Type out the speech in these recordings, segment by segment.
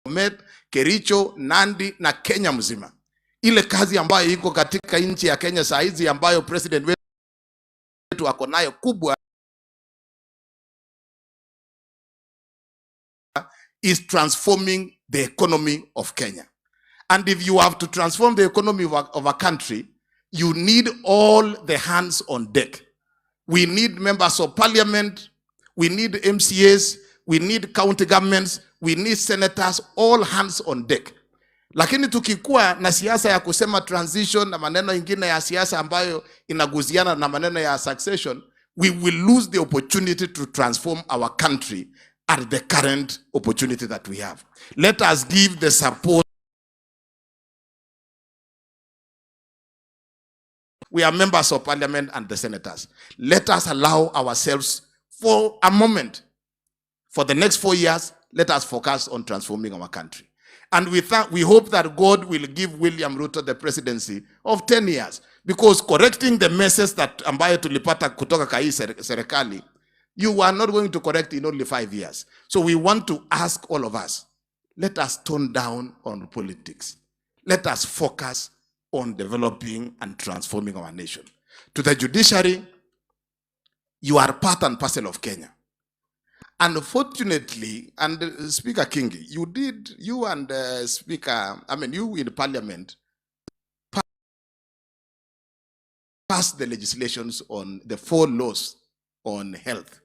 Bomet, Kericho, Nandi na Kenya mzima. Ile kazi ambayo iko katika nchi ya Kenya saa hizi ambayo president wetu ako nayo kubwa is transforming the economy of Kenya. And if you have to transform the economy of a country, you need all the hands on deck. We need members of parliament, we need MCAs, we need county governments, we need senators, all hands on deck. Lakini tukikuwa na siasa ya kusema transition na maneno ingine ya siasa ambayo inaguziana na maneno ya succession, we will lose the opportunity to transform our country at the current opportunity that we have. Let us give the support. We are members of parliament and the senators. Let us allow ourselves for a moment, for the next 4 years, let us focus on transforming our country. And we hope that God will give William Ruto the presidency of 10 years. Because correcting the messes that ambayo tulipata kutoka kwa hii serikali, you are not going to correct in only 5 years. So we want to ask all of us, let us tone down on politics. Let us focus on developing and transforming our nation. To the judiciary, you are part and parcel of Kenya. Unfortunately, and Speaker Kingi, you and you in parliament passed the legislations on the 4 laws on health,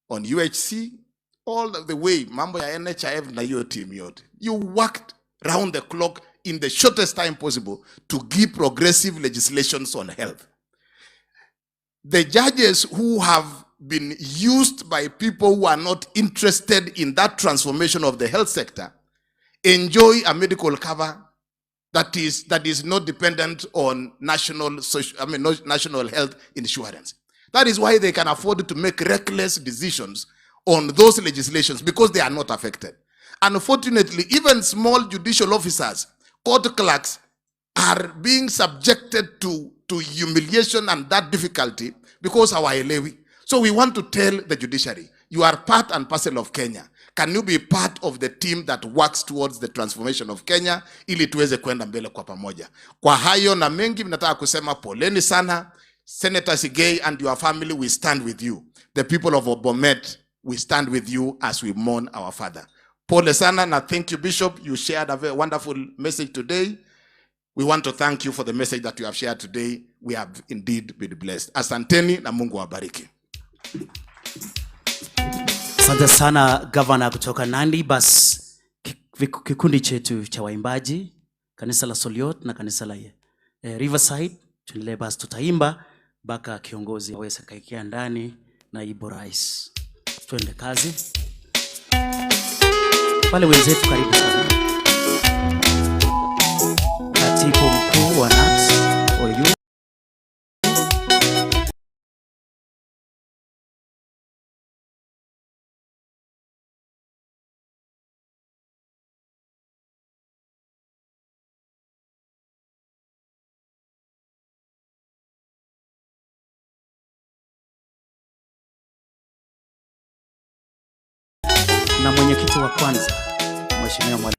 on UHC, all the way, mambo ya NHIF na hiyo team yote. You worked round the clock in the shortest time possible to give progressive legislations on health. The judges who have been used by people who are not interested in that transformation of the health sector enjoy a medical cover that is not dependent on national health insurance. That is why they can afford to make reckless decisions on those legislations, because they are not affected. Unfortunately, even small judicial officers, court clerks, are being subjected to humiliation and that difficulty because our elewi. So we want to tell the judiciary, you are part and parcel of Kenya. Can you be part of the team that works towards the transformation of Kenya ili tuweze kwenda mbele kwa pamoja? Kwa hayo na mengi nataka kusema poleni sana. Senator Sigei and your family, we stand with you. The people of Bomet, we stand with you as we mourn our father. Pole sana na thank you, Bishop. You shared a very wonderful message today. We want to thank you for the message that you have shared today. We have indeed been blessed. Asanteni na Mungu wabariki. Asante sana Governor kutoka Nandi. Bas kikundi chetu cha waimbaji, kanisa la Soliot na kanisa la Riverside, tuendelee basi, tutaimba mpaka kiongozi aweze kaikia ndani na Ibo Rais. Tuende kazi. Pale wenzetu karibu sana. Katibu mkuu wa NAPS, OU. Na mwenyekiti wa kwanza, Mheshimiwa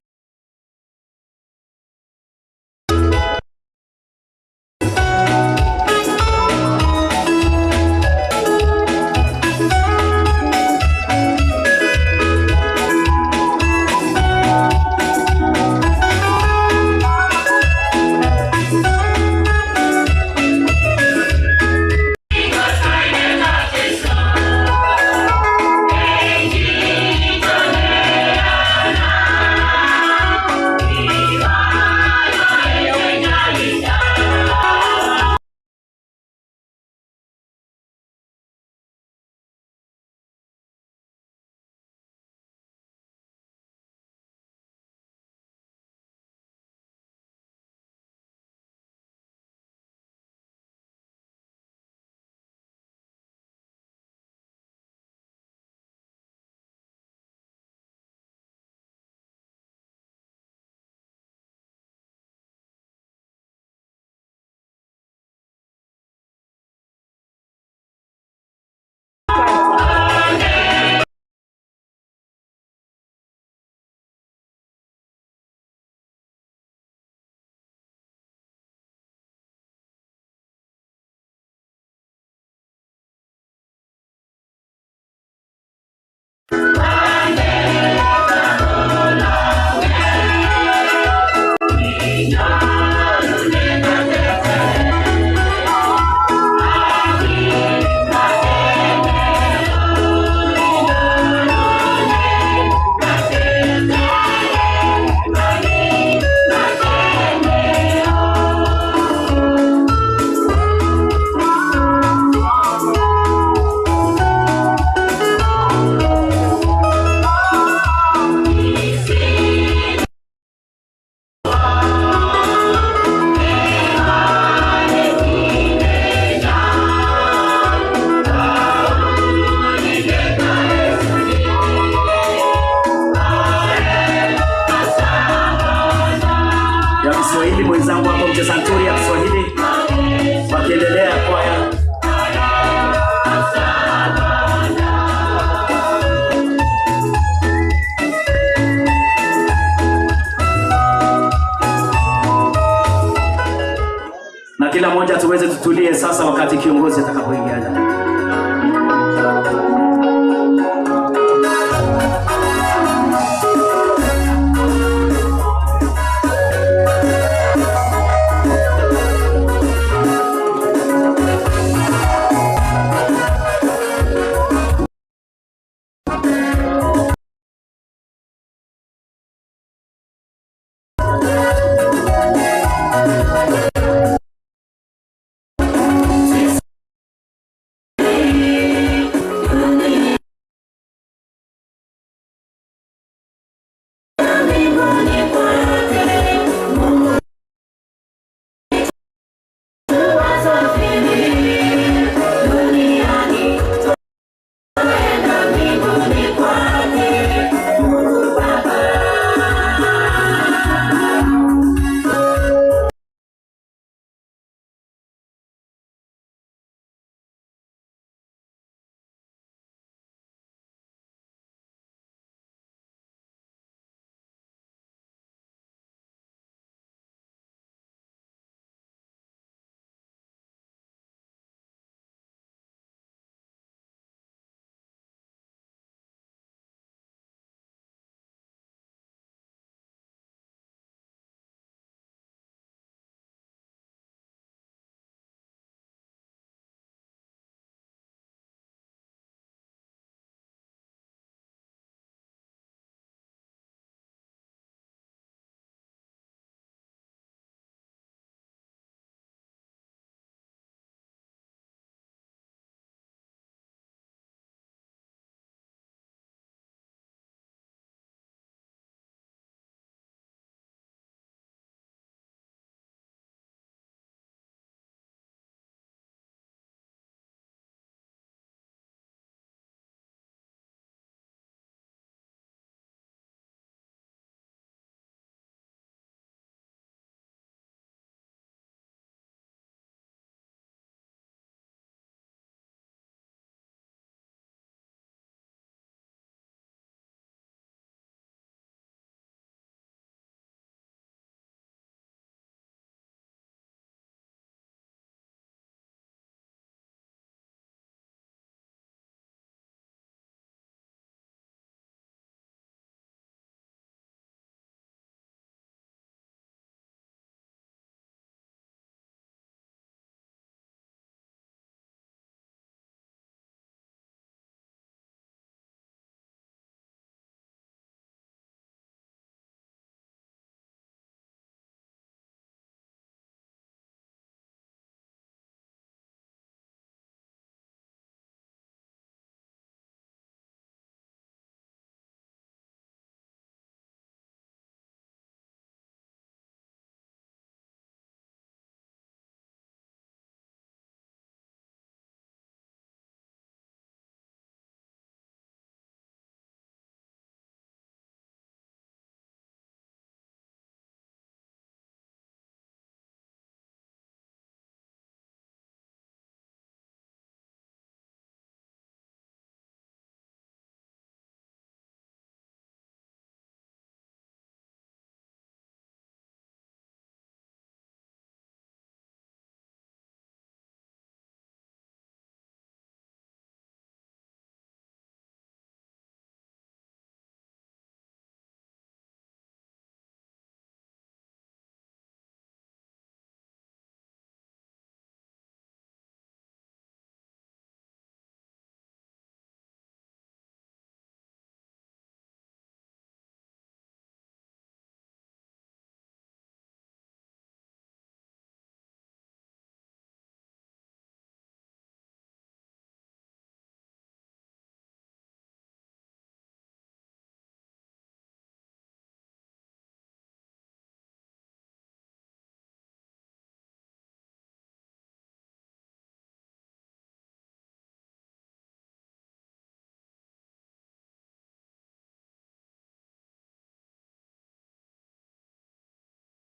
wenzangu hapo mche santuri ya Kiswahili wakiendelea kwaya. Na kila mmoja tuweze tutulie sasa wakati kiongozi atakapoingia.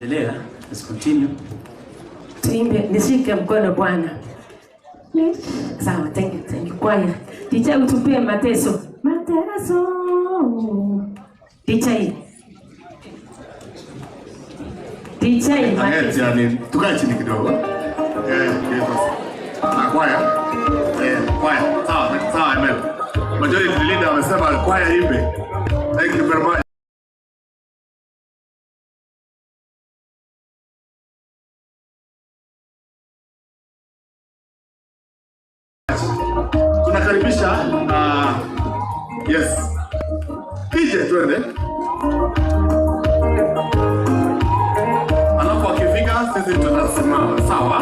Let's continue. Tuimbe, nishike mkono Bwana. Sawa, thank you. Kwaya. Ticha utupie mateso. Mateso. Ticha hii. Yani, tukae chini kidogo. Kwaya. Kwaya. Sawa, amen. Majority leader amesema kwaya imbe. Thank you very much. Tunakaribisha yes. DJ twende. Alafu akifika sisi tutasimama, sawa?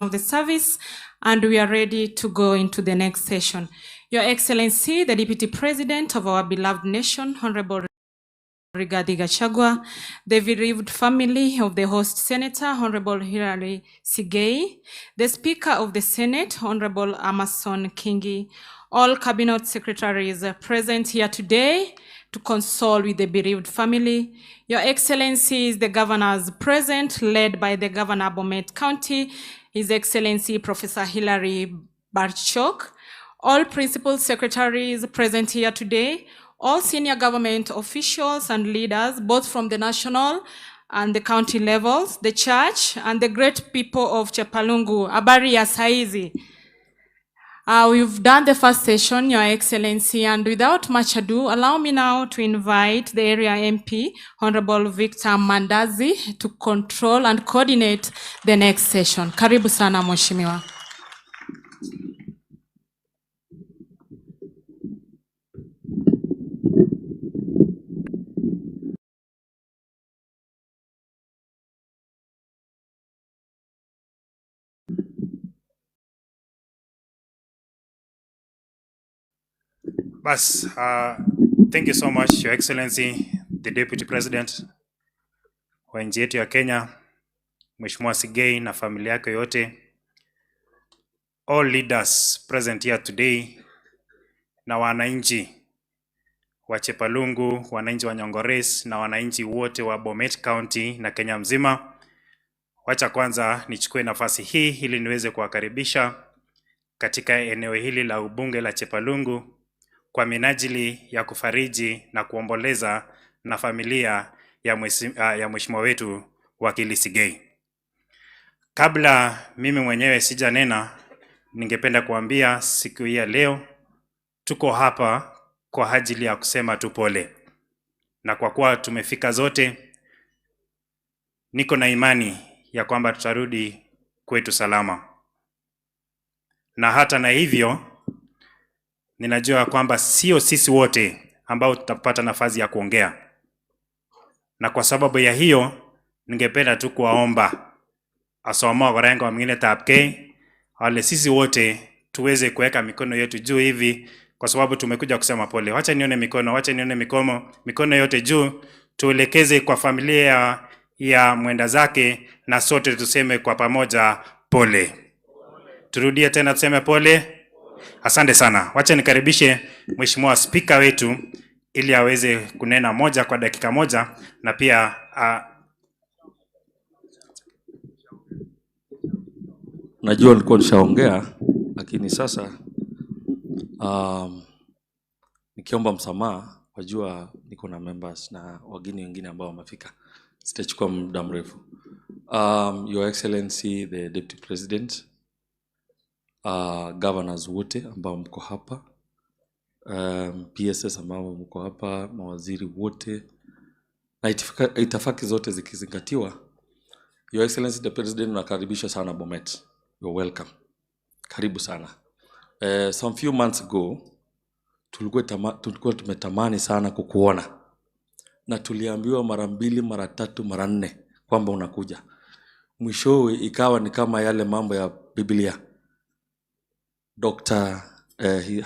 Of the service, and we are ready to go into the next session. Your Excellency, the Deputy President of our beloved nation, Honorable Rigathi Gachagua, the bereaved family of the host Senator, Honorable Senator Sigei, the Speaker of the Senate, Honorable Amason Kingi, all cabinet secretaries present here today to console with the bereaved family. Your Excellencies, the governors present, led by the Governor of Bomet County, His Excellency Professor Hilary Barchok, all principal secretaries present here today, all senior government officials and leaders, both from the national and the county levels, the church, and the great people of Chepalungu, habari ya saizi. We've done the first session, Your Excellency, and without much ado, allow me now to invite the area MP, Honorable Victor Mandazi, to control and coordinate the next session. Karibu sana, Mheshimiwa. Bas, thank you so much, Your Excellency, the Deputy President wa nchi yetu ya Kenya, Mheshimiwa Sigei na familia yake yote, all leaders present here today, na wananchi wa Chepalungu, wananchi wa Nyongores na wananchi wote wa Bomet County na Kenya mzima. Wacha kwanza nichukue nafasi hii ili niweze kuwakaribisha katika eneo hili la ubunge la Chepalungu kwa minajili ya kufariji na kuomboleza na familia ya mheshimiwa wetu wakili Sigei. Kabla mimi mwenyewe sijanena, ningependa kuambia siku hii ya leo tuko hapa kwa ajili ya kusema tu pole. Na kwa kuwa tumefika zote, niko na imani ya kwamba tutarudi kwetu salama. Na hata na hivyo, ninajua kwamba sio sisi wote ambao tutapata nafasi ya kuongea. Na kwa sababu ya hiyo, ningependa tu kuwaomba asomo gorengo wa mwingine tapke, wale sisi wote tuweze kuweka mikono yetu juu hivi kwa sababu tumekuja kusema pole. Wacha nione mikono yote juu, tuelekeze kwa familia ya mwenda zake na sote tuseme kwa pamoja pole. Turudie tena tuseme pole. Asante sana. Wacha nikaribishe mheshimiwa spika wetu ili aweze kunena moja kwa dakika moja na pia najua nilikuwa nishaongea lakini sasa nikiomba msamaha, wajua niko na members na wageni wengine ambao wamefika. Sitachukua muda mrefu. Your Excellency the Deputy President, governors wote ambao mko hapa, PSS ambao mko hapa, mawaziri wote na itifaki zote zikizingatiwa, Your Excellency the President, nakaribisha sana Bomet. You're welcome. Karibu sana. Some few months ago tulikuwa tumetamani sana kukuona. Na tuliambiwa mara 2, mara 3, mara 4 kwamba unakuja. Mwishowe ikawa ni kama yale mambo ya Biblia. Dr.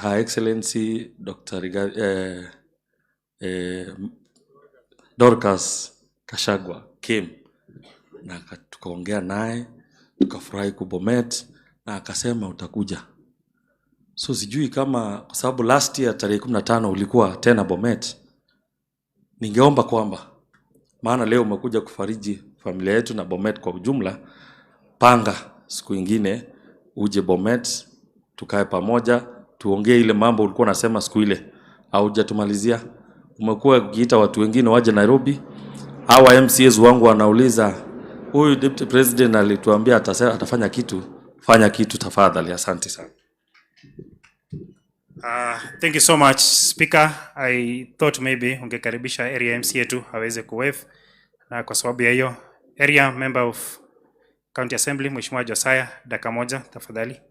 Her Excellency Dr. Dorcas Kashagwa came na tukaongea naye, tukafurahi kubomet na akasema utakuja. So sijui kama kwa sababu last year tarehe 15 ulikuwa tena Bomet. Ningeomba kwamba maana leo umekuja kufariji familia yetu na Bomet kwa ujumla, panga siku nyingine uje Bomet, tukae pamoja, tuongee ile mambo ulikuwa unasema siku ile. Haujatumalizia. Umekuwa ukiita watu wengine waje Nairobi. Hawa MCAs wangu wanauliza, huyu Deputy President alituambia atafanya kitu, fanya kitu tafadhali. Asante sana. Thank you so much, Speaker. I thought maybe ungekaribisha area MCA tu aweze kuwave, na kwa sababu ya hiyo area member of County Assembly Mheshimiwa Josiah, dakika moja tafadhali.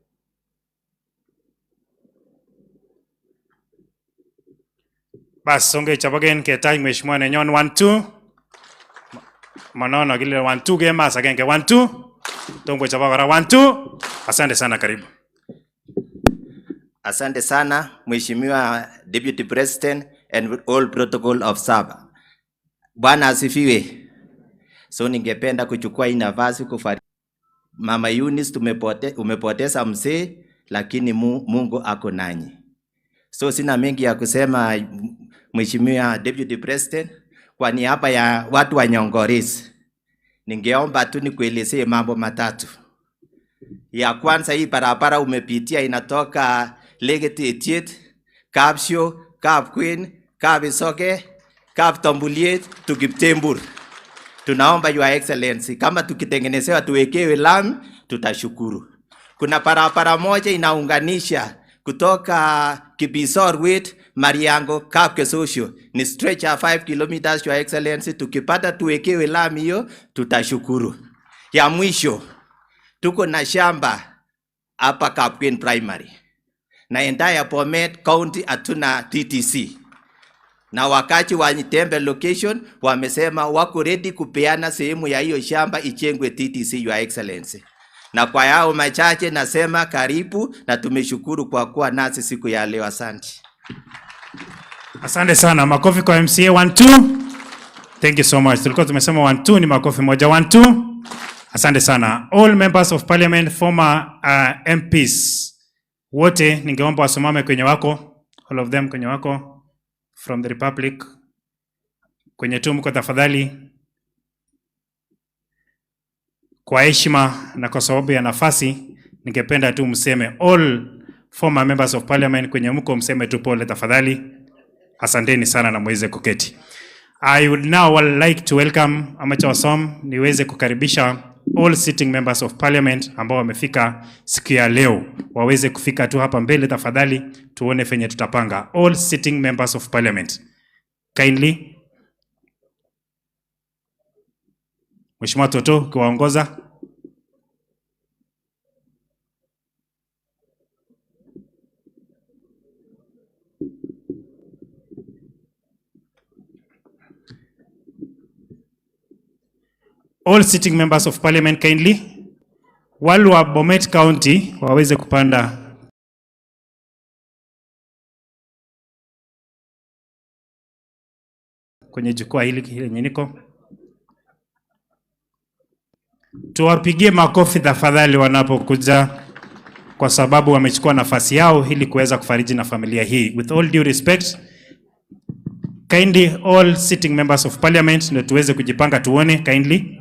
Bas songe chabagen ke time Mheshimiwa nenyon 1-2 manono gile 1-2 game asa genge 1-2 tongo chabagara 1-2. Asante sana, karibu. Asante sana Mheshimiwa Deputy President and all protocol of Saba. Bwana asifiwe. So ningependa kuchukua hii nafasi kufariji Mama Eunice, umepoteza mzee lakini Mungu ako nanyi. So sina mengi ya kusema Mheshimiwa Deputy President, kwa niaba ya watu wa Nyongores ningeomba tu nikuelezee mambo matatu. Ya kwanza, hii barabara umepitia inatoka Legetiet, Kapsio, Kapqueen, Kabisoke, Kaptombuliet, Tukiptembur. Tunaomba Your Excellency, kama tukitengenezewa tuwekewe lami, tutashukuru. Kuna barabara moja inaunganisha kutoka Kibisorwet, Mariango, Kapkesosio. Ni stretch ya 5 kilometers, Your Excellency. Tukipata tuwekewe lami hiyo, tutashukuru. Ya mwisho, tuko na shamba hapa Kapqueen Primary. Na entire Bomet County hatuna TTC. Na wakati wa Nyitembe location wamesema wako ready kupeana sehemu ya hiyo shamba ichengwe TTC, Your Excellency. Na kwa yao machache nasema karibu na tumeshukuru kwa kuwa nasi siku ya leo. Asante. Asante sana. Makofi kwa MCA 1-2. Thank you so much. Tulikuwa tumesema 1-2 ni makofi moja. 1-2. Asante sana. All members of parliament, former MPs. Wote ningeomba wasimame kwenye wako. All of them kwenye wako. From the Republic. Kwenye tu mko tafadhali. Kwa heshima na kwa sababu ya nafasi, ningependa tu mseme all former members of parliament kwenye mko mseme tu pole tafadhali. Asanteni sana na muweze kuketi. I would now like to welcome Amacha Wasom, niweze kukaribisha all sitting members of parliament ambao wamefika siku ya leo. Waweze kufika tu hapa mbele tafadhali, tuone fenye tutapanga. All sitting members of parliament. Kindly. Mheshimiwa Toto kuwaongoza. All sitting members of parliament kindly. Wale wa Bomet County waweze kupanda kwenye jukwaa hili lenye niko. Tuwapigie makofi tafadhali wanapokuja kwa sababu wamechukua nafasi yao ili kuweza kufariji na familia hii. With all due respect, kindly all sitting members of parliament ndio tuweze kujipanga tuone kindly.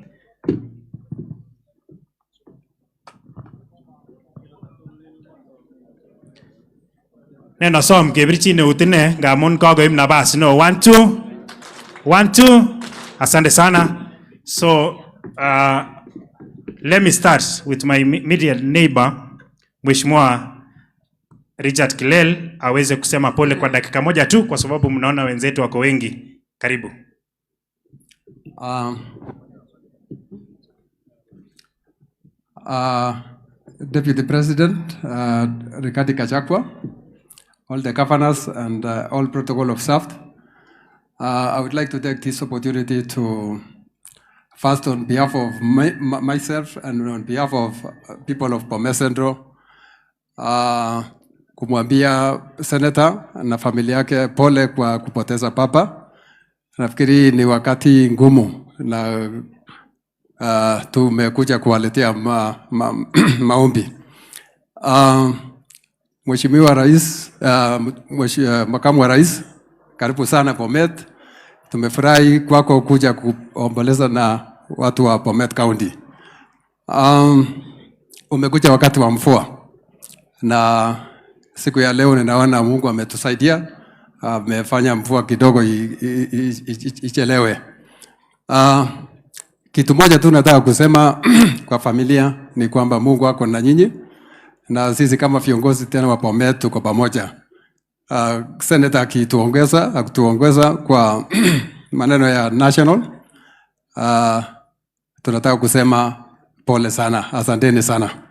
Neno som kebrichi ne utine ngamon kagoim nabas no 1-2. Asante sana. So let me start with my immediate neighbor Mheshimiwa Richard Kilel aweze kusema pole kwa dakika moja tu kwa sababu mnaona wenzetu wako wengi. Karibu. Deputy President Rigathi Gachagua, all the governors and all protocol observed. I would like to take this opportunity to first on behalf of myself and on behalf of people of Bomet Central kumwambia Senator na familia yake pole kwa kupoteza papa. Nafikiri ni wakati ngumu na tumekuja kuwaletea maombi. Mheshimiwa Rais, Makamu wa Rais, karibu sana Bomet. Tumefurahi kwako kuja kuomboleza na watu wa Bomet County. Umekuja wakati wa mvua na siku ya leo ninaona Mungu ametusaidia, amefanya mvua kidogo ichelewe. Kitu moja tu nataka kusema kwa familia ni kwamba Mungu ako na nyinyi na sisi kama viongozi tena wa Bomet tuko pamoja. Senator akituongeza kwa maneno ya national, tunataka kusema pole sana. Asanteni sana.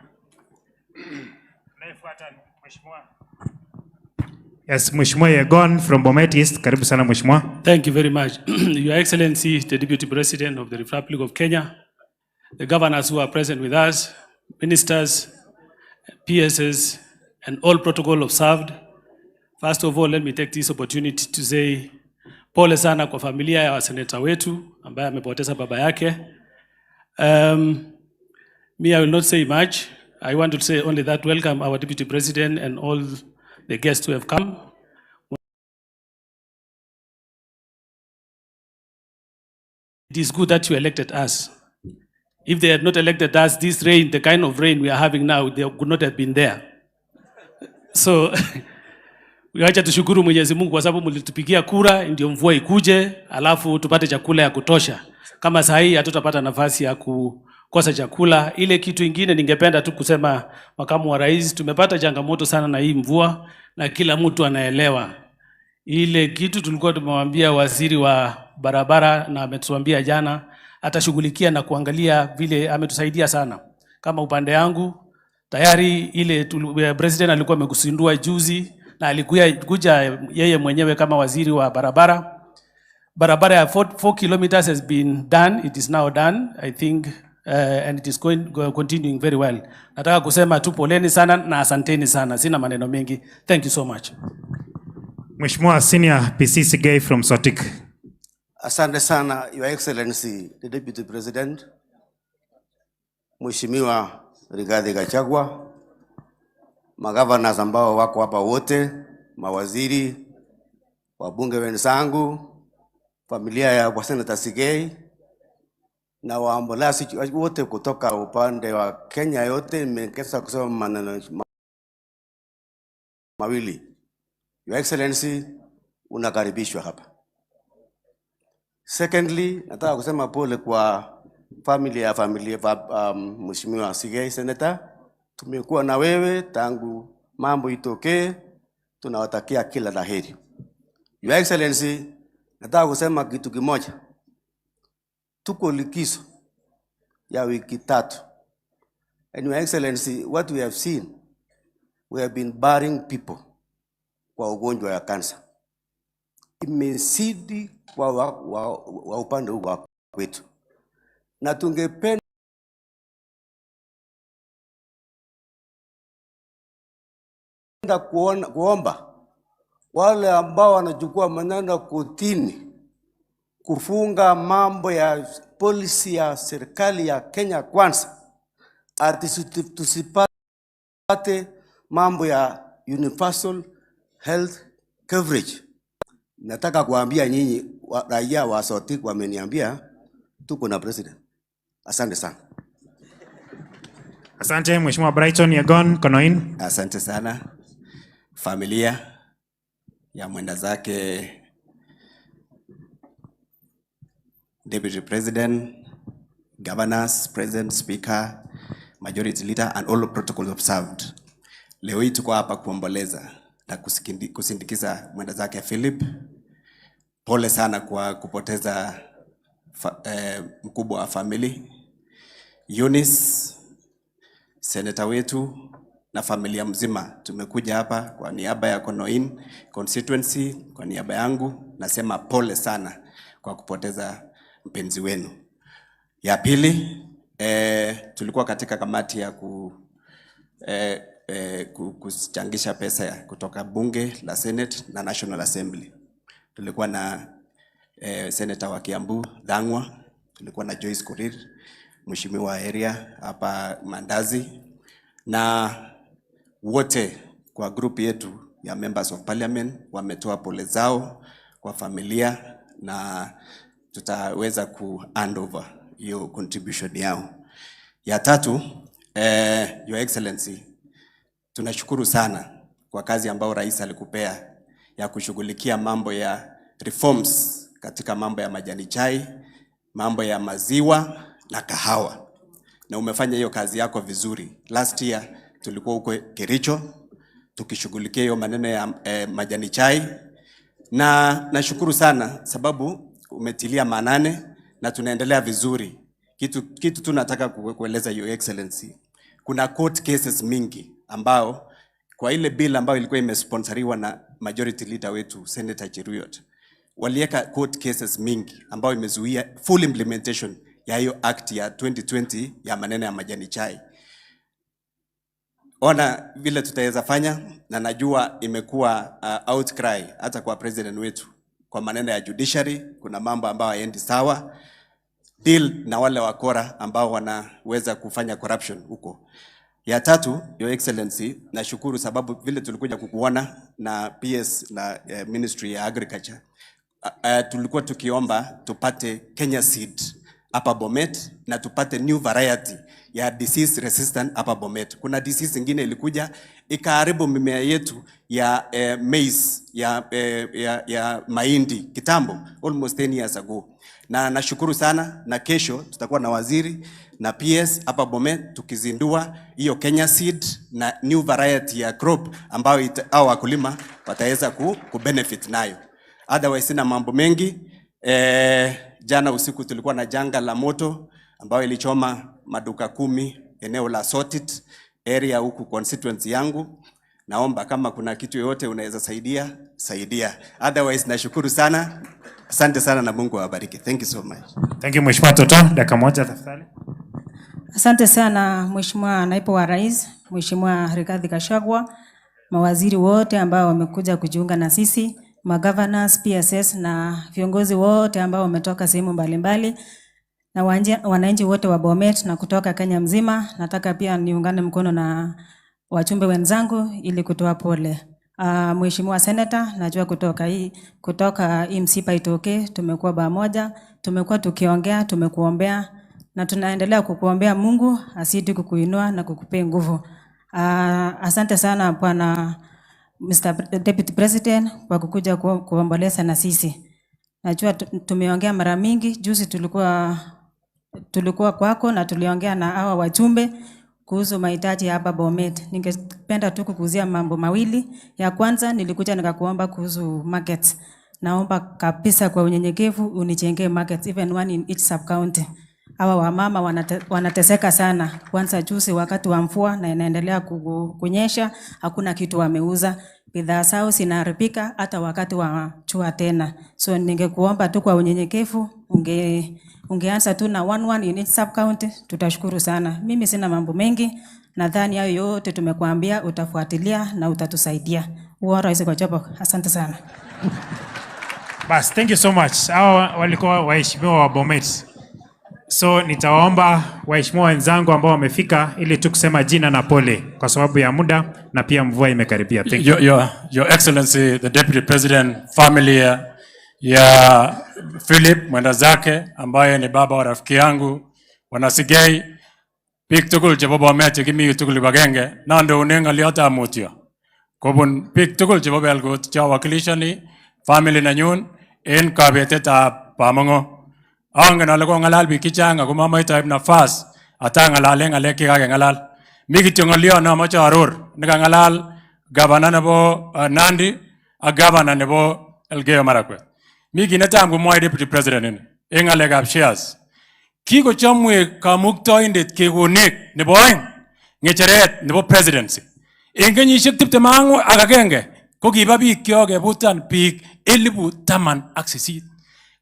Yes, Mheshimiwa Yegon from Bomet East. Karibu sana Mheshimiwa. Thank you very much. Your Excellency, the Deputy President of the Republic of Kenya, the governors who are present with us, ministers, PSs, and all protocol observed. First of all, let me take this opportunity to say pole sana kwa familia ya seneta wetu ambaye amepoteza baba yake. Me, I will not say much. I want to say only that welcome our Deputy President and all the guests who have come. It is good that you elected us. If they had not elected us, this rain, the kind of rain we are having now, they could not have been there. So, wacha tushukuru Mwenyezi Mungu kwa sababu mlitupigia kura ndio mvua ikuje, alafu tupate chakula ya kutosha. Kama saa hii hatutapata nafasi ya kukosa chakula. Ile kitu ingine ningependa tu kusema, Makamu wa Rais, tumepata changamoto sana na hii mvua na kila mtu anaelewa. Ile kitu tulikuwa tumemwambia waziri wa barabara na ametuambia jana atashughulikia na kuangalia vile, ametusaidia sana. Kama upande yangu tayari ile president alikuwa amekusindua juzi na alikuja yeye mwenyewe kama waziri wa barabara. Barabara ya 4 kilometers has been done. It is now done, I think, and it is continuing very well. Nataka kusema tu poleni sana na asanteni sana. Sina maneno mengi. Thank you so much. Mheshimiwa Senior PC Sigei from Sotik. Asante sana, Your Excellency, the Deputy President, Mheshimiwa Rigathi Gachagua, magavana ambao wako hapa wote, mawaziri, wabunge wenzangu, familia ya Senator Sigei, na waombolezi wote kutoka upande wa Kenya yote. Nimekesa kusema maneno mawili. Your Excellency, unakaribishwa hapa. Secondly, nataka kusema pole kwa familia Mheshimiwa Sigei Senator. Tumekuwa na wewe tangu mambo itokee, tunawatakia kila laheri. Your Excellency, nataka kusema kitu kimoja. Tuko likizo ya wiki 3. And Your Excellency, what we have seen, we have been burying people kwa ugonjwa ya kansa. Imezidi wa upande huu kwetu. Na tungependa kuomba wale ambao wanachukua maneno kotini kufunga mambo ya policy ya serikali ya Kenya Kwanza, ati tusipate mambo ya universal health coverage. Nataka kuambia nyinyi raia wa Sotik wameniambia tuko na president. Asante sana. Asante Mheshimiwa Brighton Yegon Konoin. Asante sana. Familia ya mwenda zake Deputy President, Governors, President, Speaker, Majority Leader and all protocols observed. Leo hii tuko hapa kuomboleza na kusindikiza mwenda zake Philip. Pole sana kwa kupoteza mkubwa wa family. Eunice, Senator wetu na familia mzima. Tumekuja hapa kwa niaba ya Konoin constituency, kwa niaba yangu. Nasema pole sana kwa kupoteza mpenzi wenu. Ya pili, tulikuwa katika kamati ya kuchangisha pesa kutoka bunge la Senate na National Assembly. Tulikuwa na Senator wa Kiambu Dhangwa, tulikuwa na Joyce Korir, Mheshimiwa area hapa Mandazi, na wote kwa group yetu ya members of parliament wametoa pole zao kwa familia, na tutaweza ku hand over hiyo contribution yao. Ya tatu, Your Excellency, tunashukuru sana kwa kazi ambayo rais alikupea ya kushughulikia mambo ya reforms katika mambo ya majani chai, mambo ya maziwa na kahawa. Na umefanya hiyo kazi yako vizuri. Last year tulikuwa huko Kericho tukishughulikia hiyo maneno ya majani chai, na nashukuru sana sababu umetilia maanane na tunaendelea vizuri. Kitu tunataka kueleza Your Excellency, kuna court cases mingi ambao kwa ile bill ambayo ilikuwa imesponsoriwa na majority leader wetu Senator Cheruiyot, walieka court cases mingi ambao imezuia full implementation ya hiyo act ya 2020 ya maneno ya majani chai. Ona vile tutaweza fanya, na najua imekuwa outcry hata kwa president wetu kwa maneno ya judiciary. Kuna mambo ambayo haendi sawa, deal na wale wakora ambao wanaweza kufanya corruption huko. Ya tatu, Your Excellency, nashukuru sababu vile tulikuja kukuona na PS na Ministry ya Agriculture, tulikuwa tukiomba tupate Kenya seed hapa Bomet na tupate new variety ya disease resistant hapa Bomet. Kuna disease ingine ilikuja ikaharibu mimea yetu ya maize ya mahindi kitambo almost 10 years ago. Na nashukuru sana, na kesho tutakuwa na waziri na PS hapa Bomet tukizindua hiyo Kenya seed na new variety ya crop ambayo hao wakulima wataweza kubenefit nayo. Otherwise sina mambo mengi. Jana usiku tulikuwa na janga la moto ambayo ilichoma maduka 10 eneo la Sotit area huku constituency yangu. Naomba kama kuna kitu yoyote unaweza saidia. Otherwise nashukuru sana. Asante sana na Mungu awabariki. Thank you so much. Thank you Mheshimiwa Toto. Dakika moja tafadhali. Asante sana Mheshimiwa Naibu wa Rais, Mheshimiwa Rigathi Gachagua, mawaziri wote ambao wamekuja kujiunga na sisi magovernors, PSS na viongozi wote ambao wametoka sehemu mbalimbali na wananchi wote wa Bomet na kutoka Kenya mzima. Nataka pia niungane mkono na wachumbe wenzangu ili kutoa pole. Mheshimiwa Senator, najua kutoka hii msiba itoke, tumekuwa pamoja, tumekuwa tukiongea, tumekuombea na tunaendelea kukuombea Mungu asidi kukuinua na kukupea nguvu. Asante sana Bwana Mr. Deputy President kwa kukuja kuomboleza na sisi. Najua tumeongea mara mingi, juzi tulikuwa kwako na tuliongea na hawa wachumbe kuhusu mahitaji hapa Bomet. Ningependa tu kukuzia mambo mawili. Ya kwanza nilikuja nikakuomba kuhusu markets. Naomba kabisa kwa unyenyekevu unijengee markets, even one in each sub county. Hawa wamama wanateseka sana. Kwanza juzi wakati wa mvua na inaendelea kunyesha, hakuna kitu wameuza. Bidhaa zao zinaharibika hata wakati wa jua tena. So ningekuomba tu kwa unyenyekevu ungeanza tu na one in each sub county, tutashukuru sana. Mimi sina mambo mengi, nadhani hayo yote tumekuambia utafuatilia na utatusaidia. Uora isi kwa jobo. Asante sana. Bas, thank you so much. Hawa walikuwa waheshimiwa wa Bomet. So nitawaomba waheshimiwa wenzangu ambao wamefika ili tu kusema jina na pole kwa sababu ya muda na pia mvua imekaribia. Thank you. Your Excellency, the Deputy President, family ya Philip mwenda zake ambaye ni baba wa rafiki yangu Bwana Sigei, pik tukul chebo Bomet kimi tukul bagenge nando unenga liota mutio. Kobun pik tukul chebo Belgut cha wakilishani family nanyun en kabetetab Bamongo. Angen ale ko ngalal biik chechang ako mamoite nafas ata ngalale ngalek chekake ngalal. Mi kityo ngolyo nomoche aror nekangalal gavana nebo Nandi ak gavana nebo Elgeyo Marakwet. Mi kit netam komwoe Deputy President en ngalekab shares. Kikochomwech kamuktoindet kekonek nebo oeng ngecheret nebo presidency. En kenyisiek 21 ko kiba biik kyok kebutan biik 1018.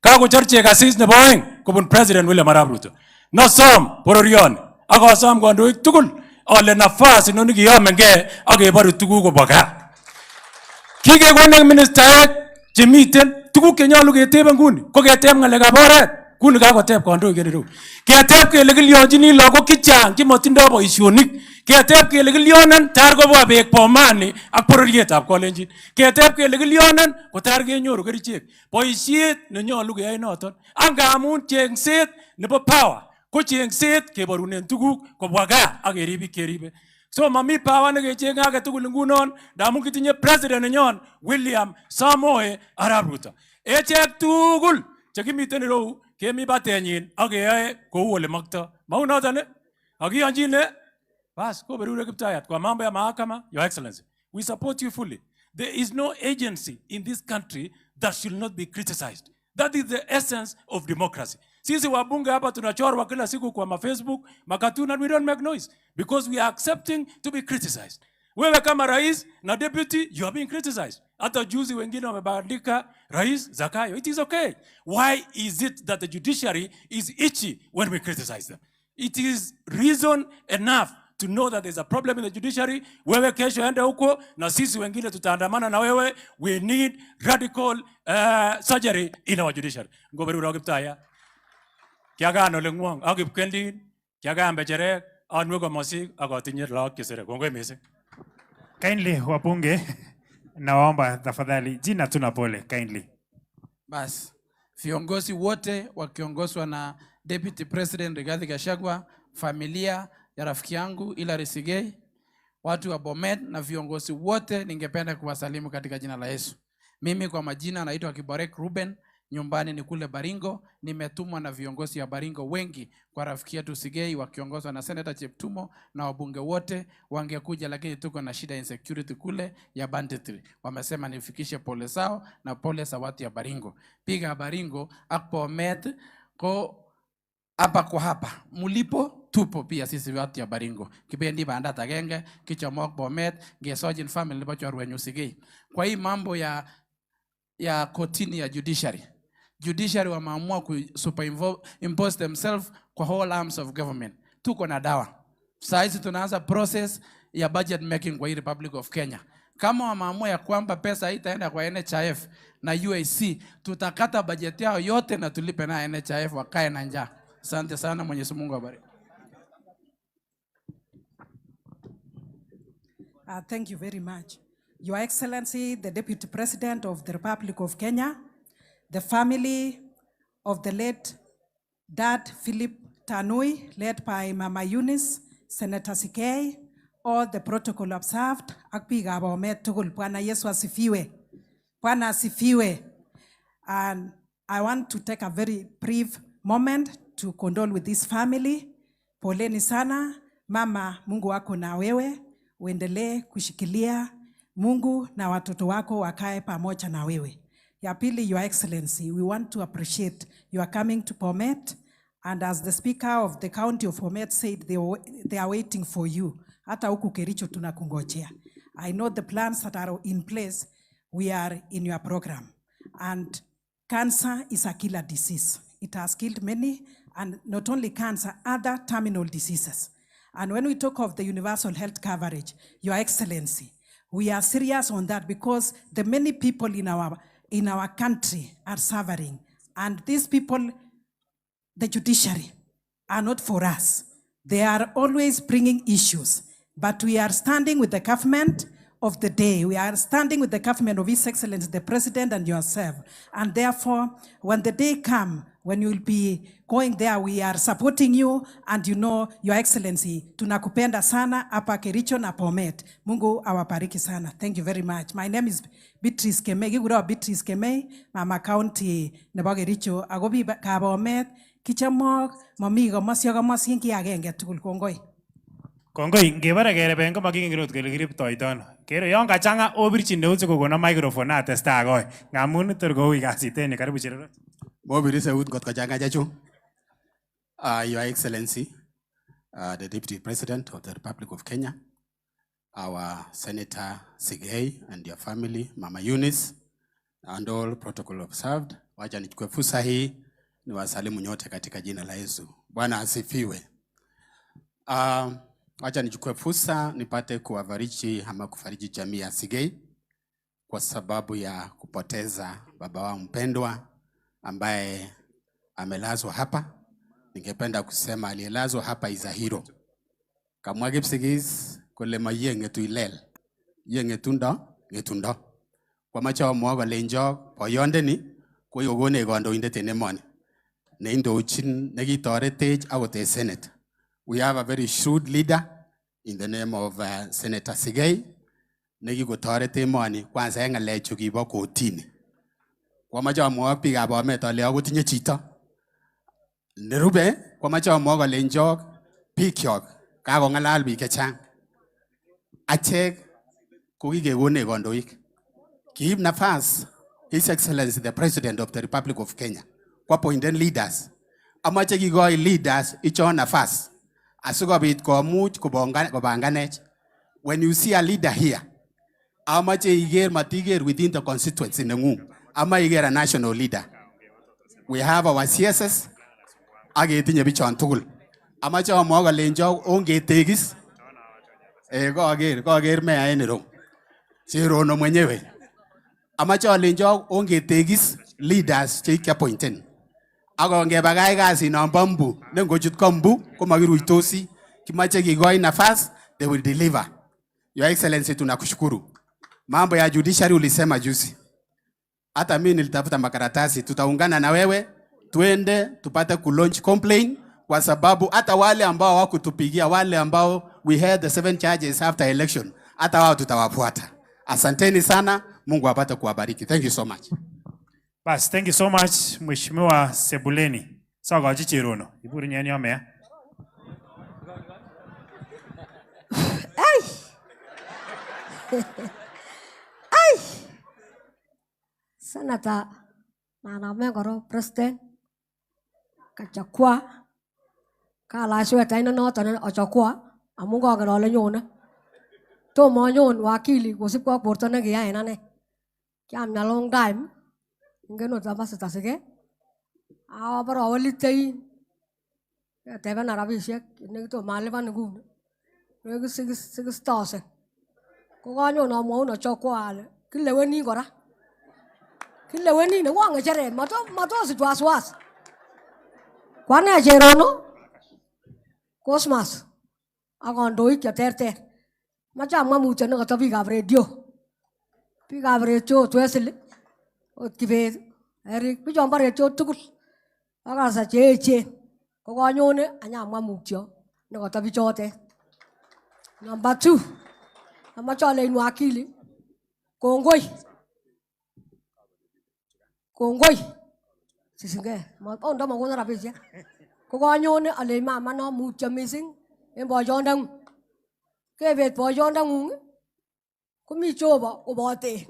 Kakochorche kasis nebo oeng kobun President William Arap Ruto. Nosom bororioni ak asom kandoik tugul ale nafas inoni kiyomengei ak keboru tuguk kobwa gaa. Kikekonech ministaek chemiten tuguk chenyolu ketebe nguni ko keteb ngalekab oret. Kuni kakoteb kandoik en ireu. Keteb kele kilionjini lagok chechang chemotindoi boisionik. Keteb kele kilionen tar kobwa beek Bomani ak bororietab Kolenjin. Keteb kele kilionen kotar kenyoru kerichek. Boisiet nenyolu keyai noton. Angamun chengset nebo power ko chengset keborunen tuguk kobwa gaa ak kerib biik keribe. So mami power nekechenge age tugul ngunon ndamun kitinye president nenyon William Samoei Arap Ruto. Echek tugul chekimiten ireu kemi batenyin ak keyoe kou ole makto. Mau noton akiyonjine bas ko berure Kiptayat kwa mambo ya mahakama. Your Excellency, we support you fully. There is no agency in this country that should not be criticized. That is the essence of democracy. Sisi wabunge hapa tunachorwa kila siku kwa Facebook, makatuna, and we don't make noise because we are accepting to be criticized. Wewe kama rais na deputy, you are being criticized. Hata juzi wengine wamebandika Rais Zakayo. It is okay. Why is it that the judiciary is itchy when we criticize them? It is reason enough to know that there's a problem in the judiciary. Wewe kesho ende huko na sisi wengine tutaandamana na wewe. We need radical surgery in our judiciary. Ngoberu Kiptaya. Kiagano lengwong akip kendin, kiagambe cherek, anweko mosik akotinye lagok chesere. Kongoi mising. Kindly wabunge naomba tafadhali jina tuna pole kindly. Bas, viongozi wote wakiongozwa na Deputy President Rigathi Gachagua, familia ya rafiki yangu Hilary Sigei, watu wa Bomet na viongozi wote ningependa kuwasalimu katika jina la Yesu. Mimi kwa majina naitwa Kiborek Ruben, nyumbani ni kule Baringo. Nimetumwa na viongozi ya Baringo wengi kwa rafiki yetu Sigei wakiongozwa na Senator Cheptumo na wabunge wote wangekuja, lakini tuko na shida insecurity kule ya banditry. Wamesema nifikishe pole zao na pole za watu ya Baringo. Piga Baringo hapo Bomet ko hapa kwa hapa. Mulipo tupo pia sisi watu ya Baringo. Kibendi banda tagenge kichomok Bomet gesojin family nebo chorwenyu Sigei. Kwa hii mambo ya kotini ya judiciary wameamua ku superimpose themselves kwa whole arms of government. Tuko na dawa. Sasa hizi tunaanza process ya budget making kwa hii Republic of Kenya. Kama wameamua ya kwamba pesa haitaenda kwa NHIF na UAC, tutakata bajeti yao yote na tulipe na NHIF wakae na njaa. Asante sana, Mwenyezi Mungu awabariki. Thank you very much. Your Excellency, the Deputy President of the Republic of Kenya, the family of the late Dad Philip Tanui, led by Mama Eunice, Senator Sigei, all the protocol observed, akbiga Bomet tugul, Bwana Yesu asifiwe. Bwana asifiwe. And I want to take a very brief moment to condole with this family. Poleni sana, mama, Mungu wako na wewe, uendelee kushikilia, Mungu na watoto wako wakae pamoja na wewe. Ya pili, Your Excellency, we want to appreciate you are coming to Bomet, and as the Speaker of the County of Bomet said, they are waiting for you. Hata huku Kericho tunakungojea. I know the plans that are in place, we are in your program. And cancer is a killer disease. It has killed many, and not only cancer, other terminal diseases. And when we talk of the universal health coverage, Your Excellency, we are serious on that because the many people in our country are suffering. And these people, the judiciary, are not for us. They are always bringing issues. But we are standing with the government of the day. We are standing with the government of His Excellency, the President and yourself. And therefore, when the day comes, when you will be going there, we are supporting you, and you know, Your Excellency, tunakupenda sana hapa Kericho na Bomet. Mungu awabariki sana. Thank you very much. My name is Beatrice Kemei, Giguro Beatrice Kemei, Mama County nebo Kericho, agobi ka Bomet, kichamok, mami komosyo komosyin ki agenge tugul. Kongoi. Kongoi, ngebare kereben ko makingirot kele kiriptoitono. Kero yon kachanga obirchin neut sikokona microphone atesta agoi. Ngamun tor koui kasit en karibu chererot. Mobiri seut kot kachanga chachu. Your Excellency, the Deputy President of the Republic of Kenya, our Senator Sigei and your family, Mama Eunice, and all protocol observed. Wacha nichukue fursa hii niwasalimu nyote katika jina la Yesu. Bwana asifiwe. Wacha nichukue fursa nipate kuwafariji ama kufariji jamii ya Sigei kwa sababu ya kupoteza baba wao mpendwa ambaye amelazwa hapa. Ningependa kusema aliyelazwa hapa is a hero. Kamwage Sigis kole maye ngetu ilel. Ye ngetundo. Kwa macha wa mwaga lenjo poyonde ni kwa yogone gondo inde tenemone. Ne indo uchin negitoretej agote Senate. We have a very shrewd leader in the name of Senator Sigei. Negitoretej money kwanza enga lecho kibo kotini. Kwa macha wa mwaga piga Bomet ale agotinye chito. Nerube kwa macha wa mwaga lenjo pikyok kagongalal biik chechang. Achek kokikekone kandoik. Kiib nafas His Excellency the President of the Republic of Kenya kwa appointed leaders. Amache kikoi leaders ichon nafas asikobit komuch kobanganech. When you see a leader here, amache iger matiger within the constituency nengung. Ama iger a national leader. We have our CSS agetinye bichon tugul. Amache amwaga lenjo ongetegis koager mea en ireu. Sirono mwenyewe. Amache alenjo ongetegis leaders chekiappointen. Ako ngebakach kasi nombo mbu nengochut ko mbu komakiruitosi. Kimache kikoi nafas, they will deliver. Your Excellency, tunakushukuru. Mambo ya judiciary ulisema juzi. Hata mimi nilitafuta makaratasi, tutaungana na wewe tuende tupate kulaunch complaint kwa sababu hata wale ambao hawakutupigia, wale ambao we had the 7 charges after election, hata wao tutawafuata. Asanteni sana, Mungu apate kuwabariki. Thank you so much. Bas, thank you so much, Mheshimiwa Sebuleni. Sawa chichirono. Iburi nyani omea. Ay! Senator Nanamegoro President Kachakwa Kala sweta ina noton ochokwa amungo ngolole nyone. Tomo nyon wakili kosip kwa porto nekiyae ane. Kiam na long time. Ngeno Ambassador Sigei. Abaro awalitei. Tebe na rabishek nekito malipan nguni. Nekit 6,000. Ko kanyon amwaun achokwa ale kileweni kora. Kileweni ne wa ngecheret mato sitwaswas. Kwane Cherono Cosmas akondoik cheterter. Macha amwa mutyo nekata biikab radio. Biikab radio Wesley ot Kibet Eric bichon bo radio tugul. Akasa cheechen ko kanyone anyamwa mutyo nekata bichote. Number 2 amache aleinu akili kongoi sisinge ndo makona rabisiek ko kanyone ale mama no mutyo missing en boyondang'ung. Kebet boyondang'ung komi Jehova koboten.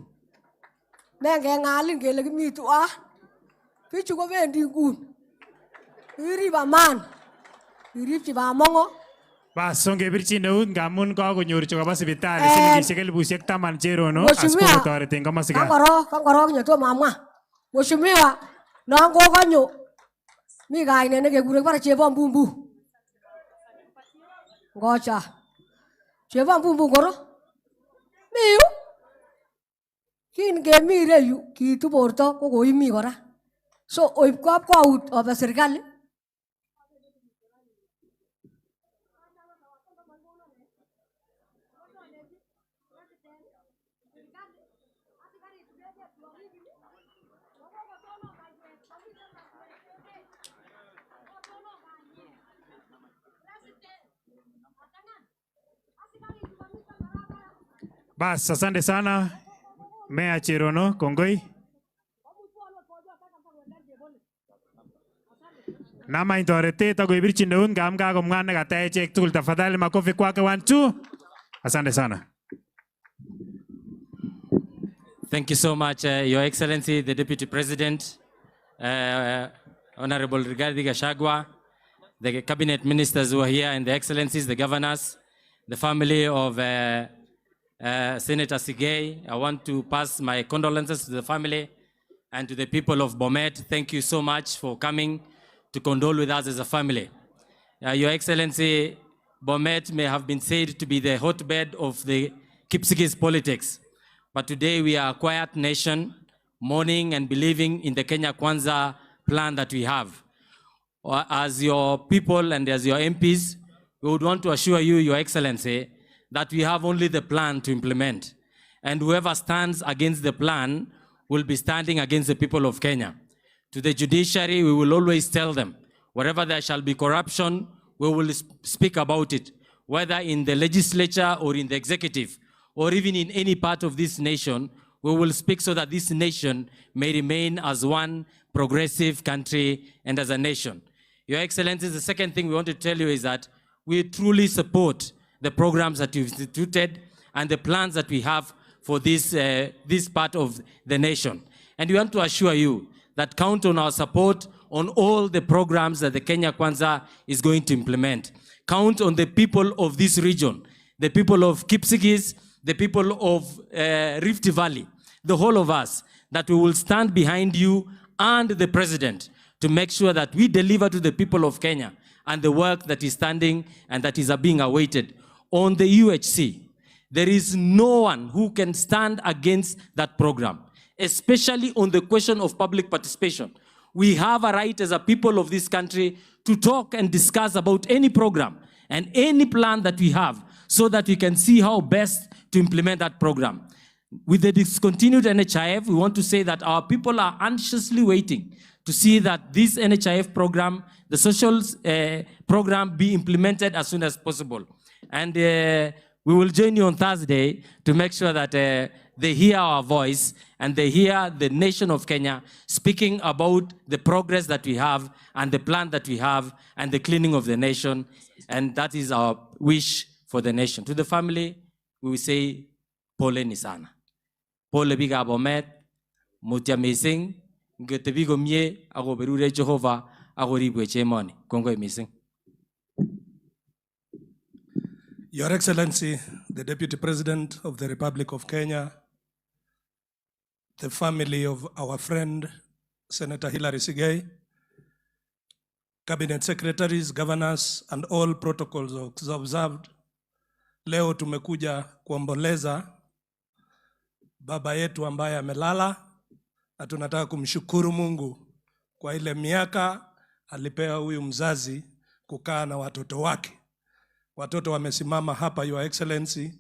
Mengeng'alin kele kimi tuan. Bichu kobendi nguni. Irib aman. Iribchi Bamongo. Bas ongebirchi neut ngamun kakonyor chekaba sipitali silingisiek 10,000 Cherono asikotoreten komosigan. Kangorok nyetomo amwa. Mheshimiwa non kokonyo mi kainet nekekure kibore Chebo Mbumbu. Ngocha. Chebo Mbumbu ngoro? Mi yu. Kin kemi ireyu kiitu borto ko koimi kora. So oib kakwaut obe serikali. Bas, asante sana Meya Cherono, kongoi. Nama intoretet akoibirchi neut ngam kakomwa nekata echek tugul. Tafadhali makofi kwake 1 2. Asante sana. Thank you so much, Your Excellency, the Deputy President, Honorable Rigathi Gachagua, the cabinet ministers who are here, and the excellencies, the governors, the family of Senator Sigei. I want to pass my condolences to the family and to the people of Bomet. Thank you so much for coming to condole with us as a family. Your Excellency, Bomet may have been said to be the hotbed of the Kipsigis politics. But today we are a quiet nation, mourning and believing in the Kenya Kwanza plan that we have. As your people and as your MPs, we would want to assure you, Your Excellency, that we have only the plan to implement. And whoever stands against the plan will be standing against the people of Kenya. To the judiciary, we will always tell them, wherever there shall be corruption, we will speak about it, whether in the legislature or in the executive, or even in any part of this nation, we will speak so that this nation may remain as one progressive country and as a nation. Your Excellency, the second thing we want to tell you is that we truly support the programs that you've instituted and the plans that we have for this part of the nation. And we want to assure you that count on our support on all the programs that the Kenya Kwanza is going to implement. Count on the people of this region, the people of Kipsigis, the people of Rift Valley, the whole of us, that we will stand behind you and the president to make sure that we deliver to the people of Kenya and the work that is standing and that is being awaited. On the UHC, there is no one who can stand against that program, especially on the question of public participation. We have a right as a people of this country to talk and discuss about any program and any plan that we have so that we can see how best to implement that program. With the discontinued NHIF, we want to say that our people are anxiously waiting to see that this NHIF program, the social program, be implemented as soon as possible. And we will join you on Thursday to make sure that they hear our voice and they hear the nation of Kenya speaking about the progress that we have and the plan that we have and the cleaning of the nation. And that is our wish for the nation. To the family, we will say, Pole ni sana. Pole biga Bomet, mutia mising, ngete bigo mie, ako berure Jehova, ako ribwe chemoni. Kongo mising. Your Excellency, the Deputy President of the Republic of Kenya, the family of our friend, Senator Sigei, Cabinet Secretaries, Governors, and all protocols observed, leo tumekuja kuomboleza baba yetu ambaye amelala, na tunataka kumshukuru Mungu kwa ile miaka alipewa huyu mzazi kukaa na watoto wake. Watoto wamesimama hapa, Your Excellency,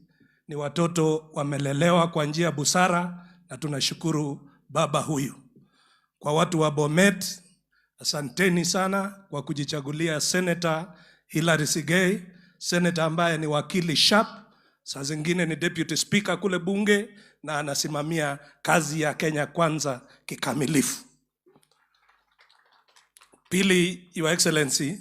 ni watoto wamelelewa kwa njia busara, na tunashukuru baba huyu. Kwa watu wa Bomet, asanteni sana kwa kujichagulia Senator Hilary Sigei, Senator ambaye ni wakili sharp, saa zingine ni deputy speaker kule bunge, na anasimamia kazi ya Kenya Kwanza kikamilifu. Pili, Your Excellency,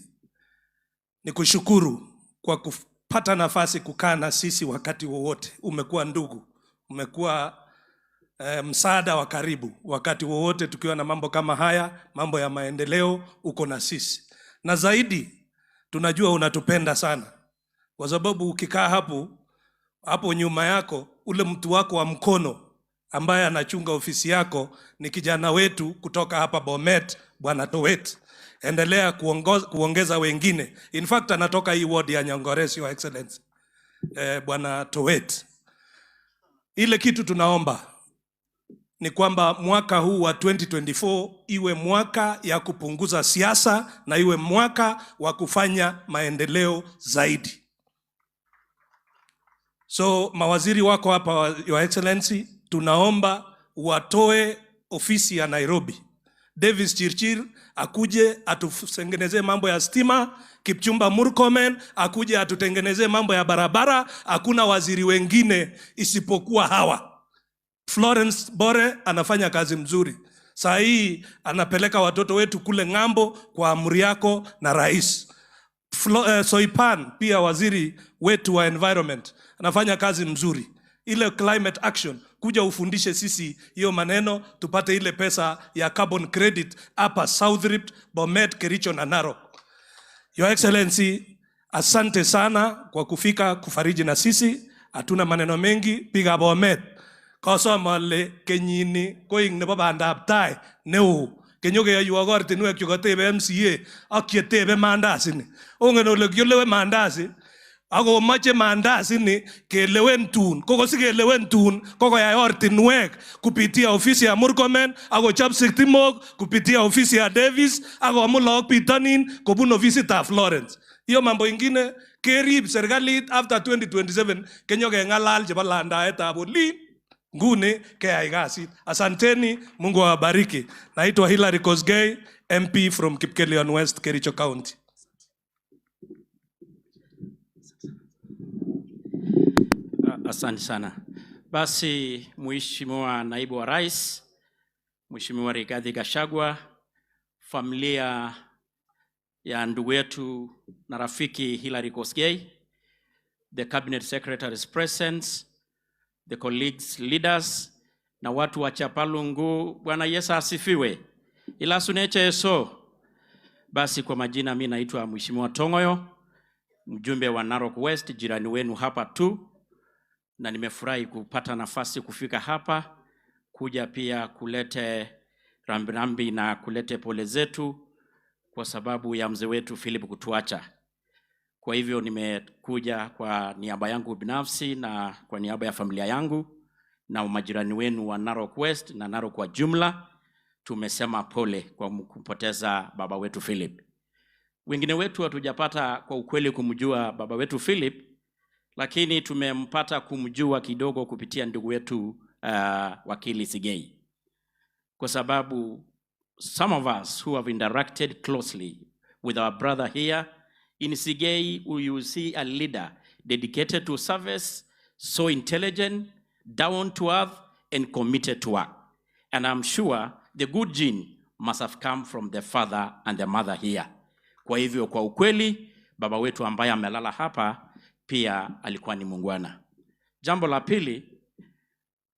ni kushukuru kwa kupata nafasi kukaa na sisi wakati wowote. Umekuwa ndugu, umekuwa msaada wa karibu wakati wowote tukiwa na mambo kama haya, mambo ya maendeleo, uko na sisi. Na zaidi tunajua unatupenda sana, kwa sababu ukikaa hapo nyuma yako, ule mtu wako wa mkono ambaye anachunga ofisi yako ni kijana wetu kutoka hapa Bomet, Bwana Towet. Endelea kuongeza wengine. In fact, anatoka hii ward ya Nyangores, Your Excellency, Bwana Towet. Ile kitu tunaomba ni kwamba mwaka huu wa 2024 iwe mwaka ya kupunguza siasa na iwe mwaka wa kufanya maendeleo zaidi. So mawaziri wako hapa, Your Excellency, tunaomba watoe ofisi ya Nairobi. Davis Chirchir akuje atutengenezee mambo ya stima, Kipchumba Murkomen akuje atutengenezee mambo ya barabara. Hakuna waziri wengine isipokuwa hawa. Florence Bore anafanya kazi mzuri. Saa hii anapeleka watoto wetu kule ng'ambo kwa amri yako na rais. Soipan pia waziri wetu wa environment anafanya kazi mzuri. Ile climate action, kuja ufundishe sisi hiyo maneno, tupate ile pesa ya carbon credit hapa South Rift, Bomet, Kericho na Narok. Your Excellency, asante sana kwa kufika kufariji na sisi. Hatuna maneno mengi, piga Bomet. Kosomale kenyini koing nebo bandab tai neo. Kenyoge ya yuagor tinuek chukatebe MCA ak chetebe mandasi ni. Ongen ole kilewe mandasi. Ako mache mandasi ni kelewen tun. Koko si kelewen tun, koko ya ortinwek kupitia ofisi ya Murkomen, ako chap siktimok kupitia ofisi ya Davis, ako amulok pitanin kubun ofisi ta Florence. Hiyo mambo ingine kerib serikalit after 2027 kenyoge ngalal chebo landaetab olin. Nguni kaya kasit. Asanteni, Mungu awabariki. Naitwa Hilary Sigei, MP from Kipkelion West, Kericho County. Asante sana. Basi Mheshimiwa Naibu wa Rais, Mheshimiwa Rigathi Gachagua, familia ya ndugu yetu na rafiki Hilary Sigei, the cabinet secretaries present, the colleagues, leaders, na watu wa Chapalungu, Bwana Yesu asifiwe. Ila suneche eso. Basi kwa majina mimi naitwa Mheshimiwa Tongoyo, mjumbe wa Narok West, jirani wenu hapa tu, na nimefurahi kupata nafasi kufika hapa, kuja pia kulete rambirambi na kulete pole zetu kwa sababu ya mzee wetu Philip kutuacha. Kwa hivyo nimekuja kwa niaba yangu binafsi na kwa niaba ya familia yangu na majirani wenu wa Narok West na Narok kwa jumla, tumesema pole kwa kupoteza baba wetu Philip. Wengine wetu hatujapata kwa ukweli kumjua baba wetu Philip, lakini tumempata kumjua kidogo kupitia ndugu wetu wakili Sigei. Kwa sababu some of us who have interacted closely with our brother here in Sigei, you see a leader dedicated to service, so intelligent, down to earth, and committed to work. And I'm sure the good gene must have come from the father and the mother here. Kwa hivyo kwa ukweli, baba wetu ambaye amelala hapa, pia alikuwa ni muungwana. Jambo la pili,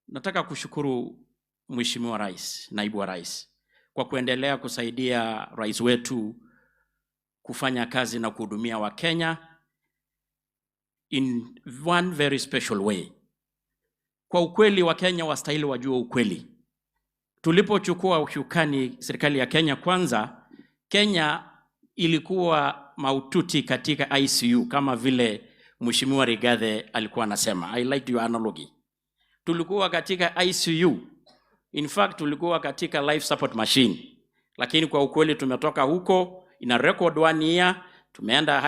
nataka kushukuru Mheshimiwa Rais, Naibu wa Rais, kwa kuendelea kusaidia rais wetu kufanya kazi na kuhudumia wa Kenya in one very special way. Kwa ukweli wa Kenya wastahili wajue ukweli. Tulipochukua ushukani serikali ya Kenya Kwanza, Kenya ilikuwa maututi katika ICU kama vile Mheshimiwa Rigathi alikuwa anasema. I like your analogy. tulikuwa katika ICU. In fact, tulikuwa katika life support machine. Lakini kwa ukweli tumetoka huko, ina record 1 year, tumeenda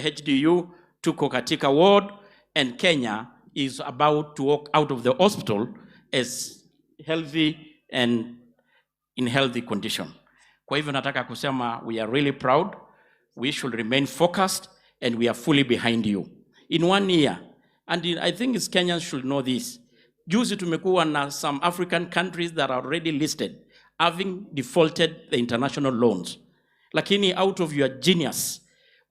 HDU, tuko katika ward, and Kenya is about to walk out of the hospital as healthy and in healthy condition. Kwa hivyo nataka kusema we are really proud, we should remain focused, and we are fully behind you. In 1 year, and I think Kenyans should know this, juzi tumekuwa na some African countries that are already listed having defaulted the international loans. Lakini out of your genius,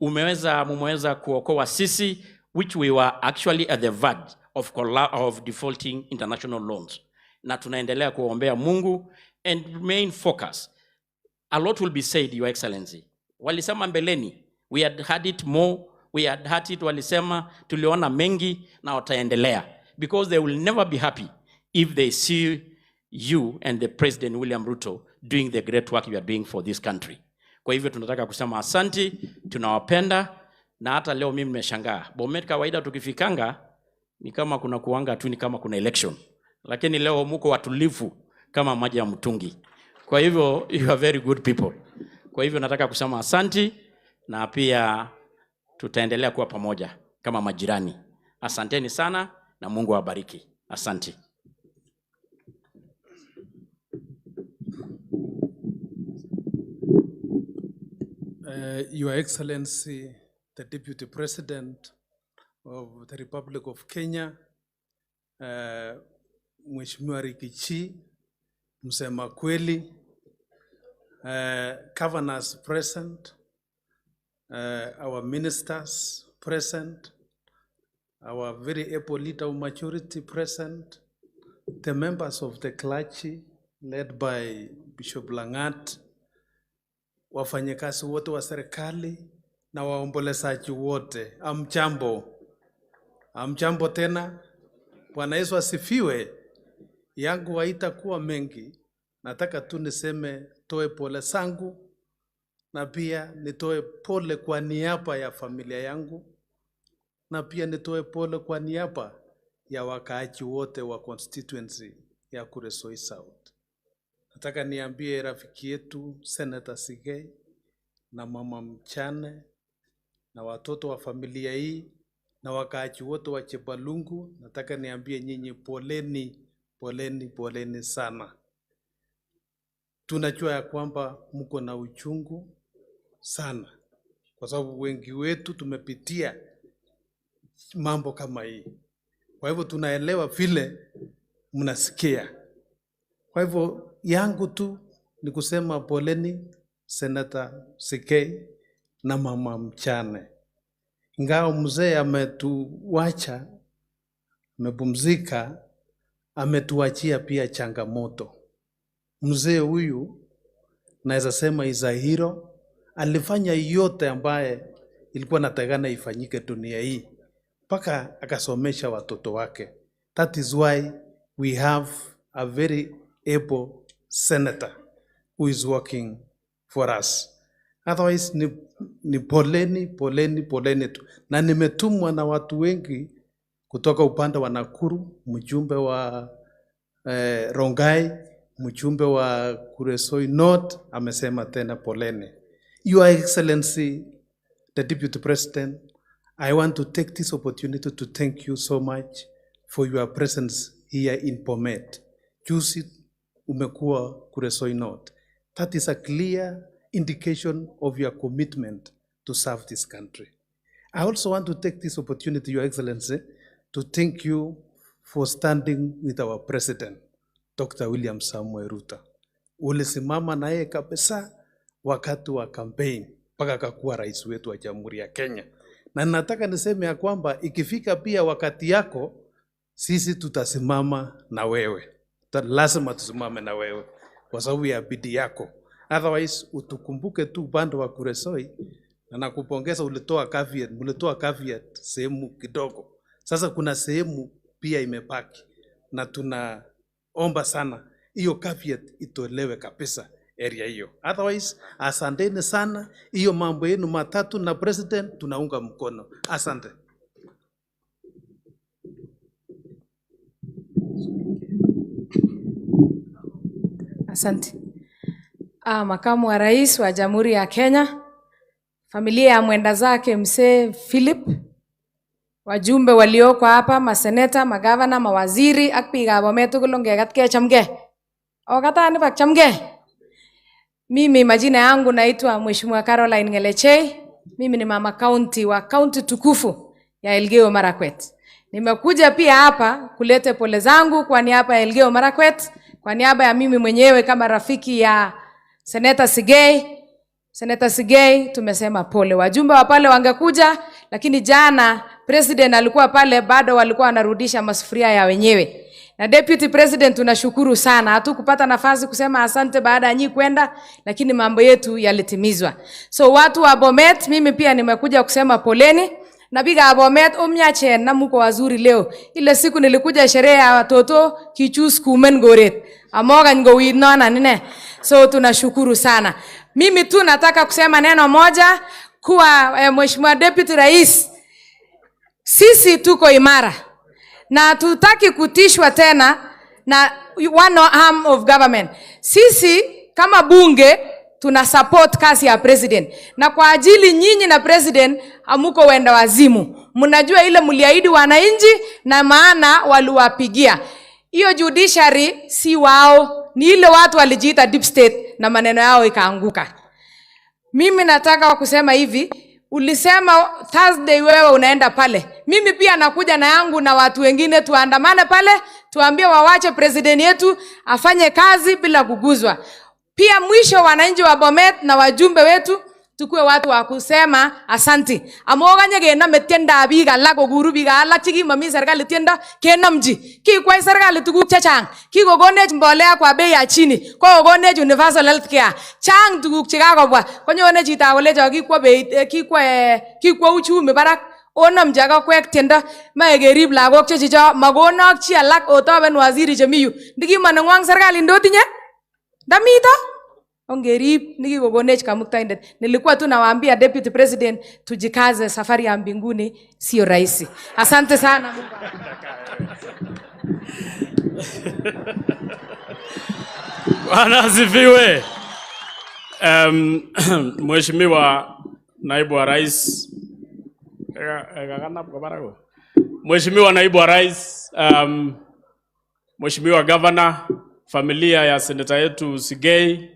mumeweza kuokoa sisi, which we were actually at the verge of defaulting international loans. Na tunaendelea kuombea Mungu and remain focused. A lot will be said, Your Excellency. Walisema mbeleni, we had it more, we had it, walisema tuliona mengi na wataendelea. Because they will never be happy if they see you and the President William Ruto doing the great work you are doing for this country. Kwa hivyo tunataka kusema asanti, tunawapenda, na hata leo mimi nimeshangaa. Bomet kawaida tukifikanga ni kama kuna kuanga tu, ni kama kuna election. Lakini leo muko watulivu kama maji ya mtungi. Kwa hivyo you are very good people. Kwa hivyo nataka kusema asanti, na pia tutaendelea kuwa pamoja kama majirani. Asanteni sana na Mungu awabariki. Asanti. Your Excellency, the Deputy President of the Republic of Kenya, Mheshimiwa Rigathi, msema kweli, governors present, our ministers present, our very able leader of majority present, the members of the clergy led by Bishop Langat, wafanyakazi wote wa serikali na waombolezaji wote, amjambo. Amjambo tena. Bwana Yesu asifiwe. Yangu haitakuwa mengi. Nataka tu niseme toe pole zangu, na pia nitoe pole kwa niaba ya familia yangu, na pia nitoe pole kwa niaba ya wakaaji wote wa constituency ya Kuresoi South. Nataka niambie rafiki yetu Senator Sigei na mama mchane na watoto wa familia hii na wakaaji wote wa Chebalungu, nataka niambie nyinyi poleni, poleni, poleni sana. Tunajua ya kwamba mko na uchungu sana, kwa sababu wengi wetu tumepitia mambo kama hii. Kwa hivyo tunaelewa vile mnasikia. Kwa hivyo yangu tu ni kusema poleni Senator Sigei na mama mchane. Ingawa mzee ametuacha, amepumzika, ametuachia pia changamoto. Mzee huyu naweza sema is a hero. Alifanya yote ambaye ilikuwa natakana ifanyike dunia hii, mpaka akasomesha watoto wake. That is why we have a very able senator who is working for us. Otherwise ni poleni, poleni, poleni tu. Na nimetumwa na watu wengi kutoka upande wa Nakuru, mjumbe wa Rongai, mjumbe wa Kuresoi North, amesema tena poleni. Your Excellency, the Deputy President, I want to take this opportunity to thank you so much for your presence here in Bomet. Juzi umekuwa Kuresoi North. That is a clear indication of your commitment to serve this country. I also want to take this opportunity, Your Excellency, to thank you for standing with our President, Dr. William Samuel Ruto. Ulisimama na yeye kabisa wakati wa campaign mpaka akakuwa rais wetu wa Jamhuri ya Kenya. Na nataka niseme ya kwamba ikifika pia wakati yako, sisi tutasimama na wewe. Lazima tusimame na wewe kwa sababu ya bidii yako. Otherwise utukumbuke tu upande wa Kuresoi, na nakupongeza ulitoa caveat sehemu kidogo. Sasa kuna sehemu pia imebaki, na tunaomba sana hiyo caveat itolewe kabisa area hiyo. Otherwise asanteni sana, hiyo mambo yenu matatu na president tunaunga mkono. Asante. Asante. Makamu wa Rais wa Jamhuri ya Kenya, familia ya mwenda zake mzee Philip, wajumbe walioko hapa, maseneta, magavana, mawaziri, ak biikab Bomet tugul ongekat chamge. Okatani bak chamge. Mimi majina yangu naitwa Mheshimiwa Caroline Ngelechei. Mimi ni mama county wa county tukufu ya Elgeyo Marakwet. Nimekuja pia hapa kulete pole zangu kwa niaba ya Elgeyo Marakwet, kwa niaba ya mimi mwenyewe kama rafiki ya Senator Sigei. Senator Sigei tumesema pole. Wajumbe wa pale wangekuja, lakini jana president alikuwa pale, bado walikuwa wanarudisha masufuria ya wenyewe. Na Deputy President tunashukuru sana. Hatukupata nafasi kusema asante baada ya nyinyi kwenda, lakini mambo yetu yalitimizwa. So watu wa Bomet, mimi pia nimekuja kusema poleni. Na biga Bomet omnyache na mko wazuri leo. Ile siku nilikuja sherehe ya watoto kichus kumen goret. Amoga ngowid nona nene. So tunashukuru sana. Mimi tu nataka kusema neno moja kuwa Mheshimiwa Deputy Rais, sisi tuko imara. Na tutaki kutishwa tena na one arm of government. Sisi kama bunge tuna support kazi ya president. Na kwa ajili nyinyi na president hamuko wenda wazimu. Mnajua ile mliahidi wananchi na maana waliwapigia. Hiyo judiciary si wao, ni ile watu walijiita deep state na maneno yao ikaanguka. Mimi nataka kusema hivi, ulisema Thursday wewe unaenda pale. Mimi pia nakuja na yangu na watu wengine tuandamane pale, tuambie wawache president yetu afanye kazi bila kuguzwa. Pia mwisho wananchi wa Bomet na wajumbe wetu tukue watu wa kusema asanti. Amoga nyegena metienda biga la koguru biga la chiki mami serikali tienda kenamji. Ki kwa serikali tuguk chachang. Ki kogonech mbolea kwa bei ya chini. Ko kogonech universal health care. Chang tuguk chikakobwa. Konyone chito kolecho kikwa uchumi barak. Onam jaga kwek tienda maegerib lagok chechicho magonok chi alak otoben waziri chemiyu. Ndiki manengwang serikali ndotinye? Damita? Ongerib nikikogonech kamuktaindet. Nilikuwa tu nawaambia Deputy President tujikaze, safari ya mbinguni sio rahisi. Asante sana. Bwana asifiwe. Mheshimiwa Naibu wa Rais, Mheshimiwa Naibu wa Rais, Mheshimiwa Governor, familia ya seneta yetu Sigei,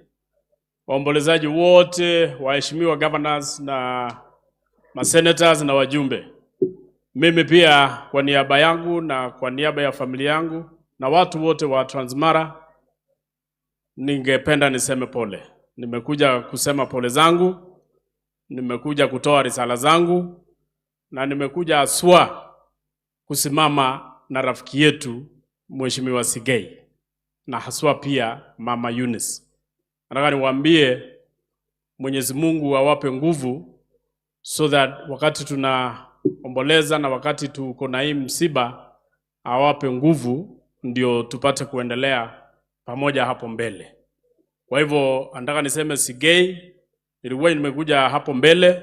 waombolezaji wote, waheshimiwa governors na masenators na wajumbe. Mimi pia kwa niaba yangu na kwa niaba ya familia yangu na watu wote wa Transmara ningependa niseme pole. Nimekuja kusema pole zangu, nimekuja kutoa risala zangu na nimekuja aswa kusimama na rafiki yetu Mheshimiwa Sigei na haswa pia Mama Eunice. Nataka niwaambie Mwenyezi Mungu awape nguvu so that wakati tunaomboleza na wakati tuko na hii msiba awape nguvu ndio tupate kuendelea pamoja hapo mbele. Kwa hivyo nataka niseme Sigei, nilikuwa nimekuja hapo mbele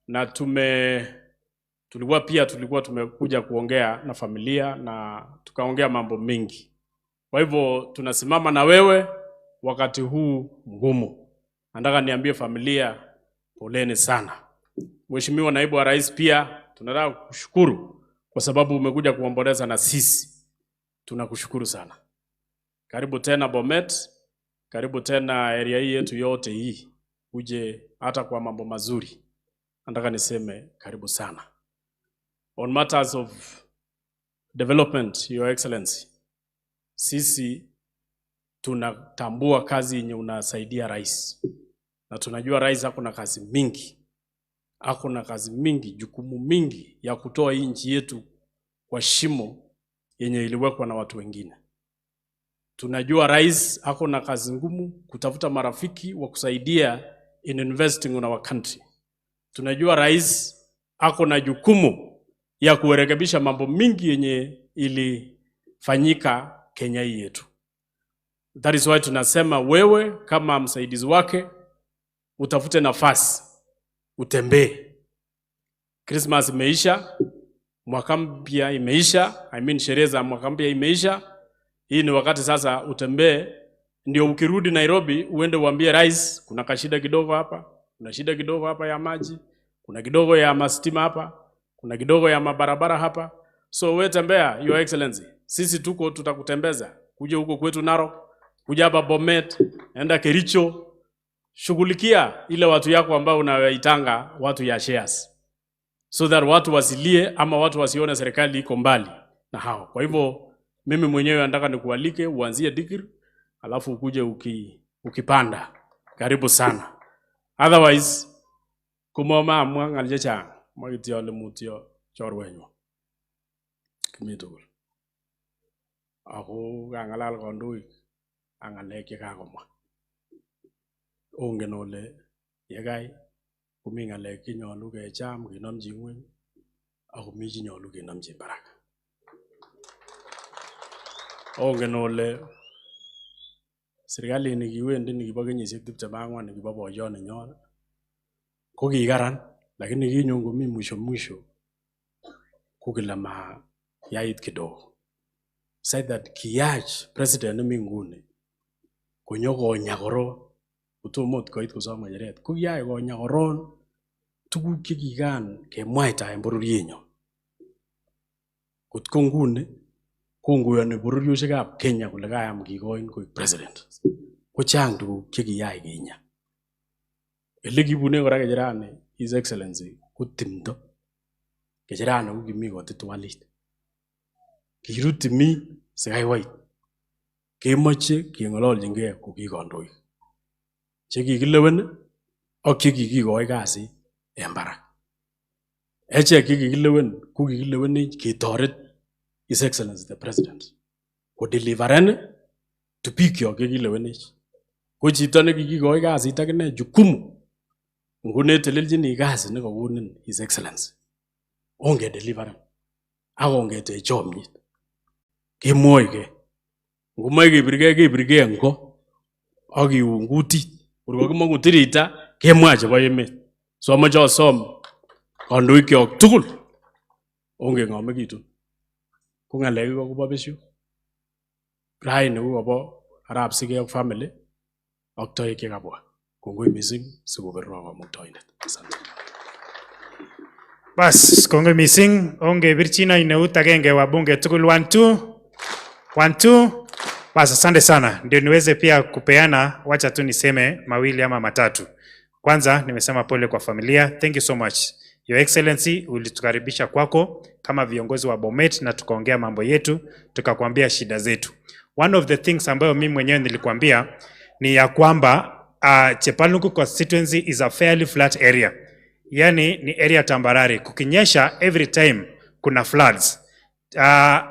na tulikuwa tumekuja kuongea na familia na tukaongea mambo mengi. Kwa hivyo tunasimama na wewe wakati huu mgumu. Nataka niambie familia poleni sana. Mheshimiwa Naibu wa Rais, pia tunataka kushukuru kwa sababu umekuja kuomboleza na sisi. Tunakushukuru sana. Karibu tena Bomet, karibu tena area hii yetu yote hii. Uje hata kwa mambo mazuri. Nataka niseme karibu sana. On matters of development, Your Excellency, sisi tunatambua kazi yenye unasaidia rais. Na tunajua rais hakuna kazi mingi. Hakuna kazi mingi, jukumu mingi ya kutoa hii nchi yetu kwa shimo yenye iliwekwa na watu wengine. Tunajua rais hakuna kazi ngumu kutafuta marafiki wa kusaidia in investing in our country. Tunajua rais hakuna jukumu ya kurekebisha mambo mingi yenye ilifanyika Kenya hii yetu. That is why tunasema wewe kama msaidizi wake utafute nafasi, utembee. Christmas imeisha, mwaka mpya imeisha, sherehe za mwaka mpya imeisha. Hii ni wakati sasa utembee Ndio ukirudi Nairobi uende uambie rais kuna kashida kidogo hapa, kuna shida kidogo hapa ya maji, kuna kidogo ya mastima hapa, kuna kidogo ya mabarabara hapa. So wewe tembea, Your Excellency. Sisi tuko tutakutembeza. Kuja huko kwetu Narok, kuja hapa Bomet, enda Kericho. Shughulikia ile watu yako ambao unawaitanga watu ya shares. So that watu wasilie ama watu wasione serikali iko mbali na hao. Kwa hivyo mimi mwenyewe nataka nikualike uanzie Dikir, alafu ukuje ukipanda. Karibu sana. Otherwise kumoma mwangalje cha magitio le mutio chorwenyo. Kimito. Ako gangalal kondoi angaleke kakoma. Ongen ole yegai kumi ngalek nyolu kecham kenomchi ngweny ako mi chi nyolu kenomchi barak. Ongen ole serikali ni kiwendi nikibo kenyisiek 24 nikibo boyot nenyon ko kikaran, lakini kinyo komi mwisho ko kila ma yait kidogo. Said that kiyach president nemi nguni konyokonya koron utomot koit kosom ng'echeret ko kiyach konya koron tuguk chekikan kemwaita en bororienyo. Kot ko nguni konguyoni bororiosiekab Kenya kole kayam kikoin koik president. Ko chang tuguk chekiyach kinya. Ele kibune kora kecherani, His Excellency, ko timdo. Kecherani ko kimi kotit walit. Kirut timi sikai wait. Kemoche keng'ololjingei ko ki kandoik. Chekikilewen ak chekikikoi kasit en barak. Echek chekikilewen ko kikilewenech ketoret His Excellency the President ko deliveren to bikyok chekilewenech. Ko chito nekikikoi kasit akine jukumu ngune teleljini kasit nekakonin His Excellency. Onge deliveren ak ongete chomyet. Kemwoike. Ngomoe kebirgei ngo ak iun kutit. Kokimong'u tirita kemwa chebo emet. So amoche asom kandoikyok tugul ongeng'omekitun. Ko ng'alek kobo besio. Raini ko kobo Arap Sigei ak family ak toek chekabwa. Kongoi missing sikoberwo kamuktaindet. Asante. Bas, kongoi missing ongebirchino eut agenge wabunge tugul 1-2. Bas, asante sana. Ndio niweze pia kupeana, wacha tu niseme mawili ama matatu. Kwanza nimesema pole kwa familia. Thank you so much. Your Excellency, ulitukaribisha kwako kama viongozi wa Bomet na tukaongea mambo yetu, tukakwambia shida zetu. One of the things ambayo mimi mwenyewe nilikwambia ni ya kwamba Chepalungu constituency is a fairly flat area. Yani ni area tambarare. Kukinyesha every time kuna floods.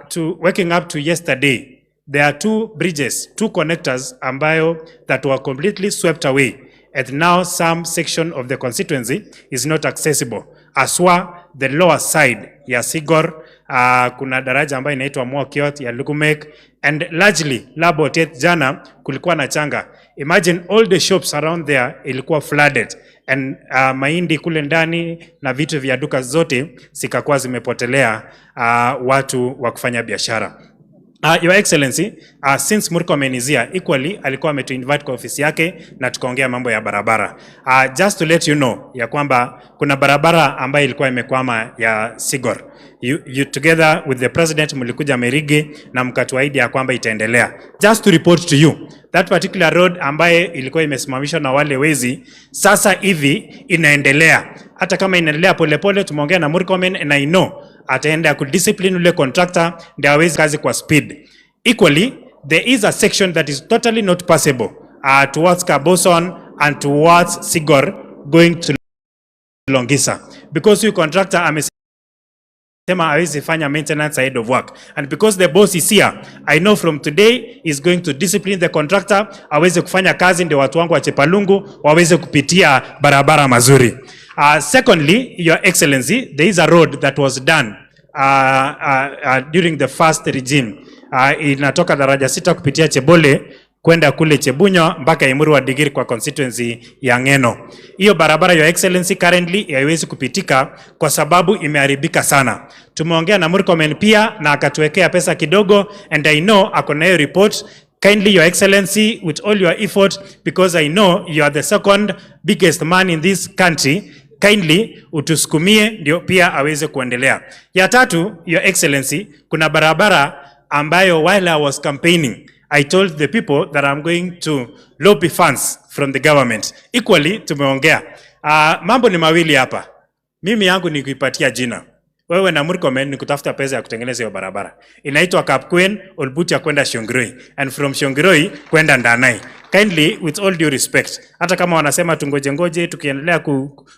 To waking up to yesterday, there are 2 bridges, 2 connectors ambayo that were completely swept away. And now some section of the constituency is not accessible. Aswa the lower side ya Sigor, kuna daraja ambayo inaitwa Mwokiot ya Lukumek, and largely Labotet jana kulikuwa na changa. Imagine all the shops around there ilikuwa flooded, and mahindi kule ndani na vitu vya duka zote zikakuwa zimepotelea watu wa kufanya biashara. Your Excellency, since Murkomen is here, equally alikuwa ametuinvite kwa ofisi yake na tukaongea mambo ya barabara. Just to let you know ya kwamba kuna barabara ambayo ilikuwa imekwama ya Sigor. You together with the president mlikuja Merige na mkatuahidi ya kwamba itaendelea. Just to report to you, that particular road ambaye ilikuwa imesimamishwa na wale wezi, sasa hivi inaendelea. Hata kama inaendelea polepole, tumeongea na Murkomen and I know ataenda kudiscipline ule contractor ndio aweze kazi kwa speed. Equally, there is a section that is totally not passable towards Kaboson and towards Sigor going to Longisa, because you contractor amesema hawezi fanya maintenance ahead of work, and because the boss is here, I know from today is going to discipline the contractor aweze kufanya kazi ndio watu wangu wa Chepalungu waweze kupitia barabara mazuri. Secondly, Your Excellency, there is a road that was done during the first regime. Inatoka daraja 6 kupitia Chebole kwenda kule Chebunyo mpaka Imuru wa Digiri kwa constituency ya Ngeno. Hiyo barabara, Your Excellency, currently haiwezi kupitika kwa sababu imeharibika sana. Tumeongea na Murkomen pia na akatuwekea pesa kidogo, and I know ako na hiyo report. Kindly, Your Excellency, with all your effort, because I know you are the second biggest man in this country, kindly utusukumie ndio pia aweze kuendelea. Ya tatu, Your Excellency, kuna barabara ambayo while I was campaigning, I told the people that I'm going to lobby funds from the government. Equally, tumeongea. Mambo ni mawili hapa. Mimi yangu ni kuipatia jina. Wewe na Murkomen ni kutafuta pesa ya kutengeneza hiyo barabara. Inaitwa Kapkwen Olbutia kwenda Shongiroi, and from Shongiroi kwenda Ndanai. Kindly, with all due respect, hata kama wanasema tungoje tukiendelea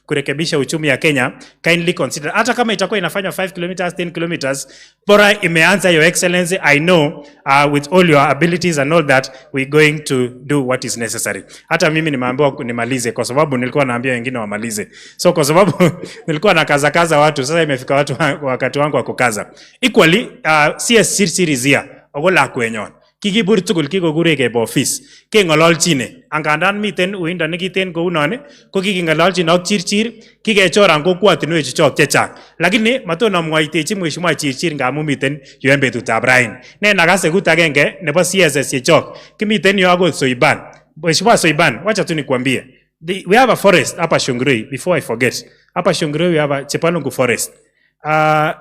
kurekebisha uchumi ya Kenya, kindly consider, hata kama itakuwa inafanya 5 kilometers, 10 kilometers, bora imeanza, Your Excellency. I know with all your abilities and all that, we're going to do what is necessary. Hata mimi nimeambiwa nimalize kwa sababu nilikuwa naambia wengine wamalize. So kwa sababu nilikuwa nakaza watu, sasa imefika watu wakati wangu wa kukaza. Equally, CS series here, ogola kwenyon. Kikibur tugul kikogureke po office kengololchine angandan miten uindo nekiten kou non ko kikengololchin ak Chirchir kikechoran kokwotinwek chuchok chechang, lakini maton amwaitechi mheshimiwa Chirchir ngamun miten yu en betutab raini. Ne nakase kut agenge nebo CSS chechok kimiten yu akot Soiban. Mheshimiwa Soiban, wacha tu nikwambie, we have a forest hapa Shongiroi. Before I forget, hapa Shongiroi we have a Chepalungu forest.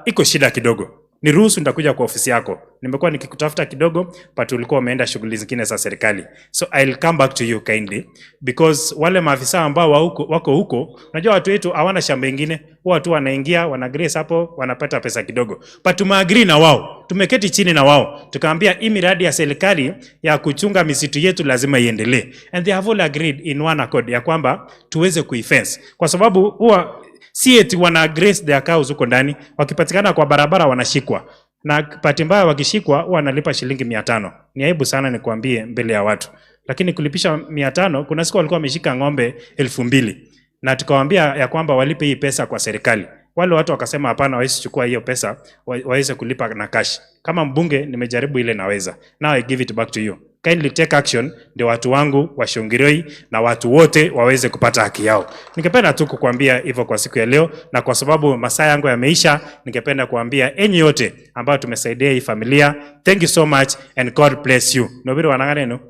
Iko shida kidogo. Niruhusu nitakuja kwa ofisi yako. Nimekuwa nikikutafuta kidogo, but ulikuwa umeenda shughuli zingine za serikali. So I'll come back to you kindly, because wale maafisa ambao wako huko, unajua watu wetu hawana shamba ingine, watu wanaingia, wana grace hapo, wanapata pesa kidogo. But tumeagree na wao, tumeketi chini na wao, tukaambia hii miradi ya serikali ya kuchunga misitu yetu lazima iendelee. And they have all agreed in one accord ya kwamba tuweze kuifence. Kwa sababu huwa si eti wana grace their cows huko ndani, wakipatikana kwa barabara wanashikwa. Na pati mbaya wakishikwa wanalipa shilingi 500. Ni aibu sana nikwambie mbele ya watu. Lakini kulipisha 500, kuna siku walikuwa wameshika ng'ombe 2000. Na tukawaambia ya kwamba walipe hii pesa kwa serikali. Wale watu wakasema hapana, hawezi chukua hiyo pesa, waweze kulipa na cash. Kama mbunge nimejaribu ile naweza. Now I give it back to you. Kindly take action ndio watu wangu wa Shongiroi na watu wote waweze kupata haki yao. Ningependa tu kukuambia hivyo kwa siku ya leo, na kwa sababu masaa yangu yameisha, ningependa kuambia enyi yote ambao tumesaidia hii familia, thank you so much and God bless you. Nobiro wananganeno.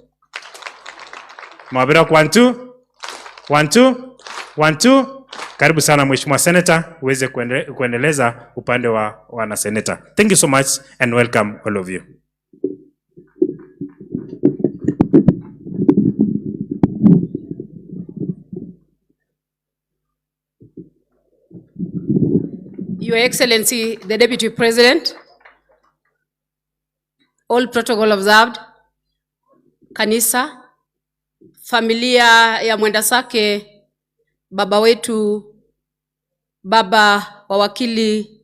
Mabira kwa 1 2. Karibu sana Mheshimiwa Senator, uweze kuendeleza upande wa wana Senator. Thank you so much and welcome all of you. Your Excellency, the Deputy President, all protocol observed, kanisa, familia ya Mwendasake, baba wetu, baba wa wakili,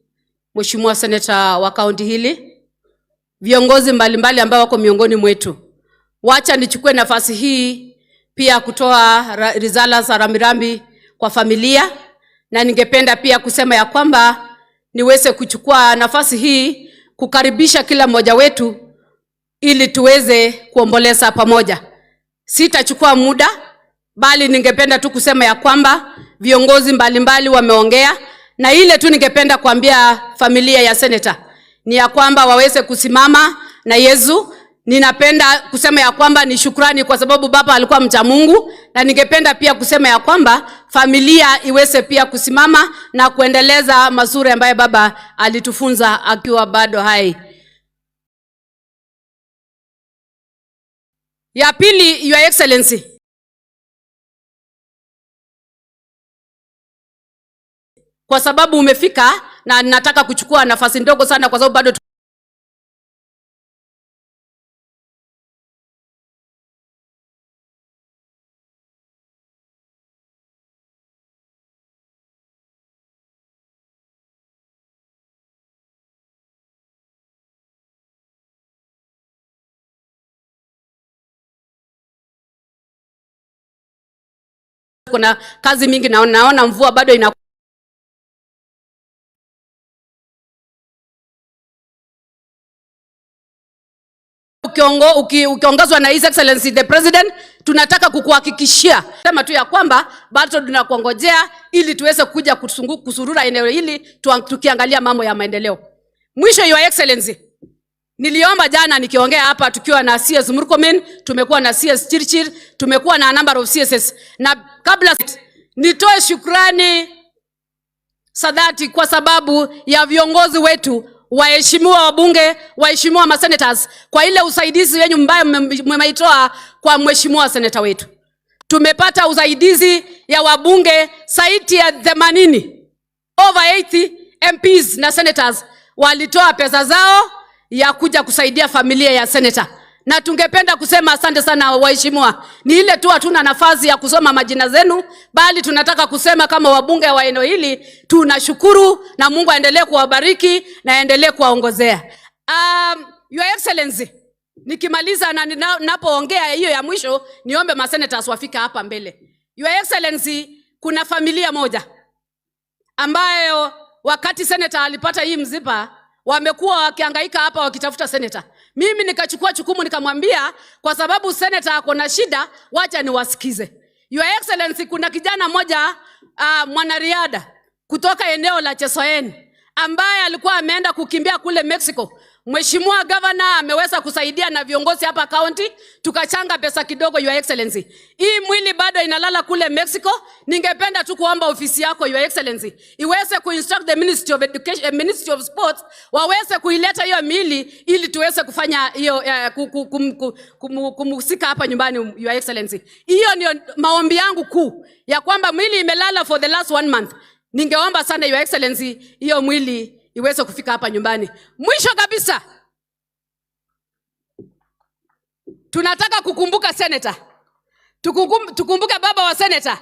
Mheshimiwa Senator wa kaunti hili, viongozi mbalimbali ambao wako miongoni mwetu. Wacha nichukue nafasi hii pia kutoa risala za rambirambi kwa familia, na ningependa pia kusema ya kwamba niweze kuchukua nafasi hii kukaribisha kila mmoja wetu ili tuweze kuomboleza pamoja. Sitachukua muda, bali ningependa tu kusema ya kwamba viongozi mbalimbali wameongea, na ile tu ningependa kuambia familia ya Senator ni ya kwamba waweze kusimama na Yesu. Ninapenda kusema ya kwamba ni shukrani kwa sababu baba alikuwa mcha Mungu, na ningependa pia kusema ya kwamba familia iweze pia kusimama na kuendeleza mazuri ambayo baba alitufunza akiwa bado hai. Ya pili, Your Excellency, kwa sababu umefika na nataka kuchukua nafasi ndogo sana kwa sababu bado kuna kazi mingi, naona mvua bado ina ukiongozwa na His Excellency the President, tunataka kukuhakikishia sema tu ya kwamba bado tunakuongojea ili tuweze kuja kusurura eneo hili tukiangalia mambo ya maendeleo. Mwisho, Your Excellency, Niliomba jana nikiongea hapa tukiwa na CS Murkomen, tumekuwa na CS Chirchir, tumekuwa na number of CSS. Na kabla nitoe shukrani sadati kwa sababu ya viongozi wetu, waheshimiwa wabunge, waheshimiwa masenators, kwa ile usaidizi wenu mbaya mmeitoa kwa mheshimiwa seneta wetu. Tumepata usaidizi ya wabunge zaidi ya 80, over 80 MPs na senators walitoa pesa zao ya kuja kusaidia familia ya senator. Na tungependa kusema asante sana waheshimiwa. Ni ile tu hatuna nafasi ya kusoma majina zenu, bali tunataka kusema kama wabunge wa eneo hili tunashukuru, na Mungu aendelee kuwabariki na aendelee kuwaongozea. Your Excellency, nikimaliza na ninapoongea hiyo ya mwisho, niombe masenators wafika hapa mbele. Your Excellency, kuna familia moja ambayo wakati senator alipata hii mzipa, wamekuwa wakihangaika hapa wakitafuta senator. Mimi nikachukua jukumu nikamwambia, kwa sababu senator ako na shida, wacha niwasikize. Your Excellency, kuna kijana moja mwanariada kutoka eneo la Chesoen ambaye alikuwa ameenda kukimbia kule Mexico. Mheshimiwa Governor ameweza kusaidia na viongozi hapa county, tukachanga pesa kidogo. Your Excellency, hii mwili bado inalala kule Mexico. Ningependa tu kuomba ofisi yako Your Excellency iweze kuinstruct the Ministry of Education, Ministry of Sports, waweze kuileta hiyo mili ili tuweze kufanya hiyo kumhusika hapa nyumbani. Your Excellency, hiyo ndio maombi yangu kuu, ya kwamba mwili imelala for the last 1 month. Ningeomba sana Your Excellency hiyo mwili iweze kufika hapa nyumbani. Mwisho kabisa, tunataka kukumbuka senator. Tukumbuke baba wa senator.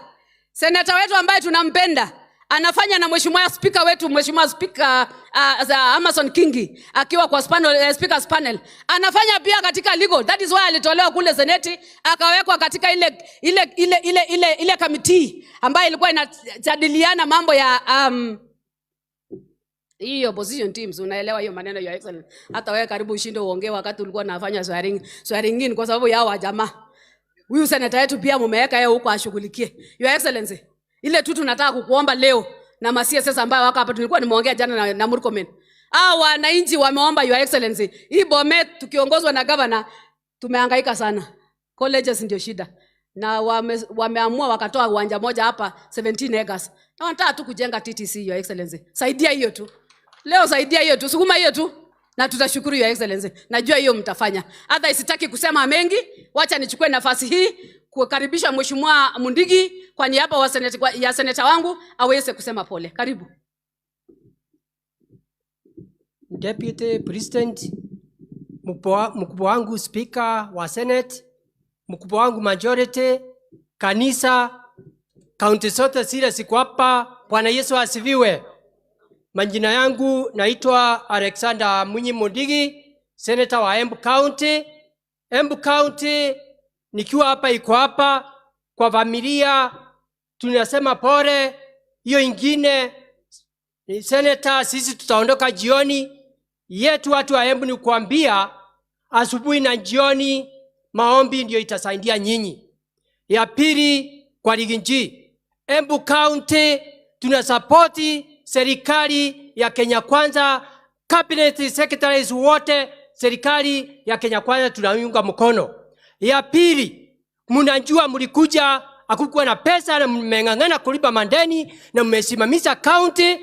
Senator wetu ambaye tunampenda anafanya na mheshimiwa speaker wetu, mheshimiwa speaker Amason Kingi akiwa kwa speakers panel. Anafanya pia katika legal. That is why alitolewa kule Seneti akawekwa katika ile committee ambayo ilikuwa inajadiliana mambo ya hiyo opposition teams. Unaelewa hiyo maneno Your Excellency. Hata wewe karibu ushinde uongee wakati ulikuwa unafanya swearing kwa sababu yao wa jamaa. Huyu senator wetu pia mumeweka yeye huko ashughulikie. Your Excellency, ile tu tunataka kukuomba leo na ma-CSS ambao wako hapa, tulikuwa nimeongea jana na Murkomen. Wananchi wameomba Your Excellency. Hii Bomet tukiongozwa na governor tumehangaika sana. Colleges ndio shida. Na wameamua wakatoa uwanja moja hapa 17 acres. Na wanataka tu kujenga TTC Your Excellency. Saidia hiyo tu. Leo saidia hiyo tu, sukuma hiyo tu. Na tutashukuru Your Excellency. Najua hiyo mtafanya. Hata sitaki kusema mengi, wacha nichukue nafasi hii kukaribisha Mheshimiwa Mundigi kwa niaba ya seneta wangu aweze kusema pole. Karibu. Deputy President, mkubwa wangu Speaker wa Senate, mkubwa wangu majority, kanisa, kaunti zote zile ziko hapa. Bwana Yesu asifiwe. Majina yangu naitwa Alexander Munyi Mundigi, Senator wa Embu County. Embu County nikiwa hapa iko hapa kwa familia, tunasema pole. Hiyo ingine Senator, sisi tutaondoka jioni. Yetu watu wa Embu ni kuambia asubuhi na jioni maombi ndio itasaidia nyinyi. Ya pili, kwa Liginji, Embu County tunasupporti serikali ya Kenya Kwanza, cabinet secretaries wote, serikali ya Kenya Kwanza tunaunga mkono. Ya pili, mnajua mlikuja hakukuwa na pesa na mmeng'ang'ana kulipa mandeni na mmesimamisha county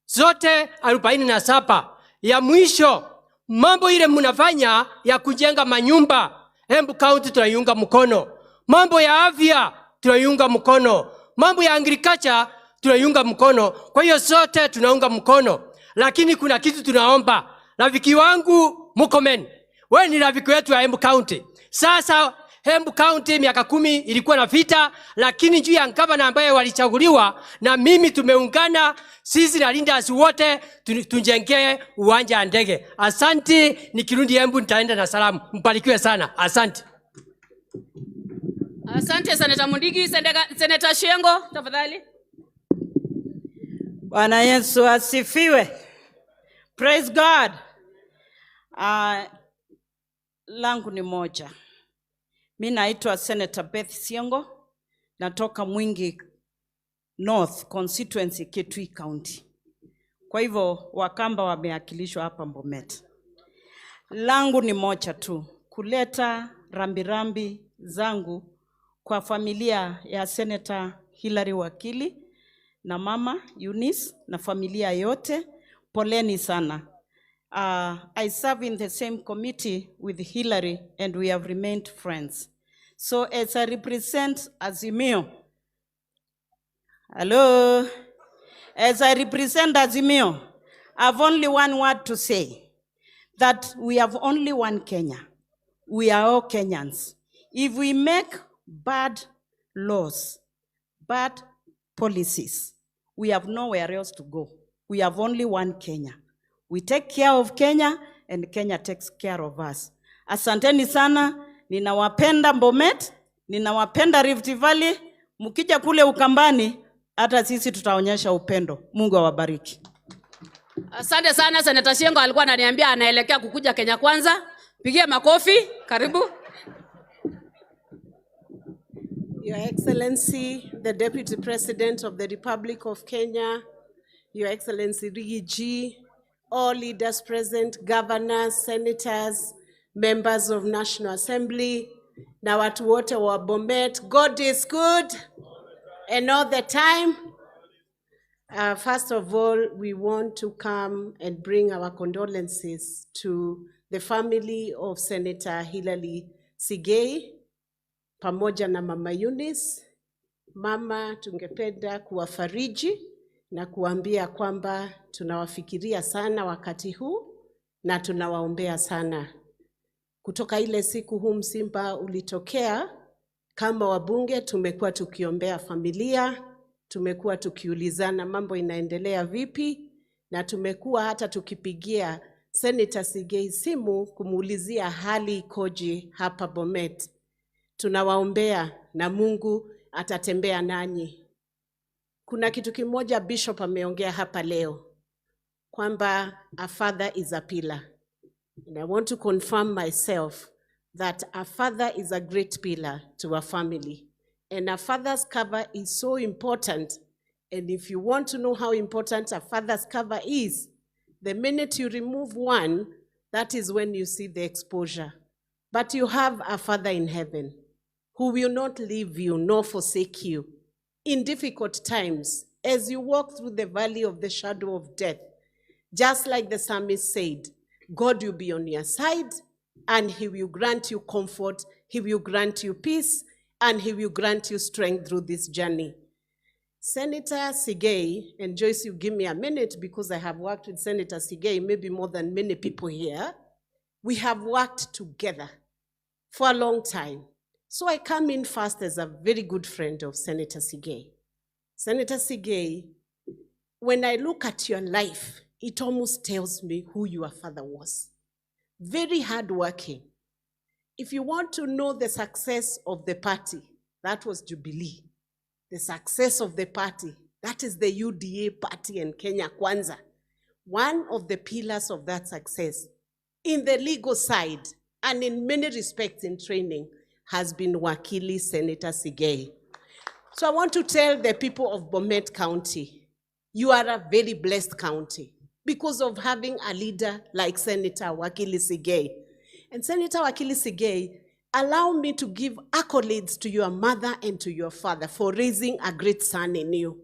zote 47. Ya mwisho, mambo ile mnafanya ya kujenga manyumba, Embu County tunaiunga mkono. Mambo ya afya tunaiunga mkono. Mambo ya agriculture tunaiunga mkono. Kwa hiyo sote tunaunga mkono. Lakini kuna kitu tunaomba. Rafiki wangu Murkomen, wewe ni rafiki wetu wa Embu County. Sasa Embu County miaka 10 ilikuwa na vita, lakini juu ya gavana ambaye walichaguliwa na mimi tumeungana sisi na leaders wote tujengee uwanja wa ndege. Asante, nikirudi Embu nitaenda na salamu. Mbarikiwe sana. Asante. Asante Senator Mundigi. Senator Shengo, tafadhali. Bwana Yesu asifiwe. Praise God. Langu ni moja. Mimi naitwa Senator Beth Siengo, natoka Mwingi North constituency, Kitui County. Kwa hivyo Wakamba wameakilishwa hapa Bomet. Langu ni moja tu, kuleta rambirambi zangu kwa familia ya Senator Hillary Wakili na mama Eunice na familia yote. Poleni sana. I serve in the same committee with Hillary and we have remained friends. So as I represent Azimio, hello, as I represent Azimio, I have only one word to say, that we have only one Kenya. We are all Kenyans. If we make bad laws, bad policies, we have nowhere else to go. We have only one Kenya. We take care of Kenya and Kenya takes care of us. Asanteni sana, ninawapenda Bomet, ninawapenda Rift Valley, mkija kule Ukambani, hata sisi tutaonyesha upendo. Mungu awabariki. Asante sana. Senator Sigei alikuwa ananiambia anaelekea kukuja Kenya Kwanza. Pigie makofi. Karibu. Your Excellency, the Deputy President of the Republic of Kenya, Your Excellency Rigiji, all leaders present, governors, senators, members of National Assembly, na watu wote wa Bomet. God is good and all the time. First of all, we want to come and bring our condolences to the family of Senator Hillary Sigei, pamoja na Mama Eunice. Mama, tungependa kuwafariji na kuambia kwamba tunawafikiria sana wakati huu na tunawaombea sana. Kutoka ile siku huu msiba ulitokea, kama wabunge tumekuwa tukiombea familia, tumekuwa tukiulizana mambo inaendelea vipi, na tumekuwa hata tukipigia Senator Sigei simu kumuulizia hali ikoje hapa Bomet. Tunawaombea na Mungu atatembea nanyi. Kuna kitu kimoja Bishop ameongea hapa leo, kwamba a father is a pillar. And I want to confirm myself that a father is a great pillar to a family. And a father's cover is so important. And if you want to know how important a father's cover is, the minute you remove one, that is when you see the exposure. But you have a Father in heaven who will not leave you nor forsake you in difficult times as you walk through the valley of the shadow of death. Just like the psalmist said, God will be on your side and he will grant you comfort, he will grant you peace, and he will grant you strength through this journey. Senator Sigei, and Joyce, you give me a minute because I have worked with Senator Sigei, maybe more than many people here. We have worked together for a long time. So I come in first as a very good friend of Senator Sigei. Senator Sigei, when I look at your life, it almost tells me who your father was. Very hardworking. If you want to know the success of the party, that was Jubilee. The success of the party, that is the UDA party in Kenya Kwanza. One of the pillars of that success in the legal side and in many respects in training has been Wakili Senator Sigei. So I want to tell the people of Bomet County, you are a very blessed county because of having a leader like Senator Wakili Sigei. And Senator Wakili Sigei, allow me to give accolades to your mother and to your father for raising a great son in you.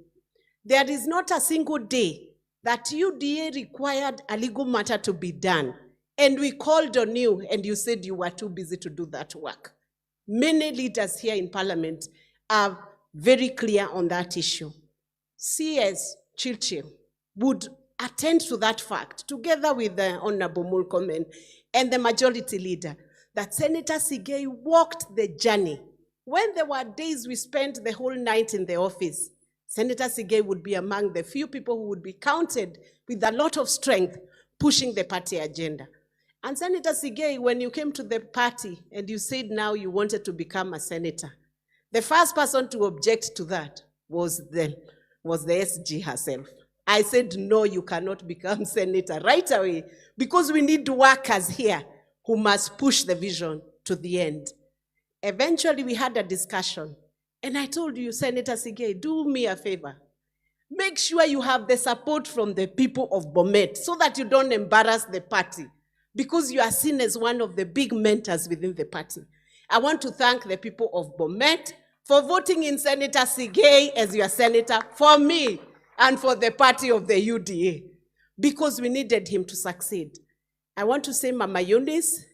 There is not a single day that UDA required a legal matter to be done, and we called on you and you said you were too busy to do that work. Many leaders here in Parliament are very clear on that issue. CS Chilchil would attend to that fact, together with the Honorable Mulkomen and the majority leader, that Senator Sigei walked the journey. When there were days we spent the whole night in the office, Senator Sigei would be among the few people who would be counted with a lot of strength pushing the party agenda. And Senator Sigei, when you came to the party and you said now you wanted to become a senator, the first person to object to that was the SG herself. I said, no, you cannot become senator right away because we need workers here who must push the vision to the end. Eventually, we had a discussion, and I told you, Senator Sigei, do me a favor. Make sure you have the support from the people of Bomet so that you don't embarrass the party because you are seen as one of the big mentors within the party. I want to thank the people of Bomet for voting in Senator Sigei as your senator for me and for the party of the UDA, because we needed him to succeed. I want to say, Mama Eunice,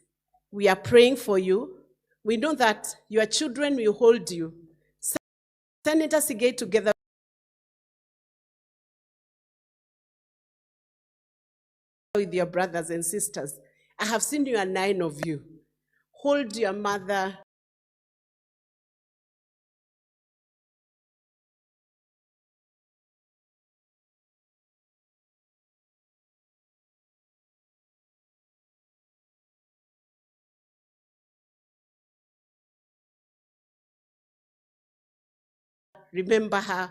we are praying for you. We know that your children will hold you. Senator Sigei, together with your brothers and sisters, I have seen you are 9 of you. Hold your mother. Remember her.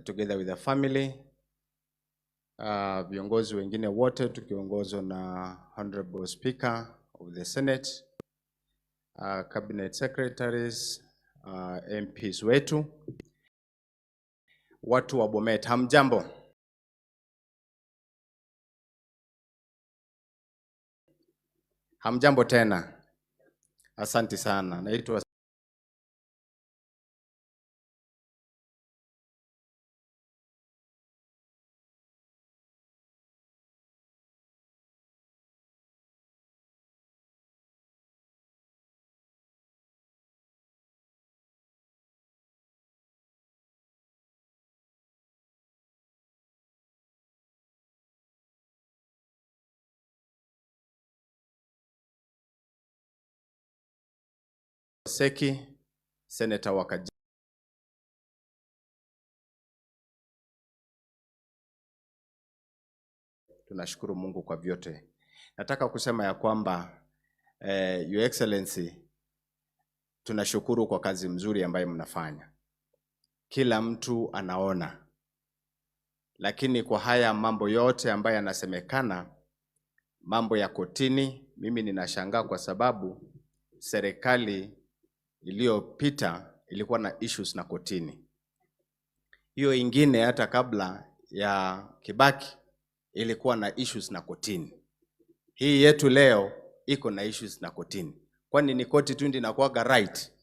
Together with the family, viongozi wengine wote tukiongozwa na Honorable Speaker of the Senate, Cabinet Secretaries, MPs wetu, watu wa Bomet, hamjambo? Hamjambo tena. Asante sana. Naitwa Seki, Senator wa Kajiado. Tunashukuru Mungu kwa vyote. Nataka kusema ya kwamba Your Excellency, tunashukuru kwa kazi mzuri ambayo mnafanya. Kila mtu anaona. Lakini kwa haya mambo yote ambayo yanasemekana, mambo ya kotini, mimi ninashangaa kwa sababu serikali iliyopita ilikuwa na issues na kotini. Hiyo ingine hata kabla ya Kibaki ilikuwa na issues na kotini. Hii yetu leo iko na issues na kotini. Kwani ni koti tu ndio inakuwa right?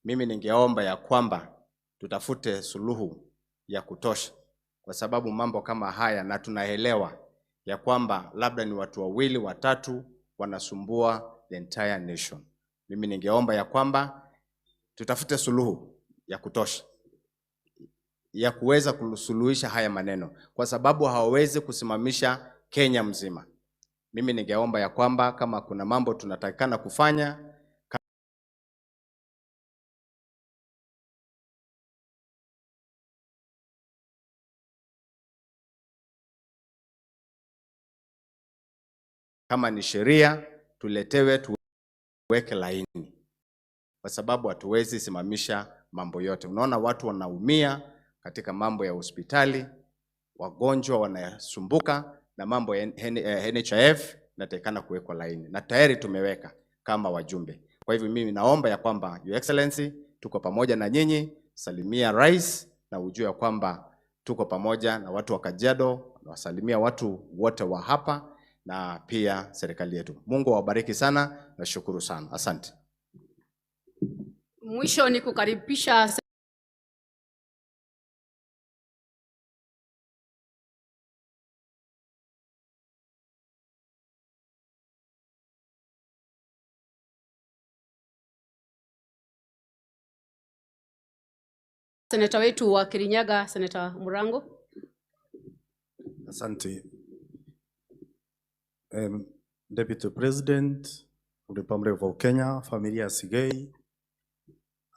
Mimi ningeomba ya kwamba tutafute suluhu ya kutosha, kwa sababu mambo kama haya, na tunaelewa ya kwamba labda ni watu wawili watatu wanasumbua the entire nation. Mimi ningeomba ya kwamba tutafute suluhu ya kutosha ya kuweza kusuluhisha haya maneno, kwa sababu hawawezi kusimamisha Kenya mzima. Mimi ningeomba ya kwamba kama kuna mambo tunatakikana kufanya, kama ni sheria tuletewe, tuweke laini, kwa sababu hatuwezi simamisha mambo yote. Unaona watu wanaumia katika mambo ya hospitali, wagonjwa wanasumbuka na mambo ya NHIF, natakana kuwekwa laini, na tayari tumeweka kama wajumbe. Kwa hivyo mimi naomba ya kwamba Your Excellency, tuko pamoja na nyinyi, salimia rais na ujue ya kwamba tuko pamoja na watu wa Kajiado, na wasalimia watu wote wa hapa na pia serikali yetu. Mungu awabariki sana, na shukuru sana. Asante. Mwisho ni kukaribisha seneta wetu wa Kirinyaga, Seneta Murango. Asante. Deputy President of the Republic of Kenya, familia Sigei,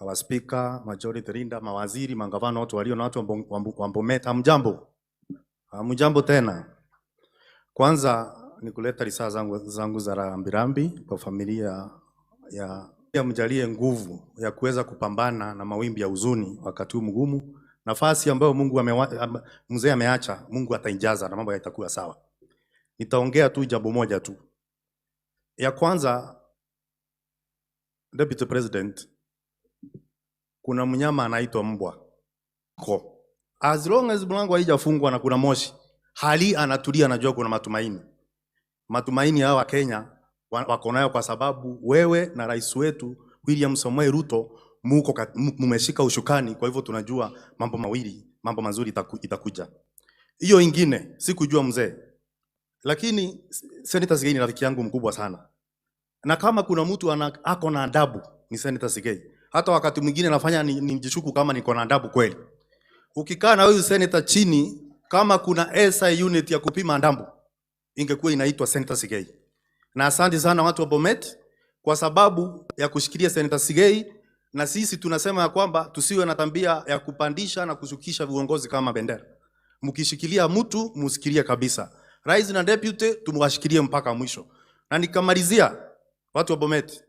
our speaker, majority leader, mawaziri, mangavana, watu walio na watu wa Bomet, hamjambo? Hamjambo tena. Kwanza ni kuleta risala zangu za rambirambi kwa familia ya mjalie nguvu ya kuweza kupambana na mawimbi ya huzuni wakati huu mgumu. Nafasi ambayo Mungu mzee ameacha, Mungu ataijaza na mambo yatakuwa sawa. Nitaongea tu jambo moja tu. Ya kwanza, Deputy President, kuna mnyama anaitwa mbwa. As long as mlango haijafungwa na kuna moshi, hali anatulia, anajua kuna matumaini. Matumaini hao wa Kenya wako nayo kwa sababu wewe na rais wetu William Samoei Ruto mumeshika ushukani. Kwa hivyo tunajua mambo mazuri itakuja. Hiyo ingine sikujua mzee, lakini Senator Sigei ni rafiki yangu mkubwa sana, na kama kuna mtu ako na adabu ni Senator Sigei. Hata wakati mwingine nafanya nijishuku kama niko na adabu kweli. Ukikaa na huyu senator chini, kama kuna SI unit ya kupima adabu, ingekuwa inaitwa Senator Sigei. Na asante sana watu wa Bomet kwa sababu ya kushikilia Senator Sigei, na sisi tunasema ya kwamba tusiwe na tabia ya kupandisha na kushukisha viongozi kama bendera. Mkishikilia mtu musikilie kabisa. Rais na deputy tumwashikilie mpaka mwisho. Na nikamalizia, watu wa Bomet,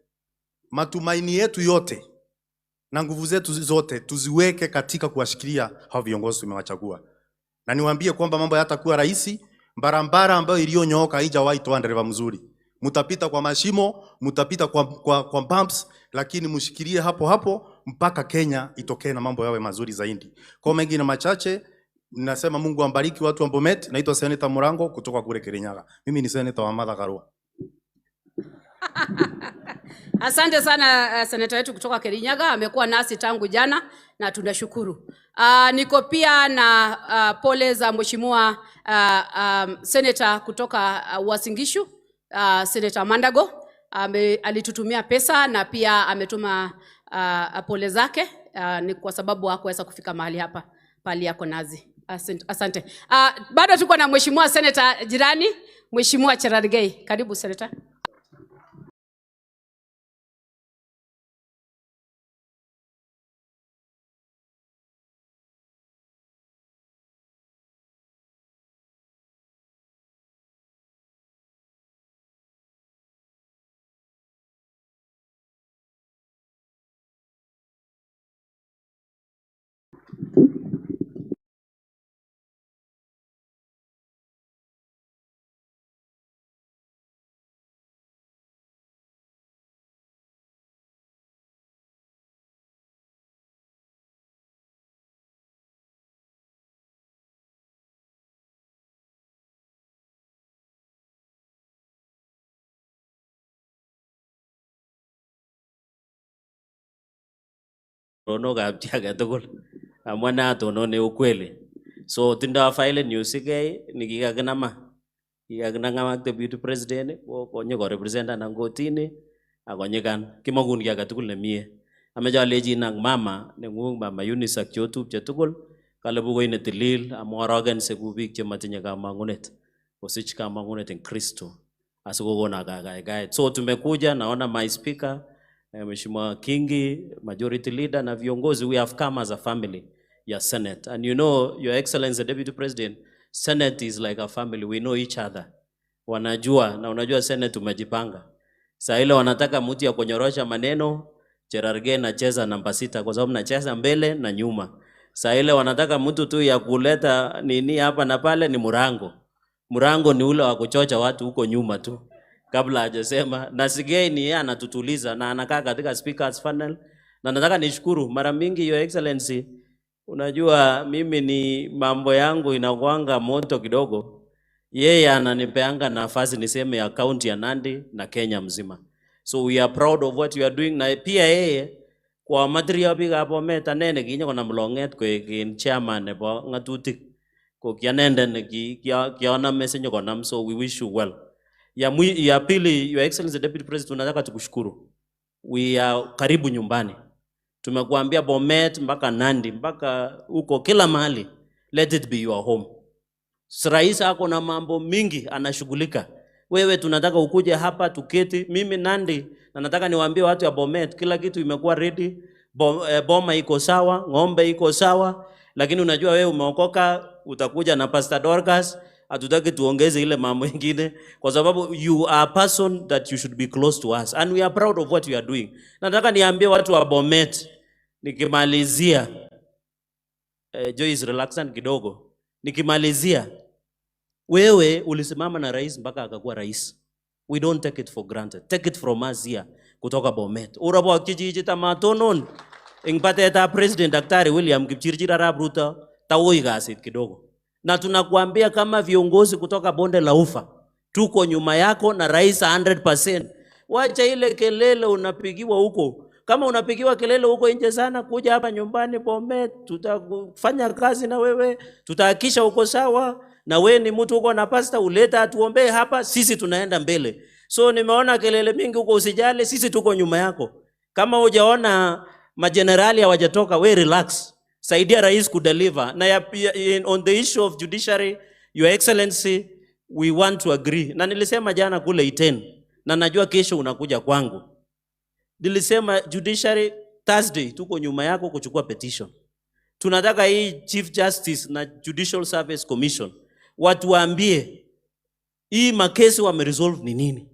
matumaini yetu yote na nguvu zetu zote tuziweke katika kuwashikilia hao viongozi tumewachagua. Na niwaambie kwamba mambo yatakuwa rahisi. Barabara ambayo iliyonyooka haijawahi toa dereva mzuri. Mutapita kwa mashimo, mutapita kwa bumps, lakini mshikilie hapo hapo mpaka Kenya itokee na mambo yawe mazuri zaidi. Kwa mengi na machache, nasema Mungu ambariki watu wa Bomet. Naitwa Senator Murango kutoka kule Kirinyaga. Mimi ni senator wa Martha Karua. Asante sana seneta wetu kutoka Kirinyaga, amekuwa nasi tangu jana na tunashukuru. Niko pia na pole za mheshimiwa seneta kutoka Uasin Gishu, Senator Mandago. Alitutumia pesa na pia ametuma pole zake, ni kwa sababu hakuweza kufika mahali hapa pali yako nazi. Asante. Bado tuko na mheshimiwa seneta jirani, mheshimiwa Sigei. Karibu seneta. Rono gabti agetugul amwana tonone ukweli. So tinda file news Sigei nikikakinama. Kikakinama ak deputy president konyo ko representa na ngotini akonyikan kimagun ki agetugul nemie. Ameche alechi nang mama nengung mama Eunice ak chotupche tugul kale bukoit netilil amworoken seku biik chematinye kamangunet kosich kamangunet en Kristo asikokon kakaikaet. So tumekuja, naona my speaker Mheshimiwa Kingi, majority leader na viongozi, we have come as a family, your Senate. And you know, Your Excellency the Deputy President, Senate is like a family, we know each other. Wanajua, na unajua Senate tumejipanga. Saa ile wanataka mtu ya kunyorosha maneno, Cherargei nacheza namba 6 kwa sababu nacheza mbele na nyuma. Saa ile wanataka mtu tu ya kuleta nini hapa na pale ni Murango. Murango ni ule wa kuchocha watu huko nyuma tu. Kabla hajasema, na Sigei ni yeye anatutuliza na anakaa katika speakers panel. Na nataka nishukuru mara mingi Your Excellency, unajua mimi ni mambo yangu inakuanga moto kidogo. Yeye ananipeanga nafasi niseme ya county ya Nandi na Kenya mzima. So we are proud of what you are doing. Na pia yeye kwa material biga Bomet anene kinyo na mlonget ko chairman nebo ngatutik. Ko kianende ne kiona message ko nam, so we wish you well. Ya pili, Your Excellency Deputy President, tunataka tukushukuru. We are karibu nyumbani. Tumekuambia Bomet mpaka Nandi mpaka huko kila mahali. Let it be your home. Rais ako na mambo mingi anashughulika. Wewe tunataka ukuje hapa tuketi. Mimi Nandi na nataka niwaambie watu ya Bomet kila kitu imekuwa ready. Boma iko sawa, ng'ombe iko sawa, lakini unajua wewe umeokoka, utakuja na Pastor Dorcas. Hatutaki tuongeze ile mambo mengine kwa sababu you are a person that you should be close to us and we are proud of what you are doing. Nataka niambie watu wa Bomet nikimalizia, Joyce relaxant kidogo, nikimalizia, wewe ulisimama na rais mpaka akakuwa rais. We don't take it for granted. Take it from us here kutoka Bomet. Urabo kijiji tamatonon ing pateta President Daktari William Kipchirchir Arap Ruto tawoi kasit kidogo. Na tunakuambia kama viongozi kutoka bonde la Ufa, tuko nyuma yako na rais 100%. Wacha ile kelele unapigiwa huko. Kama unapigiwa kelele huko nje sana, kuja hapa nyumbani Bomet, tutafanya kazi na wewe, tutahakisha uko sawa, na wewe ni mtu uko na pasta, uleta atuombee hapa, sisi tunaenda mbele. So nimeona kelele mingi huko, usijali, sisi tuko nyuma yako. Kama hujaona majenerali hawajatoka, we relax. Saidia rais kudeliver. Na on the issue of judiciary, Your Excellency, we want to agree. Na nilisema jana kule Iten, na najua kesho unakuja kwangu. Nilisema judiciary Thursday tuko nyuma yako kuchukua petition. Tunataka hii Chief Justice na Judicial Service Commission watu waambie hii makesi wameresolve ni nini.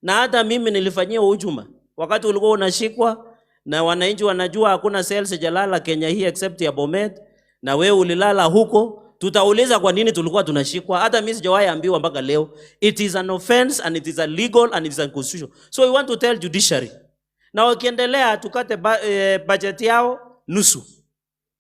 Na hata mimi nilifanyia hujuma wakati ulikuwa unashikwa na wananchi wanajua hakuna cells jalala Kenya hii except ya Bomet, na wewe ulilala huko. Tutauliza kwa nini tulikuwa tunashikwa. Hata mimi sijawahi ambiwa mpaka leo. It is an offense and it is illegal and it is unconstitutional. So we want to tell judiciary, na wakiendelea tukate budget yao nusu.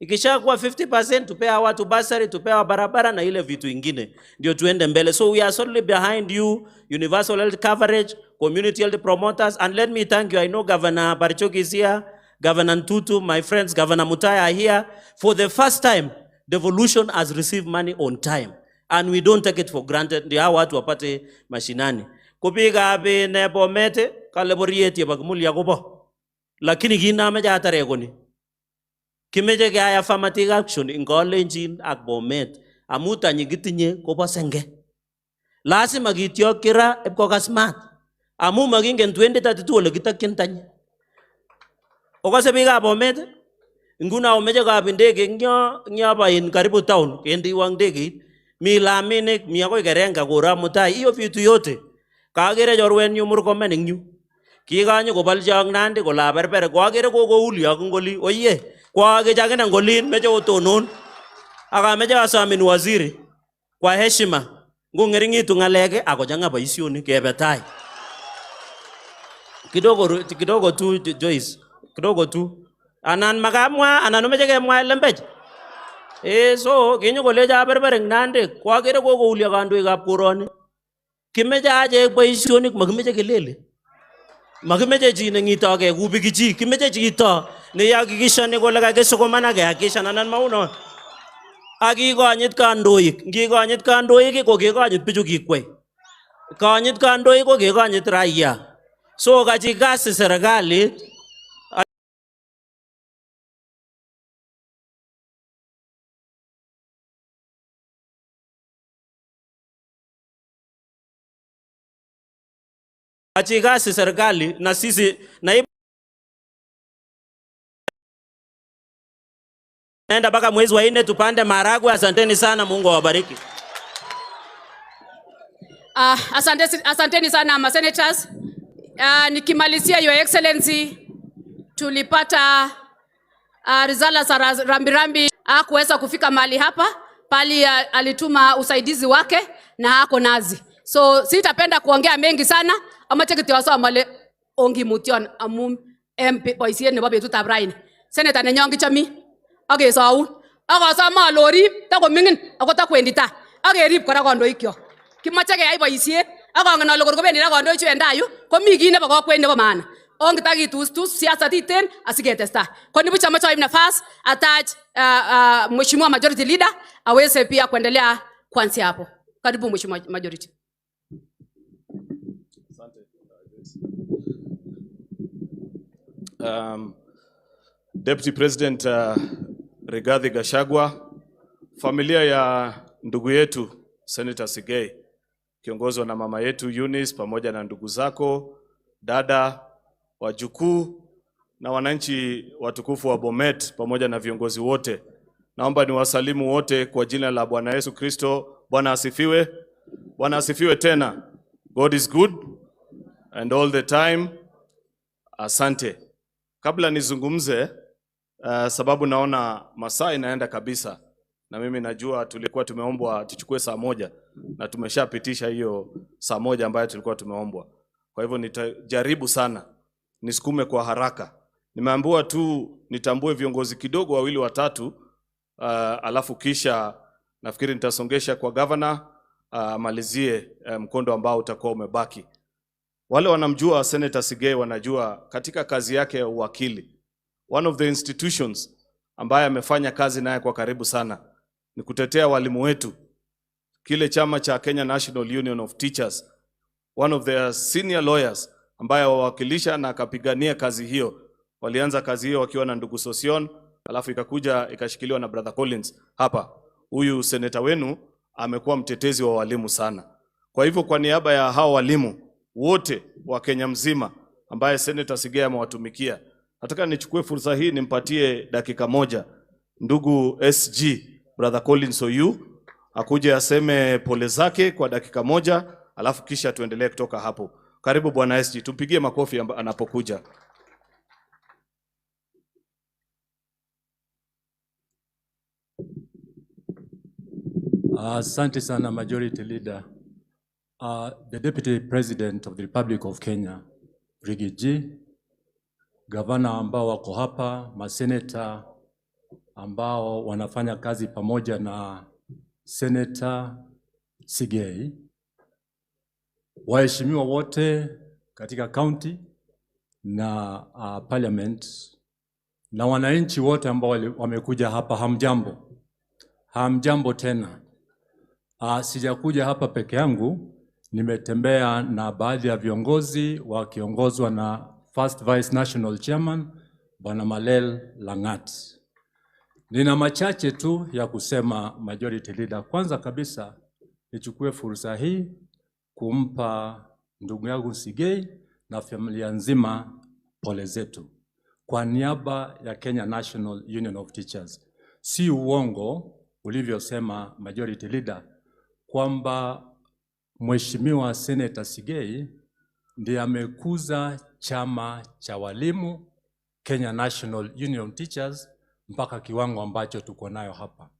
Ikishakuwa 50% tupea watu basari, tupea barabara na ile vitu ingine, ndio tuende mbele. So we are solely behind you, universal health coverage, community health promoters, and let me thank you. I know Governor Barichoki is here, Governor Ntutu, my friends, Governor Mutai are here. For the first time, devolution has received money on time, and we don't take it for granted. Ndio hao watu wapate mashinani. Kupiga bine Bomete kaleborieti bagmuli yakobo, lakini gina meja ataregoni. Kimeje kaya affirmative action ingolenjin ak Bomet amuta nyigitinye kobo senge. Lazima kityo kira epko smart. Amu magingen 2032 ole kitakyin tany. Okase biga Bomet nguna omeje ka ndege nyo ba in karibu town kendi wang ndege mi laminik mi akoi kerenga kora Mutai. Hiyo vitu yote kagere jorwen nyu Murkomen ing nyu. Kiganyo kobaljang Nandi kola berber kwagere kokouli ak ngoli oye. Kwa kejagena ngolin meje otonon aka meje asamin waziri kwa heshima ngungeringitu ngalege akojanga boisioni kebe tai kidogo tu Joyce kidogo tu anan makamwa anan meje kemwa lembech so kinyo koleja berber Nandi kwagere kokouli kandoikab koroni kimeje aje boisionik makimeje kelele makimeje chi nengitoke kubiki chi kimeje chito neyakikisha kole kakesokomana kehakikisha nanan maunon akikonyit kandoik ngikonyit kandoik ko kekonyit bichu kikwai konyit kandoik ko kekonyit raia so kachi kasi serikalit achikasi serikali na sisi na naenda baka mwezi wa 4 tupande maragwe. Asanteni sana, Mungu awabariki. Asanteni sana ma senators. Nikimalizia Your Excellency, tulipata rizala za rambirambi hakuweza kufika mahali hapa pali alituma usaidizi wake na hako nazi. So sitapenda kuongea mengi sana ama chekiti waso amale ongi mution amum MP boisien nebo betut Brian. Senator nenyongi chami akesaun akasama lori tako mingin akota kwendita akerib kora kandoik kyok. Kimache keyai boisiet akangen ale kor kobendi ra kandoik chu enda yu komi kii nebo kokwet nebo maana. Ongitakitus siasa titen asiketesta. Kwa nibucha macho hivi nafasi attach Mheshimiwa Majority Leader aweze pia kuendelea kuanzia hapo. Karibu Mheshimiwa Majority. Deputy President Rigathi Gachagua, familia ya ndugu yetu Senator Sigei, kiongozwa na mama yetu Eunice pamoja na ndugu zako, dada, wajukuu na wananchi watukufu wa Bomet pamoja na viongozi wote. Naomba niwasalimu wote kwa jina la Bwana Yesu Kristo. Bwana asifiwe. Bwana asifiwe tena. God is good and all the time. Asante. Kabla nizungumze, sababu naona masaa inaenda kabisa, na mimi najua tulikuwa tumeombwa tuchukue saa 1 na tumeshapitisha hiyo saa 1 ambayo tulikuwa tumeombwa. Kwa hivyo nitajaribu sana nisukume kwa haraka Nimeambiwa tu nitambue viongozi kidogo wawili watatu, alafu kisha nafikiri nitasongesha kwa governor malizie mkondo ambao utakuwa umebaki. Wale wanamjua Senator Sigei wanajua katika kazi yake ya uwakili, one of the institutions ambaye amefanya kazi naye kwa karibu sana ni kutetea walimu wetu. Kile chama cha Kenya National Union of Teachers, one of their senior lawyers ambaye wawakilisha na akapigania kazi hiyo. Walianza kazi hiyo wakiwa na ndugu Sosion, alafu ikakuja ikashikiliwa na brother Collins hapa. Huyu senator wenu amekuwa mtetezi wa walimu sana. Kwa hivyo kwa niaba ya hao walimu wote wa Kenya mzima ambaye Senator Sigei amewatumikia, nataka nichukue fursa hii nimpatie dakika moja ndugu SG brother Collins Oyu akuje aseme pole zake kwa dakika moja, alafu kisha tuendelee kutoka hapo. Karibu bwana SG, tumpigie makofi anapokuja. Asante sana Majority Leader. The Deputy President of the Republic of Kenya, Rigiji, Governor ambao wako hapa, maseneta ambao wanafanya kazi pamoja na Senator Sigei, waheshimiwa wote katika county na parliament, na wananchi wote ambao wamekuja hapa, hamjambo. Hamjambo tena. Sijakuja hapa peke yangu, nimetembea na baadhi ya viongozi wakiongozwa na First Vice National Chairman Bwana Malel Langat. Nina machache tu ya kusema Majority Leader. Kwanza kabisa nichukue fursa hii kumpa ndugu yangu Sigei na familia nzima pole zetu kwa niaba ya Kenya National Union of Teachers. Si uongo ulivyosema Majority Leader kwamba Mheshimiwa Senator Sigei ndiye amekuza chama cha walimu Kenya National Union Teachers mpaka kiwango ambacho tuko nayo hapa.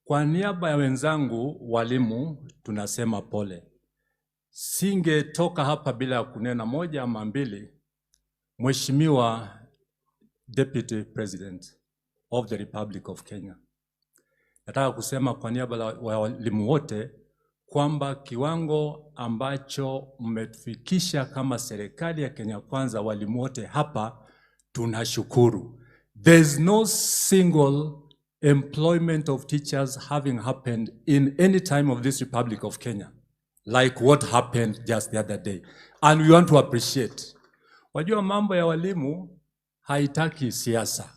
Kwa niaba ya wenzangu walimu tunasema pole. Singetoka hapa bila kunena moja ama mbili. Mheshimiwa Deputy President of the Republic of Kenya, nataka kusema kwa niaba ya walimu wote kwamba kiwango ambacho mmetufikisha kama serikali ya Kenya Kwanza, walimu wote hapa tunashukuru. There's no single employment of teachers having happened in any time of this Republic of Kenya like what happened just the other day, and we want to appreciate. Wajua mambo ya walimu haitaki siasa.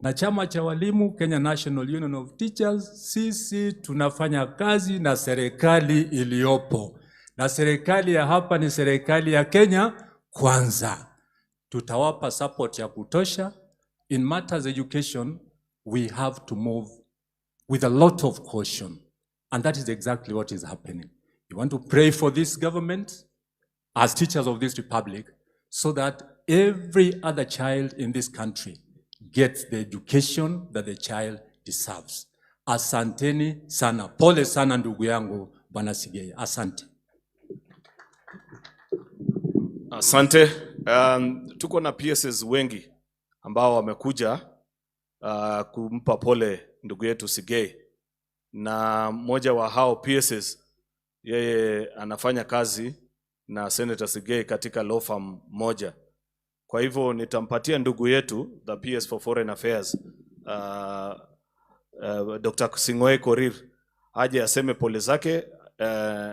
Na chama cha walimu Kenya National Union of Teachers, sisi tunafanya kazi na serikali iliyopo. Na serikali ya hapa ni serikali ya Kenya Kwanza. Tutawapa support ya kutosha. In matters education, we have to move with a lot of caution. And that is exactly what is happening. We want to pray for this government as teachers of this republic so that every other child in this country gets the education that the child deserves. Asanteni sana. Pole sana ndugu yangu Bwana Sigei. Asante. Asante. Tuko na PSs wengi ambao wamekuja kumpa pole ndugu yetu Sigei. Na mmoja wa hao PSs yeye anafanya kazi na Senator Sigei katika law firm moja. Kwa hivyo nitampatia ndugu yetu the PS for Foreign Affairs Dr. Sing'oei Korir aje aseme pole zake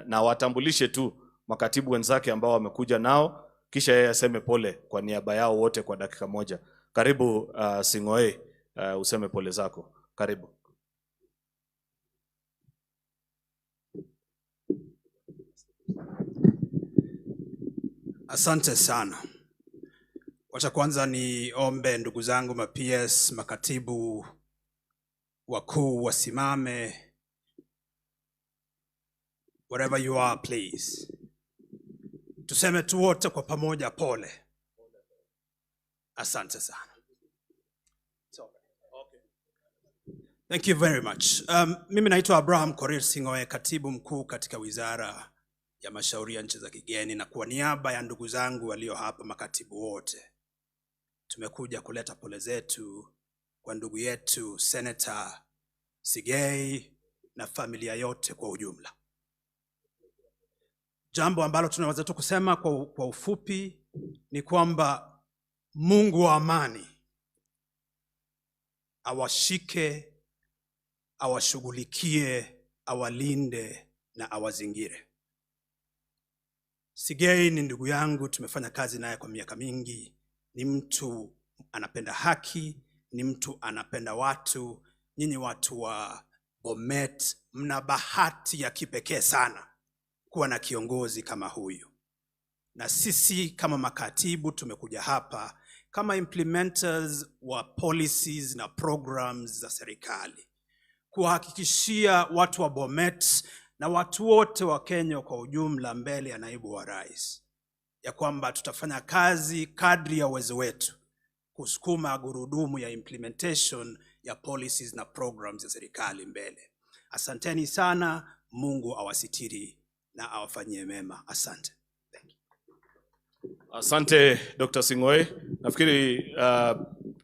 na watambulishe tu makatibu wenzake ambao wamekuja nao, kisha yeye aseme pole kwa niaba yao wote kwa dakika moja. Karibu Sing'oei, useme pole zako. Karibu. Asante sana. Wacha kwanza niombe ndugu zangu ma-PS, makatibu wakuu wasimame. Wherever you are, please. Tuseme tu wote kwa pamoja pole. Asante sana. Thank you very much. Mimi naitwa Abraham Korir Sing'oei, katibu mkuu katika Wizara ya Mashauri ya Nchi za Kigeni, na kwa niaba ya ndugu zangu walio hapa makatibu wote, tumekuja kuleta pole zetu kwa ndugu yetu Senator Sigei na familia yote kwa ujumla. Jambo ambalo tunaweza tu kusema kwa ufupi ni kwamba Mungu wa amani awashike, awashughulikie, awalinde na awazingire. Sigei ni ndugu yangu, tumefanya kazi naye kwa miaka mingi. Ni mtu anapenda haki, ni mtu anapenda watu. Nyinyi watu wa Bomet mna bahati ya kipekee sana kuwa na kiongozi kama huyu. Na sisi kama makatibu tumekuja hapa kama implementers wa policies na programs za serikali, kuhakikishia watu wa Bomet na watu wote wa Kenya kwa ujumla mbele ya naibu wa rais ya kwamba tutafanya kazi kadri ya uwezo wetu kusukuma gurudumu ya implementation ya policies na programs za serikali mbele. Asanteni sana, Mungu awasitiri na awafanyie mema. Asante. Asante Dr. Sigei. Nafikiri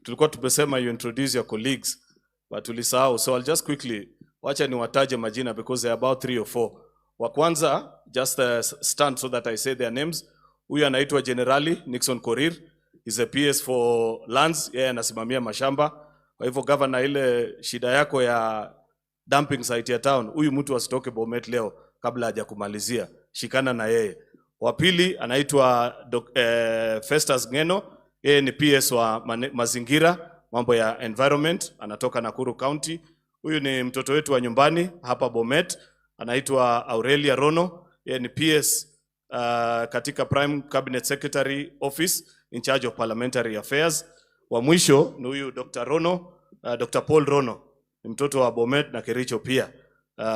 tulikuwa tumesema you introduce your colleagues but tulisahau, so I'll just quickly wacha niwataje majina because there are about 3 or 4. Wa kwanza just stand so that I say their names. Huyu anaitwa Generali Nixon Korir, is a PS for lands, yeye anasimamia mashamba. Kwa hivyo governor, ile shida yako ya dumping site ya town, huyu mtu asitoke Bomet leo kabla hajakumalizia, shikana na yeye. Wa pili anaitwa Festus Ngeno, yeye ni PS wa mazingira, mambo ya environment, anatoka Nakuru County. Huyu ni mtoto wetu wa nyumbani hapa Bomet, anaitwa Aurelia Rono, yeye ni PS katika Prime Cabinet Secretary Office in charge of Parliamentary Affairs. Wa mwisho ni huyu Dr. Rono, Dr. Paul Rono, ni mtoto wa Bomet na Kericho pia.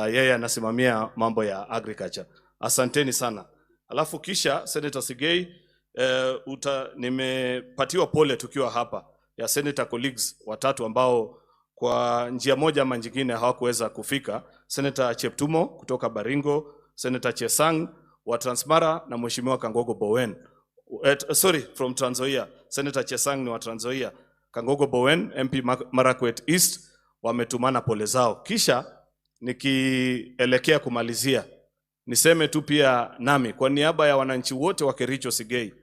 Yeye anasimamia mambo ya agriculture. Asanteni sana. Alafu kisha Senator Sigei, nimepatiwa pole tukiwa hapa ya senator colleagues watatu ambao kwa njia moja ama nyingine hawakuweza kufika. Senator Cheptumo kutoka Baringo, Senator Chesang wa Transmara na Mheshimiwa Kangogo Bowen. From Trans Nzoia. Senator Chesang ni wa Trans Nzoia. Kangogo Bowen, MP Marakwet East, wametumana pole zao. Kisha nikielekea kumalizia, niseme tu pia nami kwa niaba ya wananchi wote wa Kericho Sigei,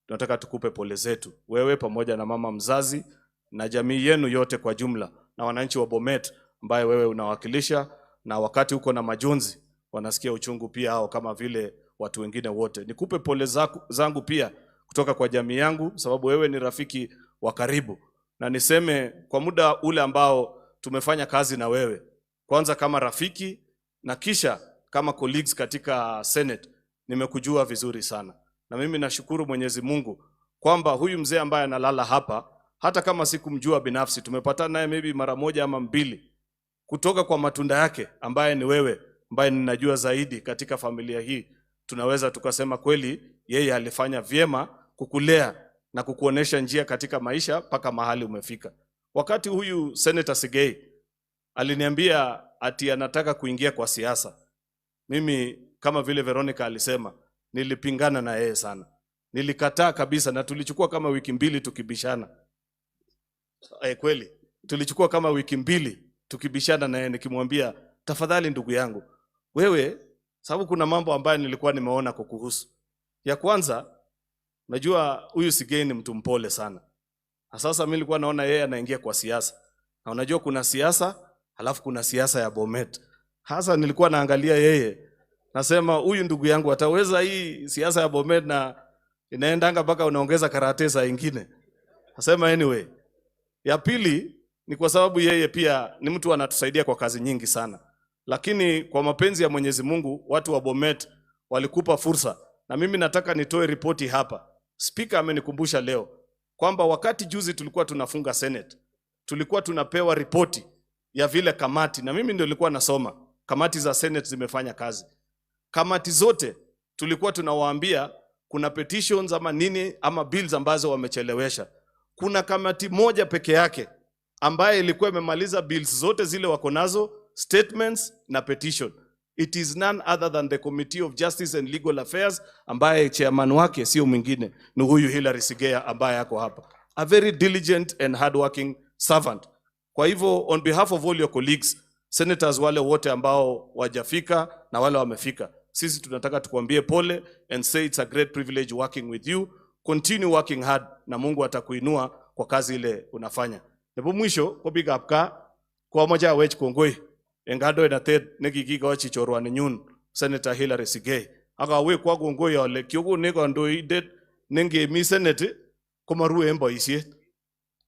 tunataka tukupe pole zetu, wewe pamoja na mama mzazi na jamii yenu yote kwa jumla, na wananchi wa Bomet ambaye wewe unawakilisha, na wakati uko na majonzi wanasikia uchungu pia hao kama vile watu wengine wote. Nikupe pole zangu pia kutoka kwa jamii yangu, sababu wewe ni rafiki wa karibu, na niseme kwa muda ule ambao tumefanya kazi na wewe, kwanza kama rafiki na kisha kama colleagues katika Senate, nimekujua vizuri sana. Na mimi nashukuru Mwenyezi Mungu kwamba huyu mzee ambaye analala hapa, hata kama sikumjua binafsi, tumepatana naye maybe mara moja ama mbili, kutoka kwa matunda yake ambaye ni wewe, ambaye ninajua zaidi katika familia hii, tunaweza tukasema kweli yeye alifanya vyema kukulea na kukuonesha njia katika maisha mpaka mahali umefika. Wakati huyu Senator Sigei aliniambia ati anataka kuingia kwa siasa, mimi kama vile Veronica alisema, nilipingana na yeye sana. Nilikataa kabisa, na tulichukua kama wiki mbili tukibishana. Kweli, tulichukua kama wiki mbili tukibishana na yeye, nikimwambia tafadhali ndugu yangu, wewe, sababu kuna mambo ambayo nilikuwa nimeona kukuhusu. Ya kwanza, najua huyu Sigei ni mtu mpole sana. Sasa mimi nilikuwa naona yeye anaingia kwa siasa. Na unajua kuna siasa, halafu kuna siasa ya Bomet. Hasa nilikuwa naangalia yeye, nasema huyu ndugu yangu ataweza hii siasa ya Bomet, na inaendanga mpaka unaongeza karate saa ingine. Nasema anyway. Ya pili ni kwa sababu yeye pia ni mtu anatusaidia kwa kazi nyingi sana. Lakini kwa mapenzi ya Mwenyezi Mungu, watu wa Bomet walikupa fursa. Na mimi nataka nitoe ripoti hapa. Speaker amenikumbusha leo kwamba wakati juzi tulikuwa tunafunga Senate, tulikuwa tunapewa ripoti ya vile kamati, na mimi ndio nilikuwa nasoma kamati za Senate zimefanya kazi. Kamati zote tulikuwa tunawaambia kuna petitions ama nini ama bills ambazo wamechelewesha. Kuna kamati moja peke yake ambaye ilikuwa imemaliza bills zote zile wako nazo, statements na petition. It is none other than the Committee of Justice and Legal Affairs, ambaye chairman wake sio mwingine ni huyu Hilary Sigei ambaye yako hapa. a very diligent and hardworking servant. Kwa hivyo, on behalf of all your colleagues, senators wale wote ambao wajafika na wale wamefika, sisi tunataka tukwambie pole and say it's a great privilege working with you. Continue working hard na Mungu atakuinua kwa kazi ile unafanya. Nebo mwisho ko big up ka kwa moja wech kongoi engado enatet nekikikochi chorwani nyun Senator Hilary Sigei. Aka we kwa kongoi ale kyokone kandoindet nengemi Senate komarue en boisiet.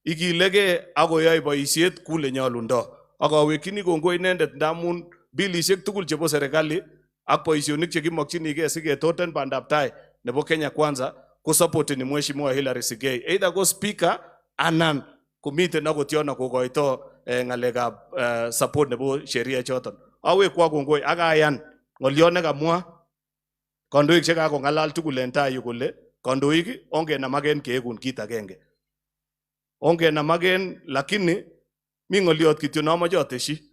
Ikilege akoyoe boisiet kule nyolundo. Aka wekini kongoi inendet ndamun bilisiek tugul chebo serikali ak boisionik chekimokchinigei siketoten bandaptai nebo Kenya Kwanza ko supporteni Mheshimiwa Hilary Sigei. Either go speaker anan komiten akot yono kokoito ngalekab support nebo sheria choton. Awe kwa kongoi akayan ngoliot nekamwa kandoik chekakongalal tugul en tai yu kole kandoik ongenamaken keekun kit agenge. Ongenamaken lakini mi ngoliot kityo nomoche ateshi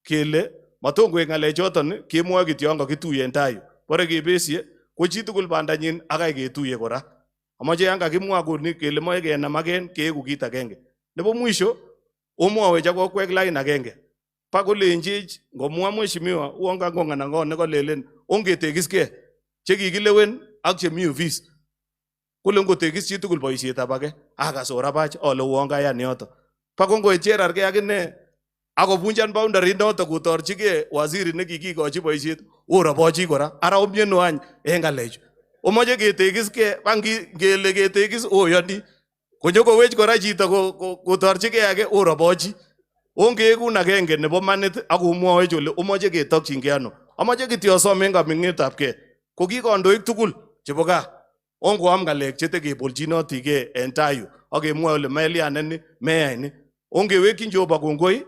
kele matongoek ngalechoton kemwoe kityo yon kakituye en tai yu. Bore kebesie ko chitugul bandanyin akai ketuye kora. Amache yan kakimwa kuni kele moe kenamaken keeku kit agenge. Nebo mwisho omwawech ak okwek line agenge. Pa kolenjech ngomwa mheshimiwa uon kangong'ana ng'o nekolelen ongetekiskei chekikilewen ak chemi office. Kole ngotekis chitugul boisietab age akas orabach ale uon kayan yoto. Pa kongocherargei akine akobunjan boundary noto kotorchigei waziri nekikikochi boisiet orabochi kora ara omieno any en ngalechu. Omoche ketekiskei ngele ketekis oyoni konyokowech kora chito kotorchigei age orabochi. Ongeekun agenge nebo manit akomwowech ole omoche ketokchingei ano. Amoche kityo asome en kaming'etabgei ko ki kandoik tugul chebo gaa ongoam ngalek chetekebolchinotigei en tai yu akemwoe ole melianeni meyai ni. Ongewekyin Jehova kongoi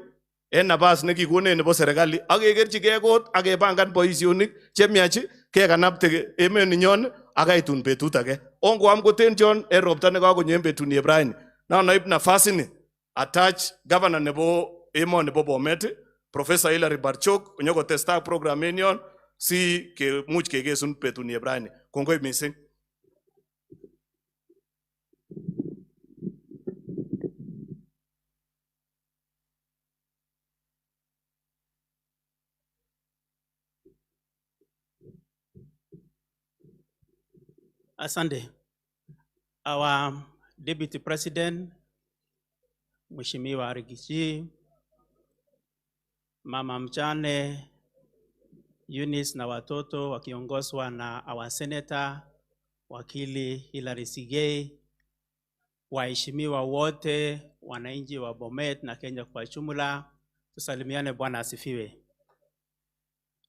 en nabas nekikonech nebo serikali akekerchigei kot akepangan boisionik chemiach kekanapte emet ninyon akaitun betut age. Ongoam kotenjon en ropta nekakonyo en betuni Ibrahim. Na naib nafasi ni attach governor nebo emoni bo Bomet, Professor Hilary Barchok onyokotestai program en yon si kemuch kekesun betuni Ibrahim. Kongoi missing. Asante. Our Deputy President, Mheshimiwa Rigiji, Mama Mjane, Eunice na watoto wakiongozwa na our Senator, Wakili Hilary Sigei, waheshimiwa wote, wananchi wa Bomet na Kenya kwa jumla, tusalimiane. Bwana asifiwe.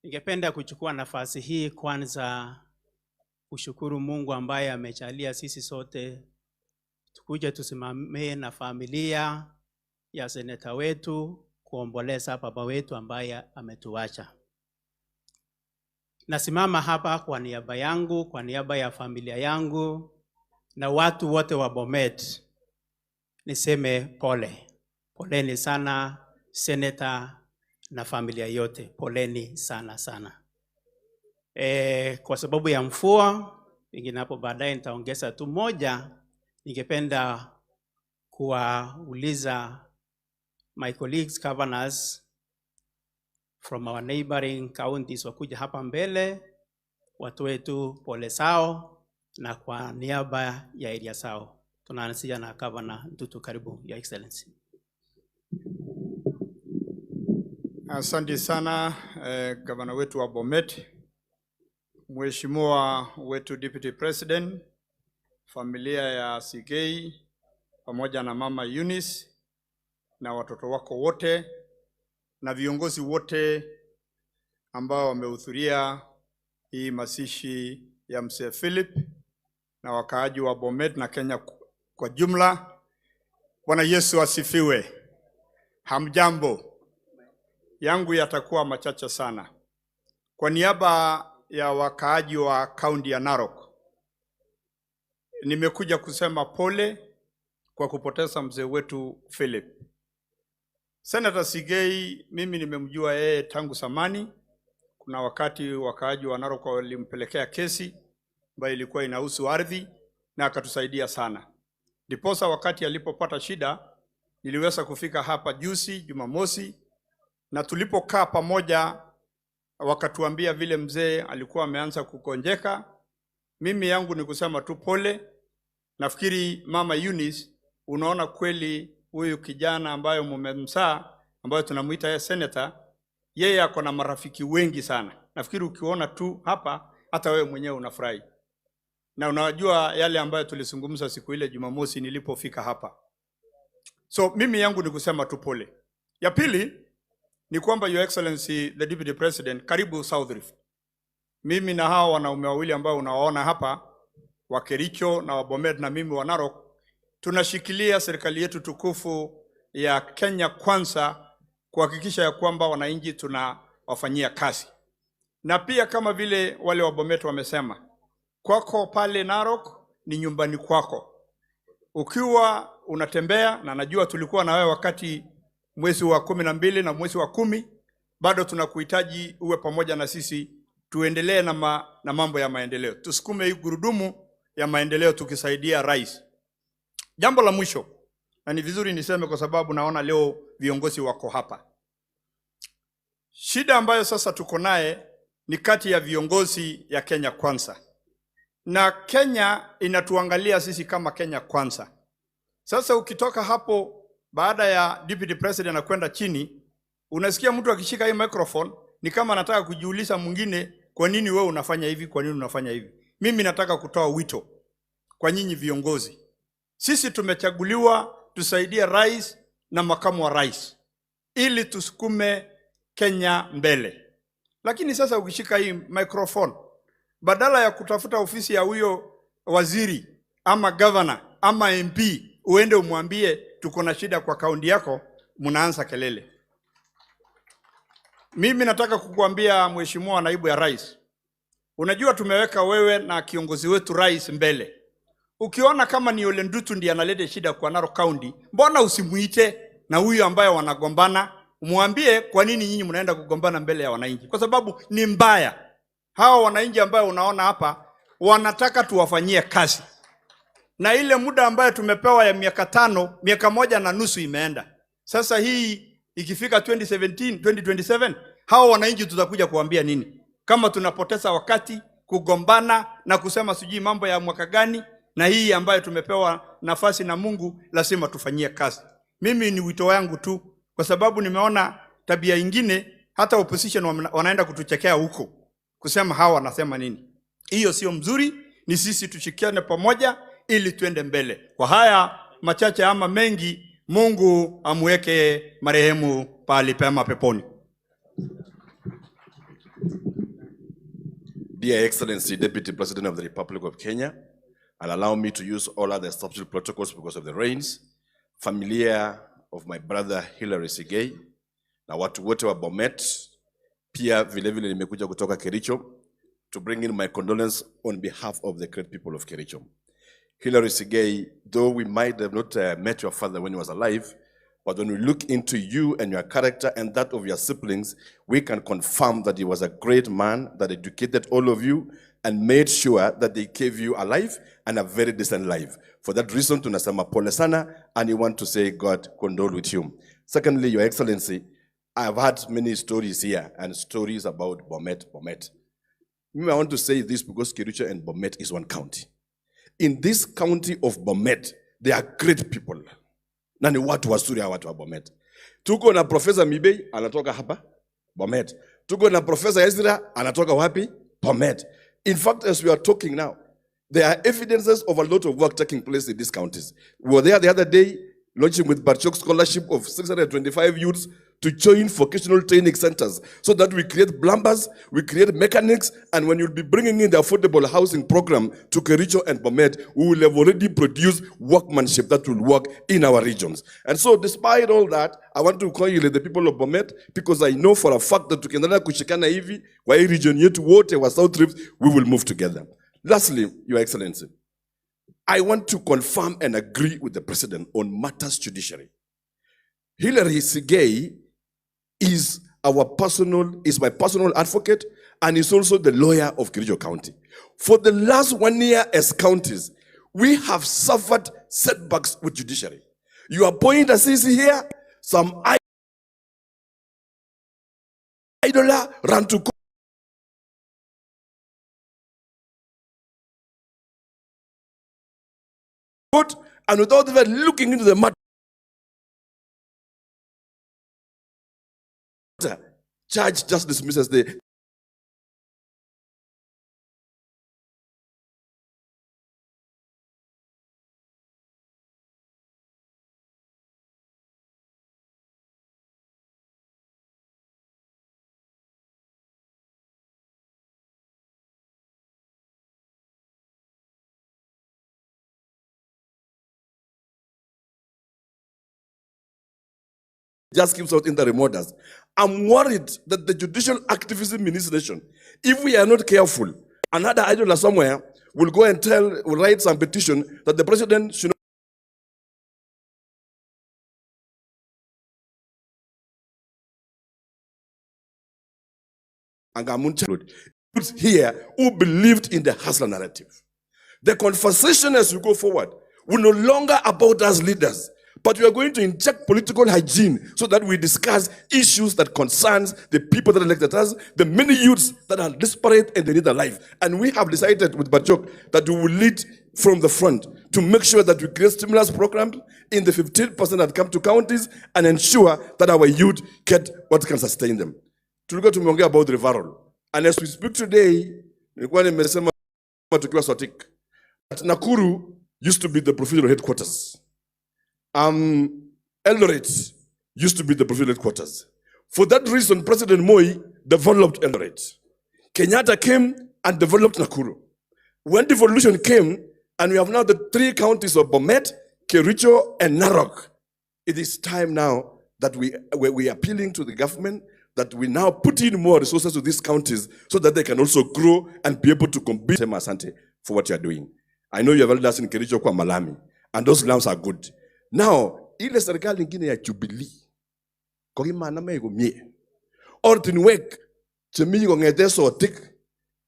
Ningependa kuchukua nafasi hii kwanza kushukuru Mungu ambaye amejalia sisi sote tukuje tusimame na familia ya seneta wetu kuomboleza baba wetu ambaye ametuacha. Nasimama hapa kwa niaba yangu, kwa niaba ya familia yangu na watu wote wa Bomet. Niseme pole. Poleni sana seneta na familia yote. Poleni sana sana. Kwa sababu ya mvua, pengine hapo baadaye nitaongeza tu moja, ningependa kuwauliza my colleagues governors from our neighboring counties wakuja hapa mbele watoe tu pole sao na kwa niaba ya area sao. Tunaanzia na Governor Ntutu. Karibu, Your Excellency. Asante sana Governor wetu wa Bomet, Mheshimiwa wetu Deputy President, familia ya Sigei pamoja na Mama Eunice na watoto wako wote na viongozi wote ambao wamehudhuria hii mazishi ya Mzee Philip na wakaaji wa Bomet na Kenya kwa jumla. Bwana Yesu asifiwe. Hamjambo. Yangu yatakuwa machache sana. Kwa niaba ya wakaaji wa kaunti ya Narok, nimekuja kusema pole kwa kupoteza mzee wetu Philip. Senator Sigei, mimi nimemjua yeye tangu zamani. Kuna wakati wakaaji wa Narok walimpelekea kesi ambayo ilikuwa inahusu ardhi na akatusaidia sana. Ndiposa wakati alipopata shida, niliweza kufika hapa juzi Jumamosi, na tulipokaa pamoja wakatuambia vile mzee alikuwa ameanza kukonjeka. Mimi yangu ni kusema tu pole. Nafikiri Mama Eunice, unaona kweli huyu kijana ambayo mumemzaa, ambayo tunamuita yeye senator, yeye ako na marafiki wengi sana. Nafikiri ukiona tu hapa hata wewe mwenyewe unafurahi. Na unajua yale ambayo tulizungumza siku ile Jumamosi nilipofika hapa. So mimi yangu ni kusema tu pole. Ya pili ni kwamba Your Excellency the Deputy President, karibu South Rift. Mimi na hao wanaume wawili ambao unawaona hapa, wa Kericho na wa Bomet na mimi wa Narok, tunashikilia serikali yetu tukufu ya Kenya Kwanza kuhakikisha ya kwamba wananchi tunawafanyia kazi. Na pia kama vile wale wa Bomet wamesema, kwako pale Narok ni nyumbani kwako. Ukiwa unatembea, na najua tulikuwa na wewe wakati mwezi wa 12 na mwezi wa 10, bado tunakuhitaji uwe pamoja na sisi, tuendelee na mambo ya maendeleo. Tusukume hii gurudumu ya maendeleo tukisaidia rais. Jambo la mwisho, na ni vizuri niseme kwa sababu naona leo viongozi wako hapa. Shida ambayo sasa tuko naye ni kati ya viongozi ya Kenya Kwanza. Na Kenya inatuangalia sisi kama Kenya Kwanza. Sasa ukitoka hapo baada ya Deputy President na kwenda chini, unasikia mtu akishika hii microphone ni kama anataka kujiuliza mwingine, kwa nini wewe unafanya hivi, kwa nini unafanya hivi. Mimi nataka kutoa wito kwa nyinyi viongozi. Sisi tumechaguliwa tusaidie rais na makamu wa rais ili tusukume Kenya mbele. Lakini sasa ukishika hii microphone, badala ya kutafuta ofisi ya huyo waziri ama governor ama MP uende umwambie tuko na shida kwa kaunti yako, mnaanza kelele. Mimi nataka kukuambia Mheshimiwa naibu ya rais, unajua tumeweka wewe na kiongozi wetu rais mbele. Ukiona kama ni Ole Ndutu ndiye analeta shida kwa Narok County, mbona usimuite na huyu ambaye wanagombana, umwambie kwa nini nyinyi mnaenda kugombana mbele ya wananchi? Kwa sababu ni mbaya. Hao wananchi ambao unaona hapa wanataka tuwafanyie kazi. Na ile muda ambayo tumepewa ya miaka 5, miaka 1.5 imeenda. Sasa hii ikifika 2027, hao wananchi tutakuja kuambia nini? Kama tunapoteza wakati kugombana na kusema sijui mambo ya mwaka gani, na hii ambayo tumepewa nafasi na Mungu lazima tufanyie kazi. Mimi ni wito wangu tu, kwa sababu nimeona tabia ingine hata opposition wanaenda kutuchekea huko, kusema hawa wanasema nini. Hiyo sio mzuri, ni sisi tushikiane pamoja ili tuende mbele. Kwa haya machache ama mengi, Mungu amweke marehemu pahali pema peponi. Dear Excellency, Deputy President of the Republic of Kenya, and allow me to use all other substitute protocols because of the rains. Familia of my brother Hilary Sigei, na watu wote wa Bomet, pia vile vile nimekuja kutoka Kericho to bring in my condolence on behalf of the great people of Kericho. Hilary Sigei, though we might have not met your father when he was alive, but when we look into you and your character and that of your siblings, we can confirm that he was a great man that educated all of you and made sure that they gave you a life and a very decent life. For that reason, tunasema pole sana, and you want to say God condole with you. Secondly, Your Excellency, I've had many stories here and stories about Bomet. I want to say this because Kericho and Bomet is one county. In this county of Bomet, there are great people. Na ni watu wazuri hawa watu wa Bomet. Tuko na Professor Mibei, anatoka hapa, Bomet. Tuko na Professor Ezra, anatoka wapi? Bomet. In fact, as we are talking now, there are evidences of a lot of work taking place in these counties. We were there the other day, launching with Barchok scholarship of 625 youths to join vocational training centers so that we create plumbers, we create mechanics, and when you'll be bringing in the affordable housing program to Kericho and Bomet, we will have already produced workmanship that will work in our regions. And so despite all that, I want to congratulate the people of Bomet because I know for a fact that tukiendelea kushikana hivi kwa hii region yetu wote wa South Rift, we will move together. Lastly, Your Excellency, I want to confirm and agree with the President on matters judiciary. Hilary Sigei is my personal advocate and is also the lawyer of Kericho County. For the last 1 year as counties, We have suffered setbacks with judiciary. You appoint a CC here, some idler run to court, and without even looking into the matter, judge just dismisses the just keeps out interim orders. I'm worried that the judicial activism in this nation, if we are not careful, another idler somewhere will go and will write some petition that the president should not here who believed in the hustler narrative. The conversation as we go forward will no longer about us leaders, but we are going to inject political hygiene so that we discuss issues that concerns the people that elected us, the many youths that are desperate and they need a life. And we have decided with Bachok that we will lead from the front to make sure that we create stimulus programs in the 15% that come to counties and ensure that our youth get what can sustain them. To go to Monge about the referral. And as we speak today, Nakuru used to be the provincial headquarters. Eldoret used to be the provincial headquarters. For that reason, President Moi developed Eldoret. Kenyatta came and developed Nakuru. When devolution came, and we have now the 3 counties of Bomet, Kericho, and Narok, it is time now that we are appealing to the government that we now put in more resources to these counties so that they can also grow and be able to compete. Asante for what you are doing. I know you have elders in Kericho kwa Malami, and those lands are good. Now, ile serikali ingine ya Jubilee, kwa imana mego mie, ortinwek, chemi ko ngete sotik,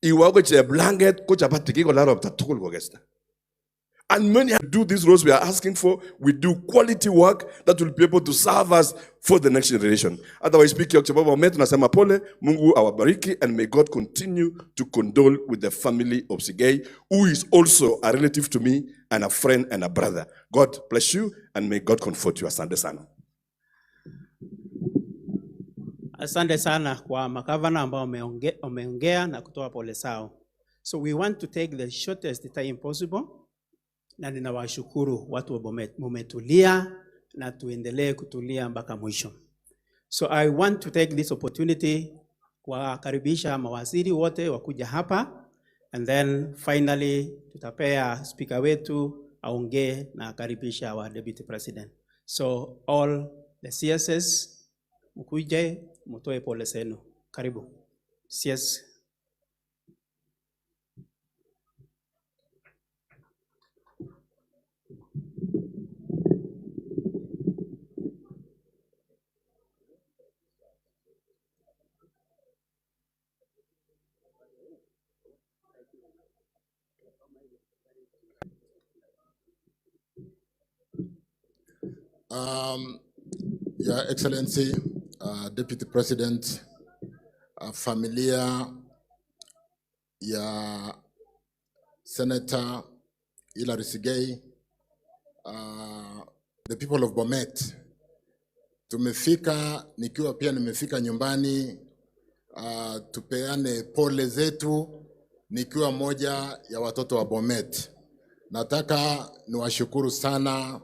iwago che blanket, ko chapatiki ko laro ptatukul ko gesta. And many do these roles we are asking for. We do quality work that will be able to serve us for the next generation. Otherwise, speaking of Bomet, nasema pole, Mungu awabariki, and may God continue to condole with the family of Sigei, who is also a relative to me and a friend and a brother. God bless you, and may God comfort you. Asante sana. Asante sana kwa magavana ambao wameongea na kutoa pole sao. So we want to take the shortest time possible. Na ninawashukuru watu wa Bomet, mumetulia na tuendelee kutulia mpaka mwisho. So I want to take this opportunity kuwakaribisha mawaziri wote wakuja hapa, and then finally tutapea speaker wetu aongee na karibisha our deputy president. So all the CSS mkuje mtoe pole zenu. Karibu. CS. Your Excellency, Deputy President, familia ya Senator Sigei, the people of Bomet, tumefika, nikiwa pia nimefika nyumbani, tupeane pole zetu, nikiwa moja ya watoto wa Bomet. Nataka niwashukuru sana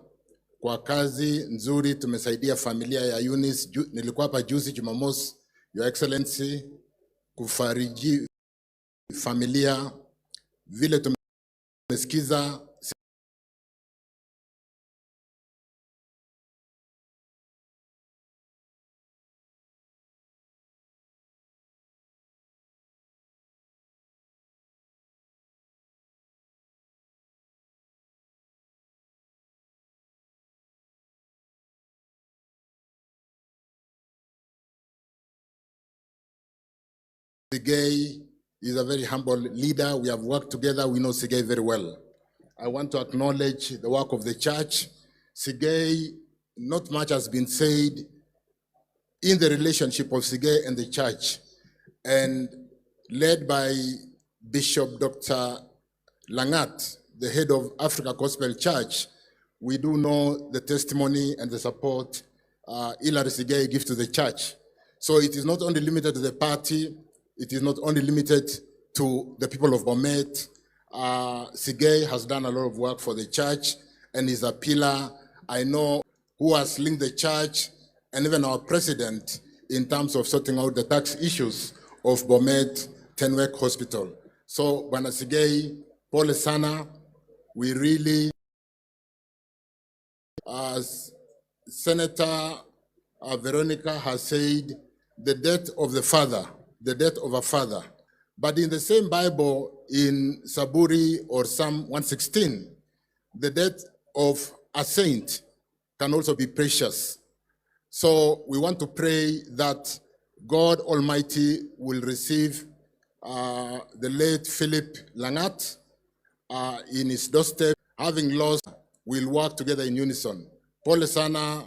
kwa kazi nzuri tumesaidia familia ya Eunice. Nilikuwa hapa juzi Jumamosi, Your Excellency, kufariji familia vile tumesikiza Sigei is a very humble leader. We have worked together. We know Sigei very well. I want to acknowledge the work of the church. Sigei, not much has been said in the relationship of Sigei and the church, and led by Bishop Dr. Langat, the head of Africa Gospel Church, we do know the testimony and the support Hilary Sigei gives to the church. So it is not only limited to the party, it is not only limited to the people of Bomet. Sigei has done a lot of work for the church and is a pillar, I know, who has linked the church and even our president in terms of sorting out the tax issues of Bomet Tenwek Hospital. So, Bwana Sigei, pole sana, we really, as Senator Veronica has said, the death of the father, the death of a father. But in the same Bible, in Saburi or Psalm 116, the death of a saint can also be precious. So we want to pray that God Almighty will receive the late Philip Langat in his doorstep. Having lost, we'll work together in unison. Pole sana,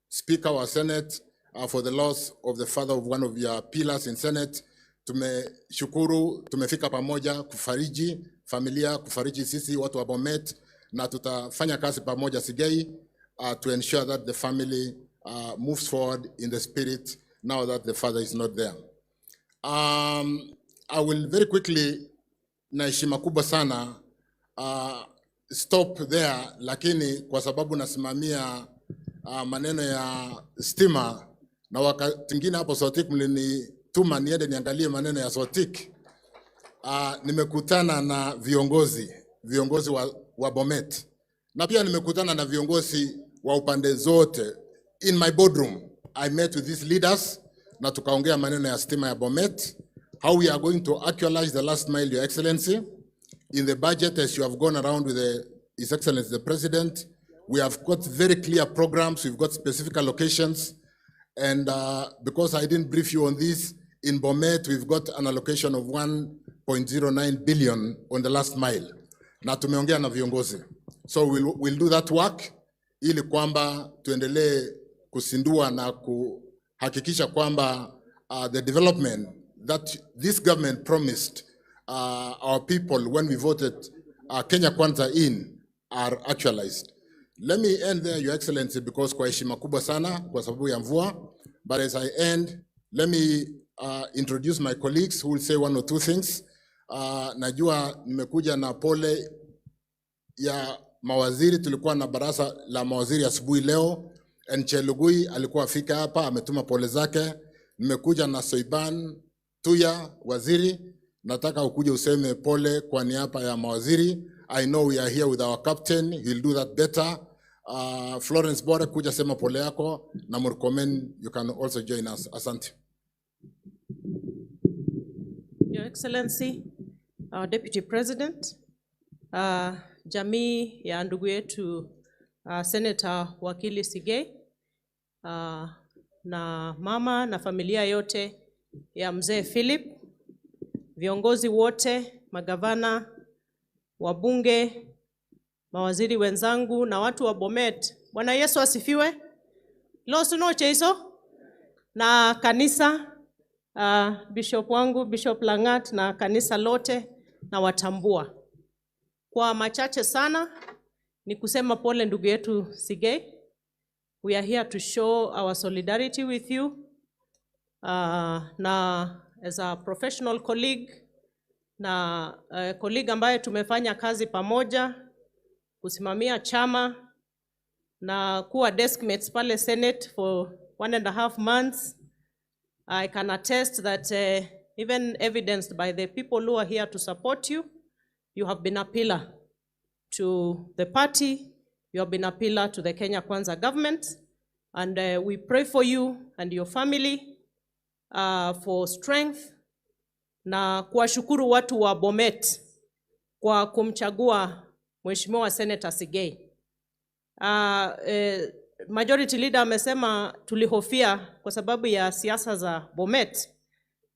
Speaker wa Senate, for the loss of the father of one of your pillars in Senate. Tumeshukuru, tumefika pamoja kufariji familia, kufariji sisi watu wa Bomet, na tutafanya kazi pamoja Sigei to ensure that the family moves forward in the spirit now that the father is not there. I will very quickly, na heshima kubwa sana, stop there, lakini kwa sababu nasimamia maneno ya stima na wakati mwingine hapo Sotik mlinituma niende niangalie maneno ya Sotik. Nimekutana na viongozi wa Bomet, na pia nimekutana na viongozi wa upande zote. In my boardroom, I met with these leaders na tukaongea maneno ya stima ya Bomet, how we are going to actualize the last mile, Your Excellency. In the budget, as you have gone around with His Excellency the President, we have got very clear programs, we've got specific allocations, and because I didn't brief you on this, in Bomet, we've got an allocation of 1.09 billion on the last mile. Na tumeongea na viongozi. So we'll do that work, ili kwamba tuendelee kusindua na kuhakikisha kwamba the development that this government promised our people when we voted Kenya Kwanza in are actualized. Let me end there, Your Excellency, because kwa heshima kubwa sana kwa sababu ya mvua. But as I end, let me introduce my colleagues who will say one or two things. Najua nimekuja na pole ya mawaziri, tulikuwa na baraza la mawaziri asubuhi leo. Chelugui alikuwa afika hapa, ametuma pole zake. Nimekuja na Soiban Tuya, waziri. Nataka ukuje useme pole kwa niaba ya mawaziri. I know we are here with our captain, he'll do that better. Florence Bore, kuja sema pole yako, na Murkomen, you can also join us. Asante. Your Excellency, our Deputy President, jamii ya ndugu yetu Senator Wakili Sigei, na mama na familia yote ya mzee Philip, viongozi wote, magavana, wabunge, mawaziri wenzangu na watu wa Bomet. Bwana Yesu asifiwe. Losu noche hizo. Na kanisa, bishop wangu, Bishop Langat, na kanisa lote na watambua. Kwa machache sana, ni kusema pole ndugu yetu Sigei. We are here to show our solidarity with you. Na as a professional colleague, na colleague ambaye tumefanya kazi pamoja, kusimamia chama, na kuwa deskmates pale Senate for 1.5 months, I can attest that even evidenced by the people who are here to support you, you have been a pillar to the party, you have been a pillar to the Kenya Kwanza government, and we pray for you and your family for strength, na kuwashukuru watu wa Bomet kwa kumchagua Mheshimiwa Senator Sigei. Majority leader amesema tulihofia kwa sababu ya siasa za Bomet,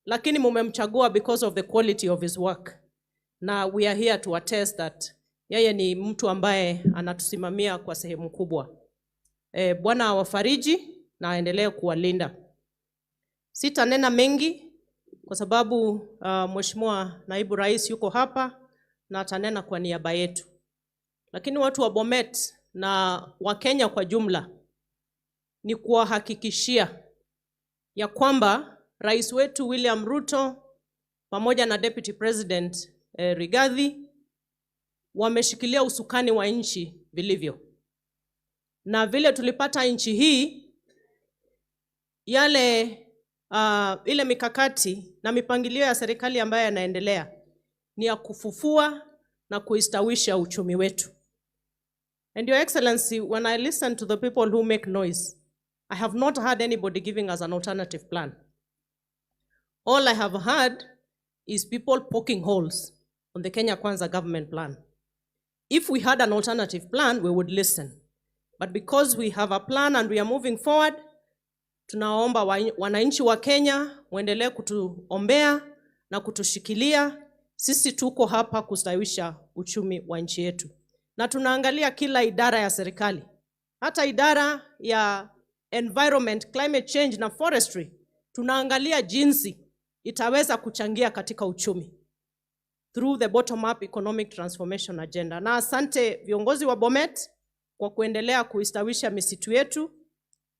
lakini mumemchagua because of the quality of his work. Now we are here to attest that Yeye ni mtu ambaye anatusimamia kwa sehemu kubwa. Bwana awafariji na aendelee kuwalinda. Sitanena mengi kwa sababu Mheshimiwa Naibu Rais yuko hapa na atanena kwa niaba yetu. Lakini watu wa Bomet na wa Kenya kwa jumla ni kuwahakikishia ya kwamba Rais wetu William Ruto pamoja na Deputy President Rigathi wameshikilia usukani wa nchi vilivyo. Na vile tulipata nchi hii, ile mikakati na mipangilio ya serikali ambayo yanaendelea ni ya kufufua na kuistawisha uchumi wetu. And Your Excellency, when I listen to the people who make noise, I have not heard anybody giving us an alternative plan. All I have heard is people poking holes on the Kenya Kwanza government plan. If we had an alternative plan, we would listen. But because we have a plan and we are moving forward, tunaomba wananchi wa Kenya waendelee kutuombea na kutushikilia. Sisi tuko hapa kustawisha uchumi wa nchi yetu. Na tunaangalia kila idara ya serikali. Hata idara ya environment, climate change na forestry, tunaangalia jinsi itaweza kuchangia katika uchumi through the bottom-up economic transformation agenda. Na asante viongozi wa Bomet kwa kuendelea kuistawisha misitu yetu.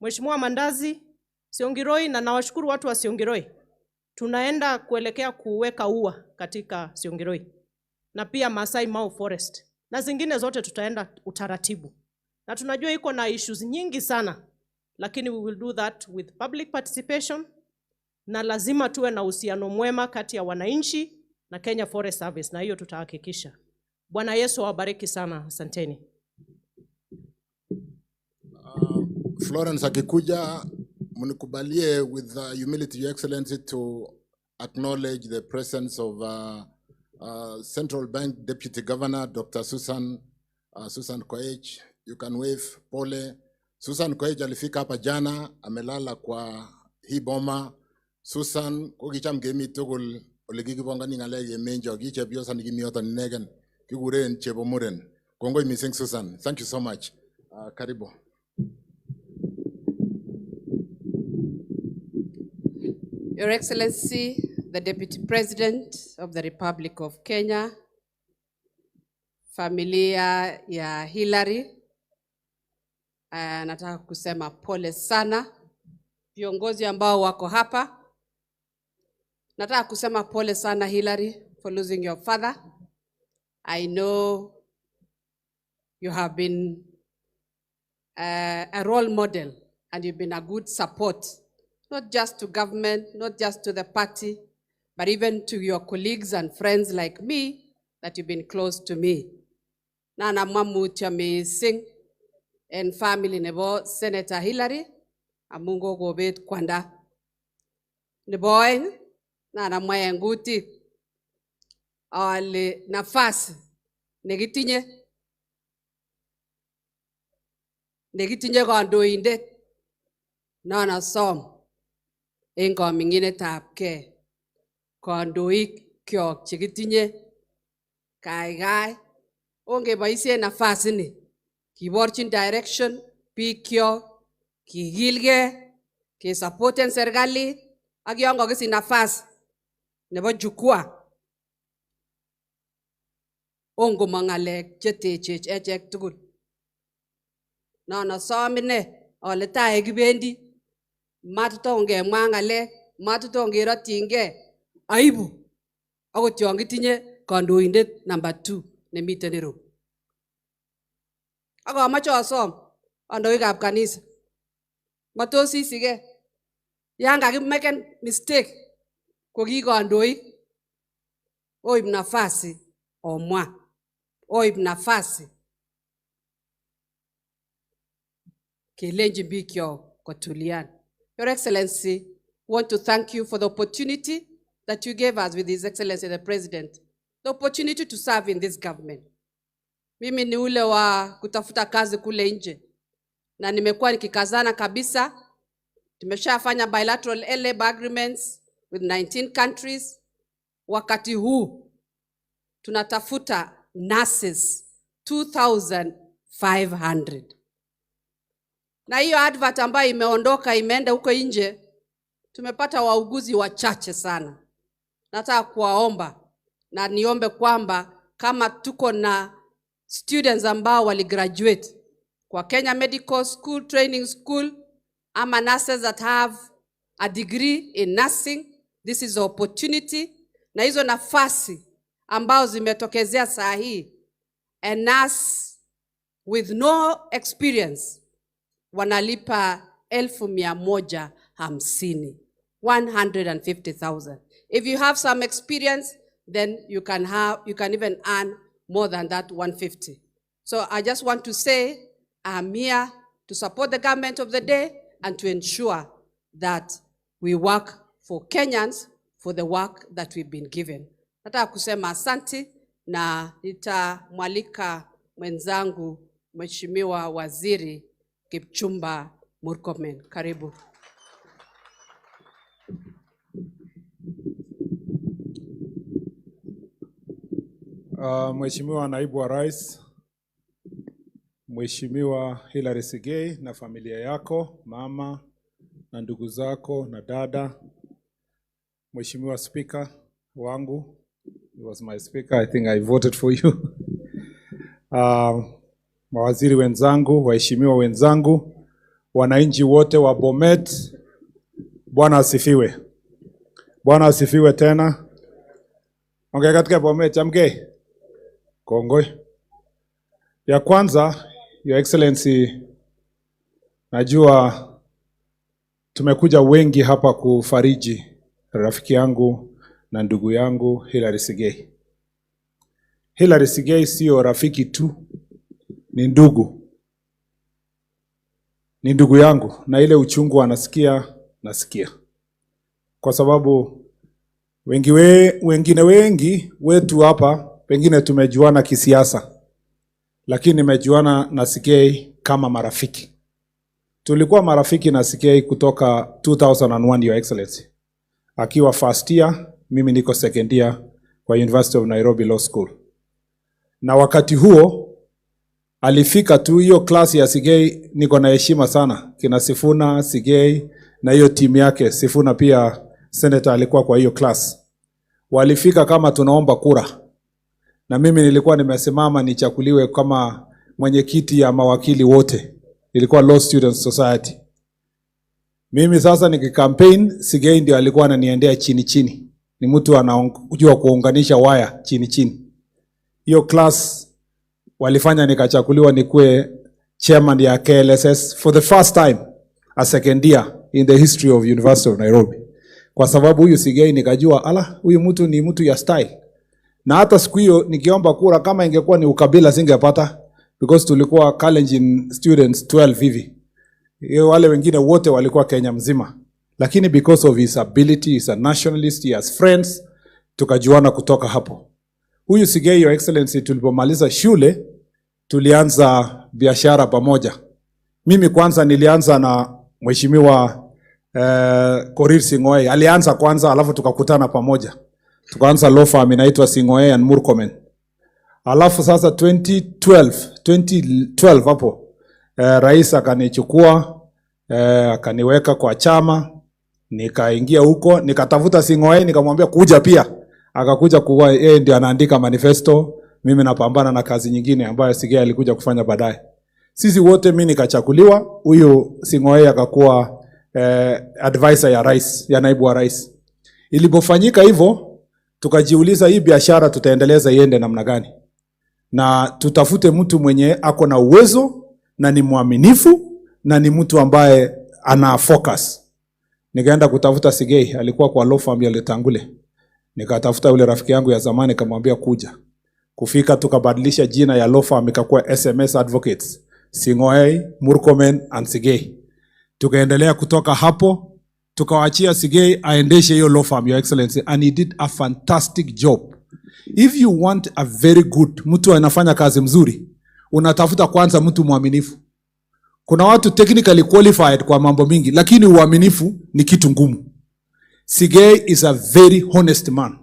Mheshimiwa Mandazi, Siongiroi, na nawashukuru watu wa Siongiroi. Tunaenda kuelekea kuweka ua katika Siongiroi. Na pia Masai Mau Forest. Na zingine zote tutaenda utaratibu. Na tunajua iko na issues nyingi sana. Lakini we will do that with public participation. Na lazima tuwe na uhusiano mwema kati ya wananchi na Kenya Forest Service. Na hiyo tutahakikisha. Bwana Yesu awabariki sana. Asanteni. Florence akikuja, mnikubalie with humility, Your Excellency, to acknowledge the presence of Central Bank Deputy Governor Dr. Susan Koech. You can wave pole. Susan Koech alifika hapa jana, amelala kwa hii boma. Susan, kokicham gemi tugul olikikibongani ng'alek yemenjo kichepyosa nikimiota ninegen kikuren chebo muren. Kongoi missing Susan. Thank you so much. Karibu. Your Excellency, the Deputy President of the Republic of Kenya, familia ya Hillary, nataka kusema pole sana. Viongozi ambao wako hapa, nataka kusema pole sana Hillary for losing your father. I know you have been a role model and you've been a good support, not just to government, not just to the party, but even to your colleagues and friends like me, that you've been close to me. Nana mamutia missing and family nebo Senator Hillary, amungo gobet kwanda. Neboeng, nana mayanguti, ale nafasi, negitinye kandoindet nana som en kaminginetabgei kandoik kyok chekitinye kaikai ongeboisien nafasi ni kiborchin direction biik kyok kigilgei kesupporten serikalit ak yon kakisich nafasi nebo jukwaa ongomong ng'alek chetechech echek tugul. Nana som ine ale tai kibendi matuton ngemwa ng'alek, matuton kerotyingei aibu akot yon kitinye kandoindet number 2 nemiten ireu. Ak amache asom kandoikab kanisa, matos isigei yan kakimaken mistake ko ki kandoik, oib nafasi omwa, oib nafasi kelenji biik kyok kotulian. Your Excellency, we want to thank you for the opportunity that you gave us with His Excellency the President, the opportunity to serve in this government. Mimi ni ule wa kutafuta kazi kule nje na nimekuwa nikikazana kabisa. Tumeshafanya bilateral labor agreements with 19 countries. Wakati huu tunatafuta nurses 2,500. Na hiyo advert ambayo imeondoka imeenda huko nje, tumepata wauguzi wachache sana. Nataka kuwaomba na niombe kwamba kama tuko na students ambao waligraduate kwa Kenya Medical School, Training School, ama nurses that have a degree in nursing, this is the opportunity. Na hizo nafasi ambao zimetokezea saa hii, a nurse with no experience wanalipa 150,000, 150,000. If you have some experience, then you can even earn more than that 150. So I just want to say I'm here to support the government of the day and to ensure that we work for Kenyans for the work that we've been given. Nataka kusema asante na nitamwalika mwenzangu Mheshimiwa Waziri Kipchumba Murkomen. Karibu. Mheshimiwa Naibu wa Rais, Mheshimiwa Hilary Sigei na familia yako, mama na ndugu zako na dada, Mheshimiwa Speaker wangu, he was my speaker, I think I voted for you. Mawaziri wenzangu, waheshimiwa wenzangu, wananchi wote wa Bomet, Bwana asifiwe. Bwana asifiwe tena. Ongea katika Bomet, amke. Kongoi. Ya kwanza, Your Excellency, najua tumekuja wengi hapa kufariji rafiki yangu na ndugu yangu Hilary Sigei. Hilary Sigei sio rafiki tu, ni ndugu. Ni ndugu yangu na ile uchungu anasikia, nasikia. Kwa sababu wengine wengi wetu hapa pengine tumejuana kisiasa, lakini nimejuana na Sigei kama marafiki. Tulikuwa marafiki na Sigei kutoka 2001, Your Excellency. Akiwa first year, mimi niko second year kwa University of Nairobi Law School. Na wakati huo alifika tu hiyo klasi ya Sigei, niko na heshima sana. Kina Sifuna, Sigei na hiyo timu yake. Sifuna pia senator alikuwa kwa hiyo class. Walifika kama tunaomba kura. Na mimi nilikuwa nimesimama nichakuliwe kama mwenyekiti ya mawakili wote. Ilikuwa Law Students Society. Mimi sasa nikikampaign, Sigei ndio alikuwa ananiendea chini chini. Ni mtu anajua kuunganisha waya chini chini. Hiyo class walifanya nikachakuliwa nikuwe chairman ya KLSS for the first time, a second year in the history of University of Nairobi. Kwa sababu huyu Sigei nikajua, huyu mtu ni mtu ya style. Na hata siku hiyo nikiomba kura kama ingekuwa ni ukabila singepata, because tulikuwa Kalenjin students 12 hivi. Wale wengine wote walikuwa Kenya mzima. Lakini because of his ability, he's a nationalist, he has friends, tukajuana kutoka hapo. Huyu Sigei, Your Excellency, tulipomaliza shule, tulianza biashara pamoja. Mimi kwanza nilianza na Mheshimiwa Korir Sing'oei. Alianza kwanza, alafu tukakutana pamoja. Tukaanza law firm inaitwa Sing'oei and Murkomen. Alafu sasa 2012 hapo, rais akanichukua, akaniweka kwa chama, nikaingia huko, nikatafuta Sing'oei, nikamwambia kuja pia. Akakuja kuwa yeye ndio anaandika manifesto, mimi napambana na kazi nyingine ambayo Sigei alikuja kufanya baadaye. Sisi wote mimi nikachakuliwa, huyo Sing'oei akakuwa advisor ya rais, ya naibu wa rais. Ilipofanyika hivyo, tukajiuliza hii biashara tutaendeleza iende namna gani? Na tutafute mtu mwenye ako na uwezo na ni mwaminifu na ni mtu ambaye ana focus. Nikaenda kutafuta Sigei, alikuwa kwa law firm ya Letangule. Nikatafuta yule rafiki yangu ya zamani, kamwambia kuja. Kufika tukabadilisha jina ya law firm ikakuwa SMS Advocates, Sing'oei, Murkomen and Sigei. Tukaendelea kutoka hapo, tukawaachia Sigei aendeshe hiyo law firm, Your Excellency, and he did a fantastic job. If you want a very good, mtu anafanya kazi mzuri, unatafuta kwanza mtu mwaminifu. Kuna watu technically qualified kwa mambo mingi, lakini uaminifu ni kitu ngumu. Sigei is a very honest man,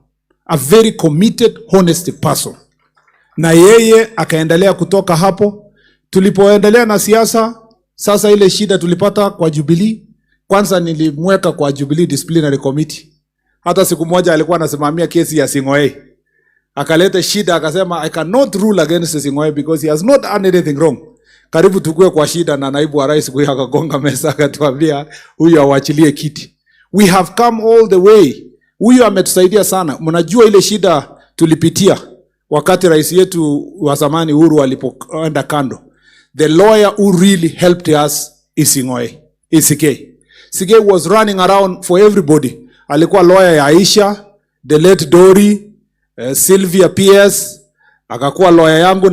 a very committed, honest person. na yeye akaendelea kutoka hapo. Tulipoendelea na siasa, sasa ile shida tulipata kwa Jubilee, kwanza nilimweka kwa Jubilee Disciplinary Committee. Hata siku moja alikuwa anasimamia kesi ya Sigei. Akaleta shida, akasema I cannot rule against Sigei because he has not done anything wrong. Karibu tukue kwa shida na naibu wa rais kuya akagonga mesa akatuambia huyu awachilie kiti. We have come all the way. Huyu ametusaidia sana. Mnajua ile shida tulipitia wakati rais yetu wa zamani Uhuru alipoenda kando. The lawyer who really helped us is Sigei. Sigei was running around for everybody. Alikuwa lawyer ya Aisha, the late Dory, Sylvia PS, akakuwa lawyer yangu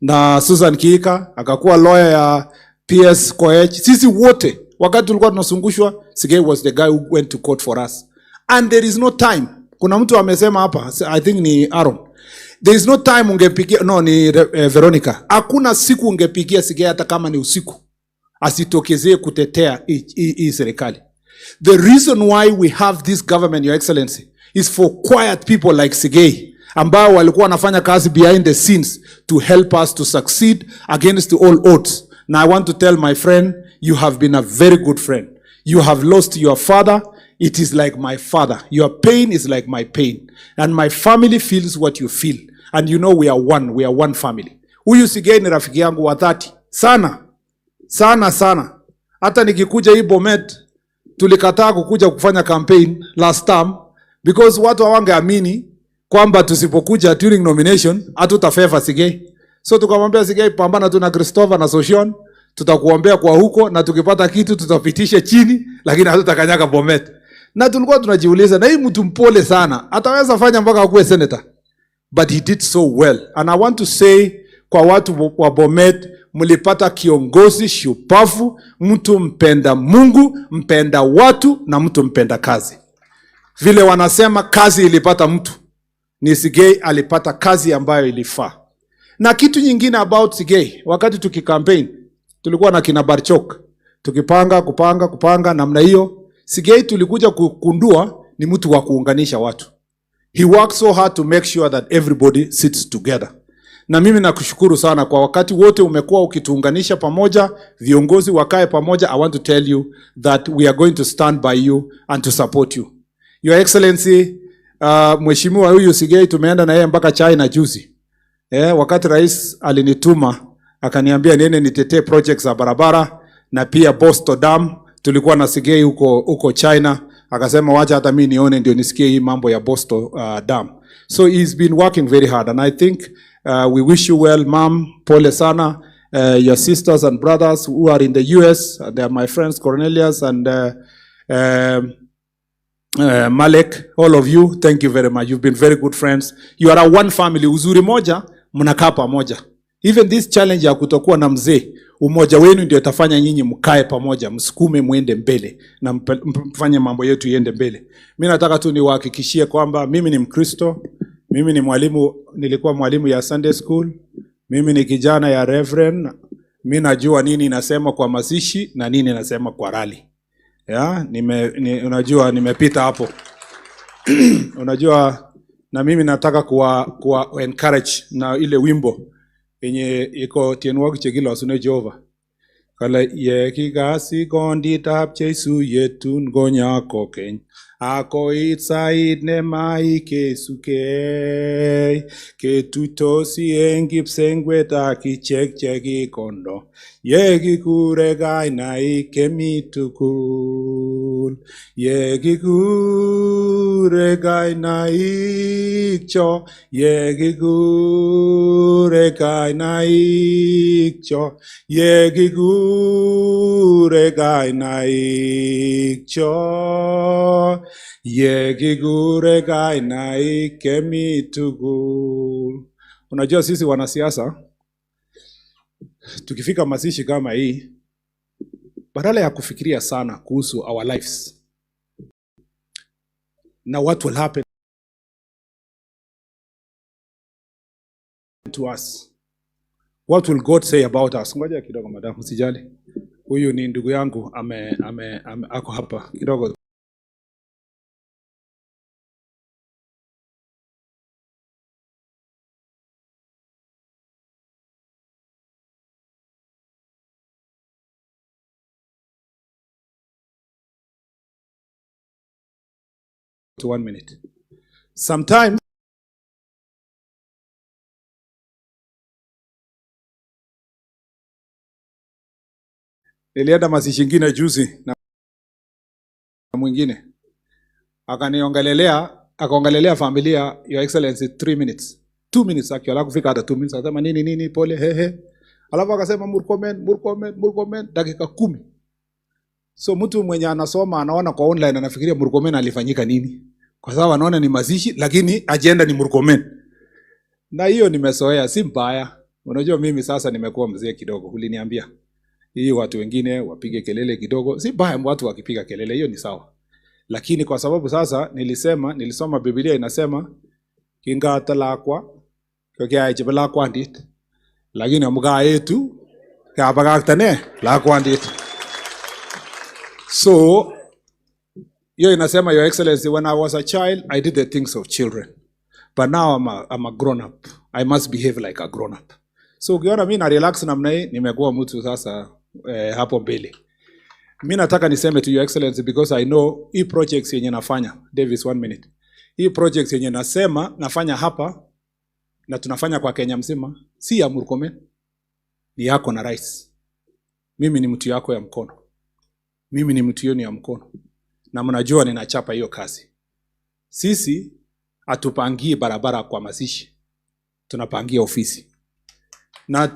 na Susan Kiika, akakuwa lawyer ya PS Koech. Sisi wote wakati tulikuwa tunasungushwa, Sigei was the guy who went to court for us. And there is no time. Kuna mtu amesema hapa, I think ni Aaron. There is no time ungepigia, no ni Veronica. Hakuna siku ungepigia Sigei hata kama ni usiku asitokezee kutetea hii serikali. The reason why we have this government, Your Excellency, is for quiet people like Sigei, ambao walikuwa wanafanya kazi behind the scenes to help us to succeed against all odds. Now I want to tell my friend, you have been a very good friend. You have lost your father. It is like my father. Your pain is like my pain. And my family feels what you feel. And you know we are one. We are one family. Huyu Sigei ni rafiki yangu wa dhati. Sana. Sana sana. Hata nikikuja hii Bomet, tulikataa kukuja kufanya campaign last term because watu hawangeamini kwamba tusipokuja during nomination hatutafavor Sigei. So tukamwambia Sigei, pambana tu na Christopher na Soshon, tutakuombea kwa huko na tukipata kitu tutapitisha chini, lakini hatutakanyaga Bomet. Na tulikuwa tunajiuliza, na hii mtu mpole sana, ataweza fanya mpaka akuwe senator. But he did so well. And I want to say kwa watu wa Bomet, mlipata kiongozi shupavu, mtu mpenda Mungu, mpenda watu na mtu mpenda kazi. Vile wanasema kazi ilipata mtu, ni Sigei alipata kazi ambayo ilifaa. Na kitu nyingine about Sigei, wakati tukikampaign, tulikuwa na kina Barchok, kupanga namna hiyo. Sigei tulikuja kukundua ni mtu wa kuunganisha watu. He worked so hard to make sure that everybody sits together. Na mimi nakushukuru sana kwa wakati wote umekuwa ukituunganisha pamoja, viongozi wakae pamoja. I want to tell you that we are going to stand by you and to support you. Your Excellency, mheshimiwa huyu Sigei tumeenda na yeye mpaka China juzi. Wakati rais alinituma, akaniambia niende nitetee projects za barabara na pia Boston Dam. Tulikuwa na Sigei huko China. Akasema wacha hata mimi nione ndio nisikie hii mambo ya Boston Dam. So he's been working very hard and I think we wish you well, ma'am. Pole sana. Your sisters and brothers who are in the US, they are my friends Cornelius and Malek, all of you, thank you very much. You've been very good friends. You are a one family. Uzuri moja, mnakaa pamoja. Even this challenge ya kutokuwa na mzee, umoja wenu ndio tafanya nyinyi mkae pamoja, msukume muende mbele na mfanye mambo yetu iende mbele. Mimi nataka tu niwahakikishie kwamba mimi ni Mkristo, mimi ni mwalimu, nilikuwa mwalimu ya Sunday school, mimi ni kijana ya Reverend, mimi najua nini inasema kwa mazishi na nini inasema kwa rally. Unajua nimepita hapo. Unajua na mimi nataka kuwa encourage na ile wimbo yenye iko tienwog chegilo asune Jehova. Kala ye kigasi kondi tap Jesu yetun gonya kokeny. Ako itsait ne mai kesuke. Ketutosi engipsengwet akichek chekikondo. Ye kikure kainaik kemi tukul. Ye kikure kainaik cho. Ye kikure kainaik cho. Ye kikure kainaik cho. Ye kikure kainaik kemi tukul. Unajua sisi wanasiasa, tukifika mazishi kama hii, badala ya kufikiria sana kuhusu our lives na what will happen to us, what will God say about us. Ngoja kidogo madam, usijali. Huyu ni ndugu yangu ako hapa kidogo. to 1 minute. Sometimes nilienda mazishi ingine juzi na mwingine akaongelelea familia, Your Excellency, 3 minutes. 2 minutes actually, kufika hata 2 minutes, akasema nini pole hehe. Alafu akasema Murkomen dakika 10. So mtu mwenye anasoma anaona kwa online anafikiria Murkomen alifanyika nini? Kwa sababu anaona ni mazishi lakini agenda ni Murkomen. Na hiyo nimezoea, si mbaya. Unajua mimi sasa nimekuwa mzee kidogo, uliniambia. Hii watu wengine wapige kelele kidogo, si mbaya watu wakipiga kelele, hiyo ni sawa. Lakini kwa sababu sasa nilisoma Biblia inasema kinga talakwa kwa jibala kwandit. Lakini amuga yetu kabagaktane la kwandit. So hiyo inasema, Your Excellency, when I was a child I did the things of children. But now I'm a grown up. I must behave like a grown up. So ukiona mimi na relax namna hii, nimekuwa mtu sasa hapo mbele. Mimi nataka niseme to Your Excellency, because I know hii projects yenye nafanya, Davis 1 minute. Hii projects yenye nasema nafanya hapa na tunafanya kwa Kenya mzima, si ya Murkomen, ni yako na rais. Mimi ni mtu yako ya mkono. Mimi ni mtu yenu ya mkono. Na mnajua ninachapa hiyo kazi. Sisi hatupangie barabara kwa mazishi. Tunapangia ofisi.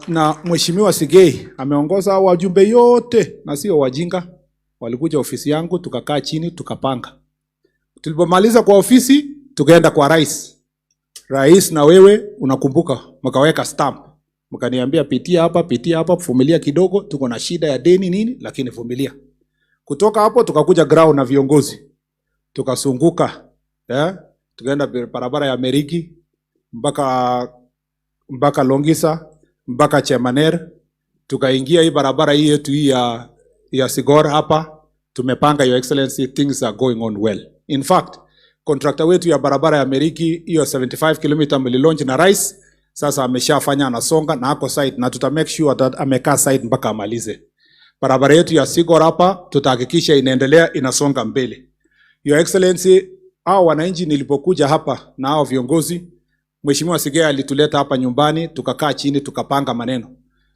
Na Mheshimiwa Sigei ameongoza wajumbe yote na sio wajinga. Walikuja ofisi yangu, tukakaa chini, tukapanga. Tulipomaliza kwa ofisi, tukaenda kwa rais. Rais na wewe unakumbuka, mkaweka stamp. Mkaniambia pitia hapa, vumilia kidogo, tuko na shida ya deni nini, lakini vumilia. Kutoka hapo tukakuja ground na viongozi. Tukasunguka, tukaenda barabara ya Meriki mpaka Longisa, mpaka Chemaner, tukaingia hii barabara hii yetu hii ya Sigor hapa. Tumepanga, Your Excellency, things are going on well. In fact, contractor wetu ya barabara ya Meriki hiyo 75 km mlilaunch na rais, sasa ameshafanya, anasonga na ako site, na tuta make sure that amekaa site mpaka amalize. Barabara yetu ya Sigor hapa tutahakikisha inaendelea, inasonga mbele. Your Excellency, hao wananchi nilipokuja hapa na hao viongozi, Mheshimiwa Sigei alituleta hapa nyumbani, tukakaa chini, tukapanga maneno.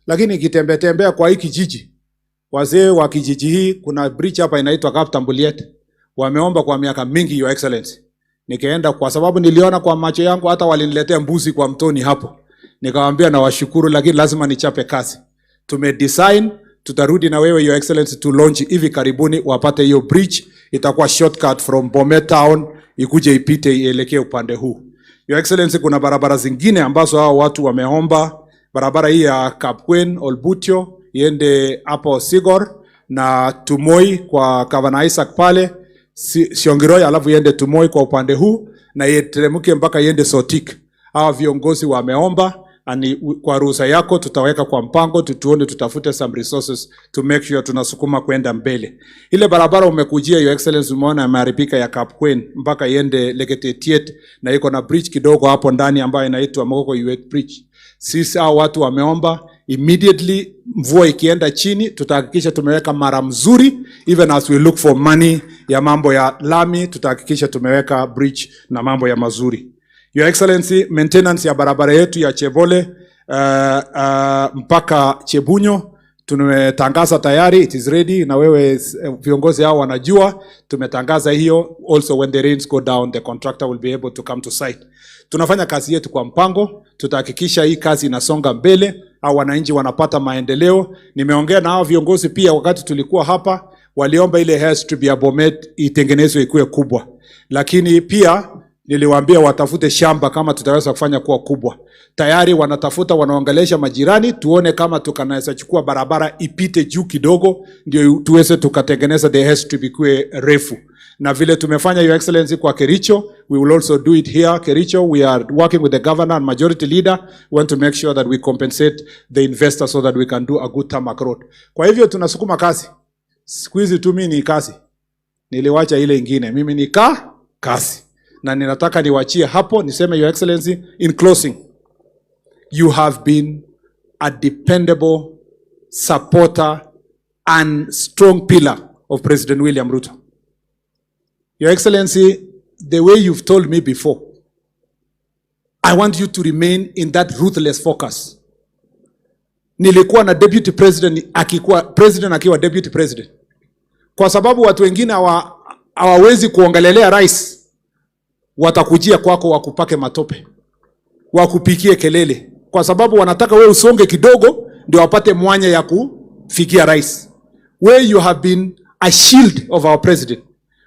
Lakini kitembea kwa hiki kijiji, wazee wa kijiji hii, kuna bridge hapa inaitwa Kaptambuliet, wameomba kwa miaka mingi, Your Excellency. Nikaenda kwa sababu niliona kwa macho yangu, hata waliniletea mbuzi kwa mtoni hapo. Nikawaambia na washukuru, lakini lazima nichape kazi. Tumedesign, tutarudi na wewe, Your Excellency, to launch hivi karibuni, wapate hiyo bridge. Itakuwa shortcut from Bomet town, ikuje ipite ielekee upande huu. Your Excellency, kuna barabara zingine ambazo hao watu wameomba. Barabara hii ya Kapkwen, Olbutio, iende hapo Sigor, na Tumoi kwa Gavana Isaac pale, Siongiroi, alafu iende Tumoi kwa upande huu, na iteremke mpaka iende Sotik. Hawa viongozi wameomba, ani kwa ruhusa yako tutaweka kwa mpango, tutuone tutafute some resources to make sure tunasukuma kwenda mbele. Ile barabara umekujia, Your Excellency, umeona imeharibika ya Kapkwen mpaka iende Leketetiet, na iko na bridge kidogo hapo ndani ambayo inaitwa Mogoko Yuet Bridge. Sisi hao watu wameomba, immediately mvua ikienda chini tutahakikisha tumeweka mara mzuri, even as we look for money ya mambo ya lami, tutahakikisha tumeweka bridge na mambo ya mazuri. Your Excellency, maintenance ya barabara yetu ya Chebole mpaka Chebunyo tumetangaza tayari, it is ready, na wewe viongozi hao wanajua, tumetangaza hiyo. Also when the rains go down, the contractor will be able to come to site. Tunafanya kazi yetu kwa mpango, tutahakikisha hii kazi inasonga mbele, au wananchi wanapata maendeleo. Nimeongea na hao viongozi pia wakati tulikuwa hapa, waliomba ile airstrip ya Bomet itengenezwe ikuwe kubwa. Lakini pia niliwaambia watafute shamba kama tutaweza kufanya kuwa kubwa. Tayari wanatafuta, wanaongelesha majirani, tuone kama tukanaweza chukua barabara ipite juu kidogo, ndio tuweze tukatengeneza the airstrip ikuwe refu. Na vile tumefanya, Your Excellency, kwa Kericho, we will also do it here. Kericho, we are working with the governor and majority leader. We want to make sure that we compensate the investor so that we can do a good tarmac road. Kwa hivyo tunasukuma kazi. Siku hizi tu mimi ni kazi. Niliwacha ile ingine. Mimi ni kazi. Na ninataka niwachie hapo, niseme, Your Excellency, in closing, you have been a dependable supporter and strong pillar of President William Ruto. Your Excellency, the way you've told me before. I want you to remain in that ruthless focus. Nilikuwa na deputy president akiwa deputy president. Kwa sababu watu wengine hawawezi kuongelelea rais, watakujia kwako wakupake matope, wakupikie kelele, kwa sababu wanataka wewe usonge kidogo ndio wapate mwanya ya kufikia rais. Where you have been a shield of our president.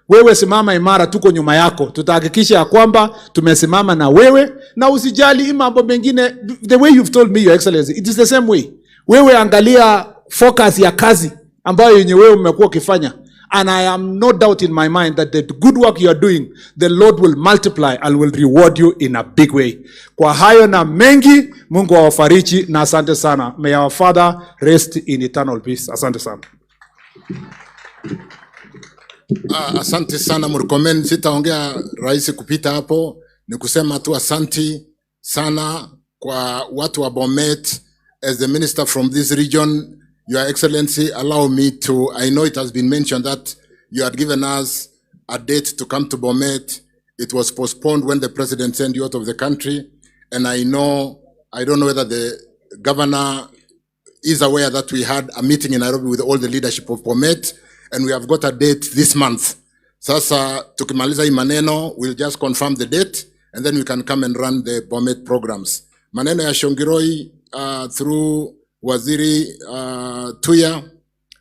Wewe simama imara, tuko nyuma yako. Tutahakikisha ya kwamba tumesimama na wewe, na usijali mambo mengine. The way you've told me, Your Excellency, it is the same way. Wewe angalia focus ya kazi ambayo yenye wewe umekuwa ukifanya. And I am no doubt in my mind that the good work you are doing, the Lord will multiply and will reward you in a big way. Kwa hayo na mengi, Mungu awafariji na asante sana. May our Father rest in eternal peace. Asante sana. Asante sana Murkomen, sitaongea rais kupita hapo, ni kusema tu asante sana kwa watu wa Bomet. As the minister from this region, Your Excellency, allow me to, I know it has been mentioned that you had given us a date to come to Bomet. It was postponed when the president sent you out of the country. And I don't know whether the governor is aware that we had a meeting in Nairobi with all the leadership of Bomet, and we have got a date this month. Sasa tukimaliza hii maneno, we'll just confirm the date, and then we can come and run the Bomet programs. Maneno ya Shongiroi through Waziri Tuya,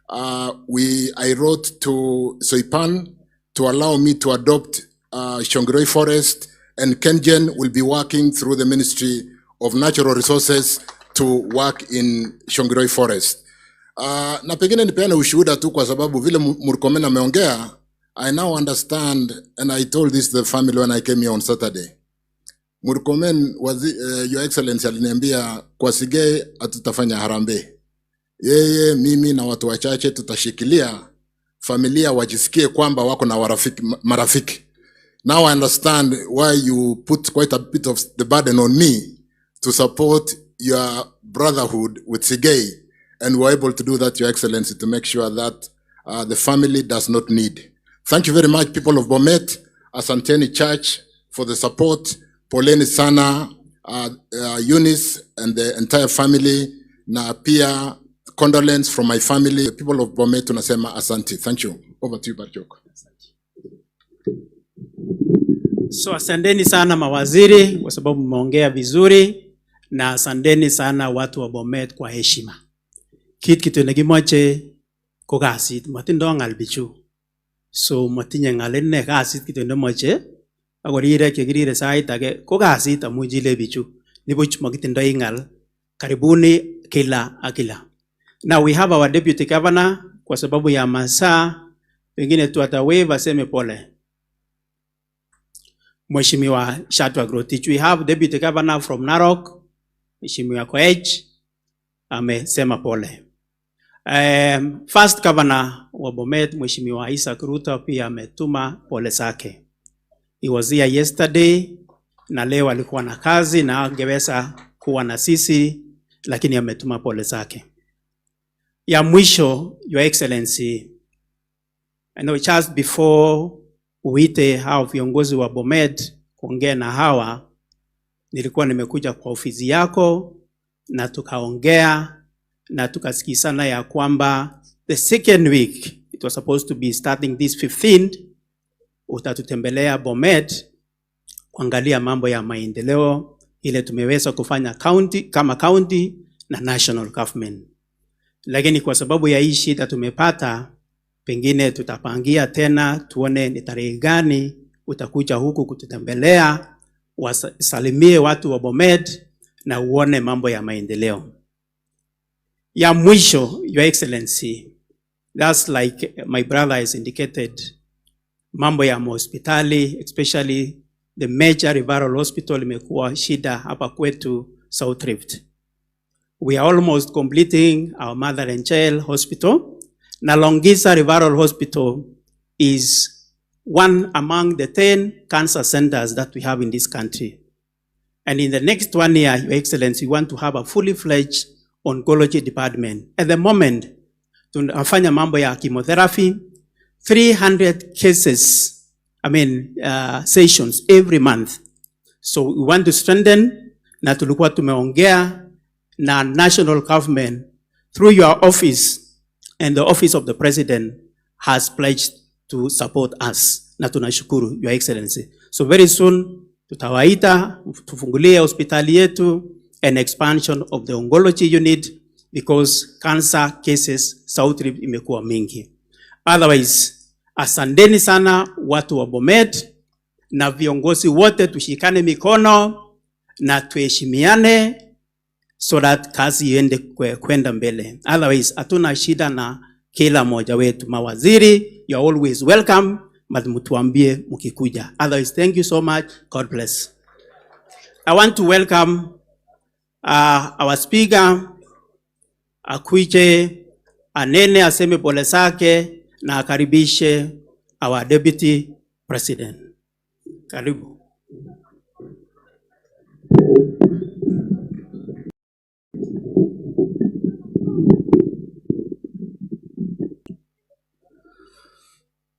I wrote to Soipan to allow me to adopt Shongiroi Forest, and Kenjen will be working through the Ministry of Natural Resources to work in Shongiroi Forest. Na pengine nipeane ushuhuda tu kwa sababu vile Murkomen ameongea, I now understand, and I told this to the family when I came here on Saturday. Murkomen, Your Excellency aliniambia kwa Sigei hatutafanya harambee. Yeye, mimi na watu wachache tutashikilia familia wajisikie kwamba wako na marafiki. Now I understand why you put quite a bit of the burden on me to support your brotherhood with Sigei, and we were able to do that, Your Excellency, to make sure that the family does not need. Thank you very much, people of Bomet, Asanteni Church, for the support. Poleni sana, Eunice and the entire family, na pia condolence from my family. The people of Bomet tunasema asante. Thank you. Over to you, Barjok. So asanteni sana mawaziri kwa sababu mmeongea vizuri, na asanteni sana watu wa Bomet kwa heshima. Kitu nekimoche ko kasit matindo ngal bichu. So matinye ngalene kasit kitu nemoche akorire chekirire sait age ko kasit amujile bichu. Nibuch makitindoi ngal. Karibuni kila akila. Now we have our deputy governor kwa sababu ya masaa pengine tu atawave aseme pole. Mheshimiwa Shatwa Grotich. We have deputy governor from Narok, Mheshimiwa Koech, amesema pole. First governor wa Bomet, Mheshimiwa Ruto, pia ametuma pole zake. He was here yesterday, na leo alikuwa na kazi na angeweza kuwa na sisi, lakini ametuma pole zake. Ya mwisho, Your Excellency, I know just before uite hao viongozi wa Bomet kuongea na hawa, nilikuwa nimekuja kwa ofisi yako na tukaongea na tukasikizana ya kwamba the second week, it was supposed to be starting this 15th, utatutembelea Bomet kuangalia mambo ya maendeleo ile tumeweza kufanya kama county na national government. Lakini kwa sababu ya hii shida tumepata, pengine tutapangia tena tuone ni tarehe gani utakuja huku kututembelea, wasalimie watu wa Bomet na uone mambo ya maendeleo. Ya mwisho, Your Excellency, that's like my brother has indicated, mambo ya hospitali, especially the major referral hospital imekuwa shida hapa kwetu South Rift. We are almost completing our mother and child hospital. Na Longisa Referral Hospital is one among the 10 cancer centers that we have in this country. And in the next 1 year, Your Excellency, we want to have a fully fledged oncology department. At the moment, tunafanya mambo ya chemotherapy, 300 cases sessions every month. So we want to strengthen, na tulikuwa tumeongea na national government through your office, and the office of the president has pledged to support us. Na tunashukuru, Your Excellency. So very soon tutawaita tufungulie hospitali yetu, an expansion of the oncology unit, because cancer cases South Rift imekuwa mingi. Otherwise, asanteni sana watu wa Bomet na viongozi wote, tushikane mikono na tuheshimiane so that kazi iende kwenda mbele. Otherwise, hatuna shida na kila mmoja wetu. Mawaziri, you are always welcome, but mtuambie mkikuja. Otherwise, thank you so much. God bless. I want to welcome our speaker, akuje anene aseme pole zake na akaribishe our deputy president. Karibu.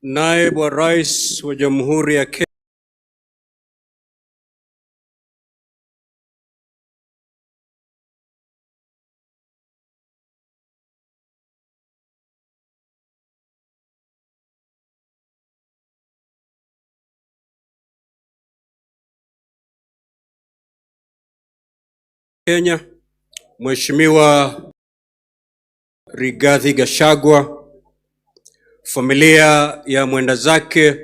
Naibu wa Rais wa Jamhuri ya Kenya, Mheshimiwa Rigathi Gachagua, familia ya mwenda zake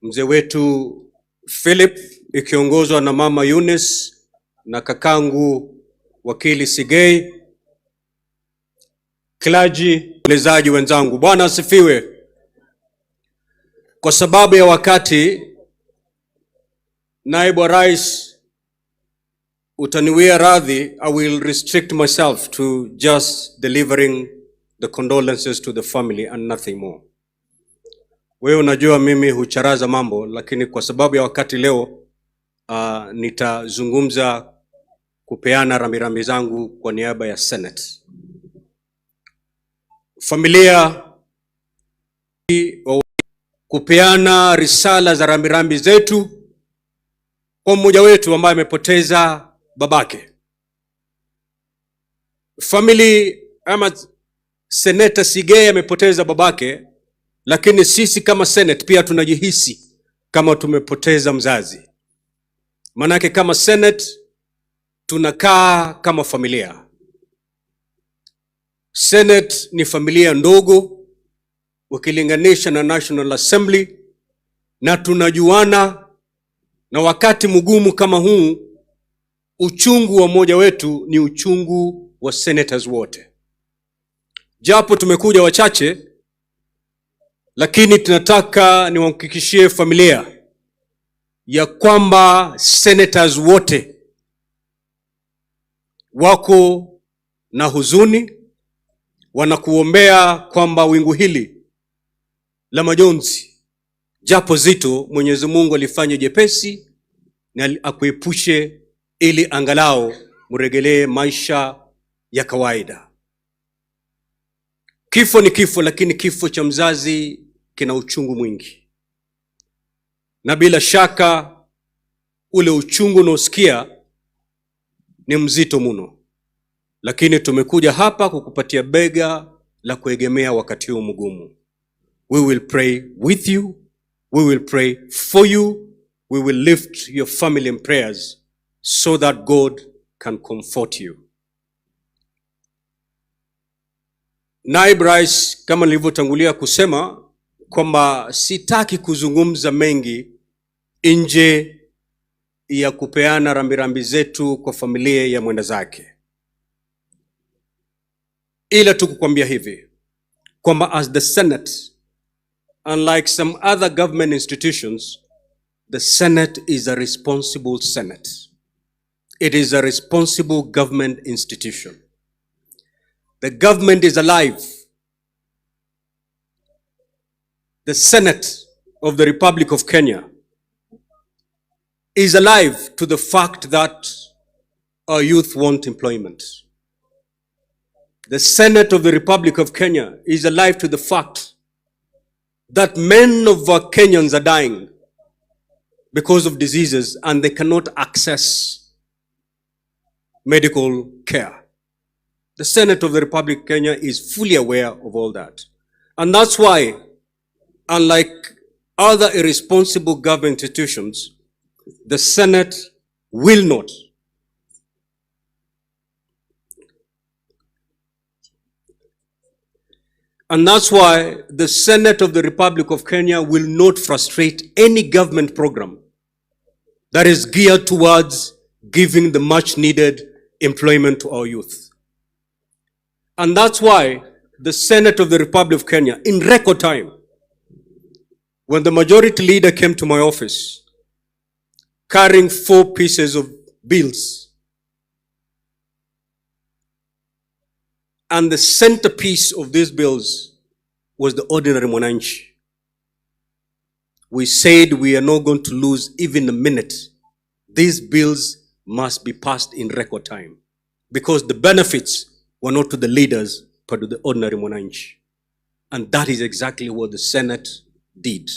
mzee wetu Philip ikiongozwa na mama Eunice na kakangu wakili Sigei, clergy, walezaji wenzangu, Bwana asifiwe. Kwa sababu ya wakati, Naibu wa Rais, utaniwia radhi, I will restrict myself to just delivering the condolences to the family and nothing more. Wewe unajua mimi hucharaza mambo, lakini kwa sababu ya wakati leo nitazungumza kupeana rambirambi zangu kwa niaba ya Senate. Familia kupeana risala za rambirambi zetu kwa mmoja wetu ambaye amepoteza babake. Family ama Senator Sigei amepoteza babake, lakini sisi kama Senate pia tunajihisi kama tumepoteza mzazi. Manake kama Senate tunakaa kama familia. Senate ni familia ndogo ukilinganisha na National Assembly, na tunajuana, na wakati mgumu kama huu uchungu wa mmoja wetu ni uchungu wa senators wote. Japo tumekuja wachache, lakini tunataka niwahakikishie familia ya kwamba senators wote wako na huzuni, wanakuombea kwamba wingu hili la majonzi japo zito Mwenyezi Mungu alifanye jepesi na akuepushe ili angalau muregelee maisha ya kawaida. Kifo ni kifo, lakini kifo cha mzazi kina uchungu mwingi. Na bila shaka ule uchungu unaosikia ni mzito mno. Lakini tumekuja hapa kukupatia bega la kuegemea wakati huu mgumu. We will pray with you. We will pray for you. We will lift your family in prayers so that God can comfort you. Naibu Rais, kama nilivyotangulia kusema kwamba sitaki kuzungumza mengi nje ya kupeana rambirambi zetu kwa familia ya mwenda zake. Ila tu kukwambia hivi kwamba as the Senate, unlike some other government institutions, the Senate is a responsible Senate. It is a responsible government institution. The government is alive. The Senate of the Republic of Kenya is alive to the fact that our youth want employment. The Senate of the Republic of Kenya is alive to the fact that men of our Kenyans are dying because of diseases and they cannot access medical care. The Senate of the Republic of Kenya is fully aware of all that. And that's why, unlike other irresponsible government institutions, the Senate will not And that's why the Senate of the Republic of Kenya will not frustrate any government program that is geared towards giving the much needed employment to our youth. And that's why the Senate of the Republic of Kenya, in record time, when the majority leader came to my office carrying 4 pieces of bills, and the centerpiece of these bills was the ordinary mwananchi. We said we are not going to lose even a minute. These bills must be passed in record time because the benefits were not to the leaders but to the ordinary mwananchi. And that is exactly what the Senate did,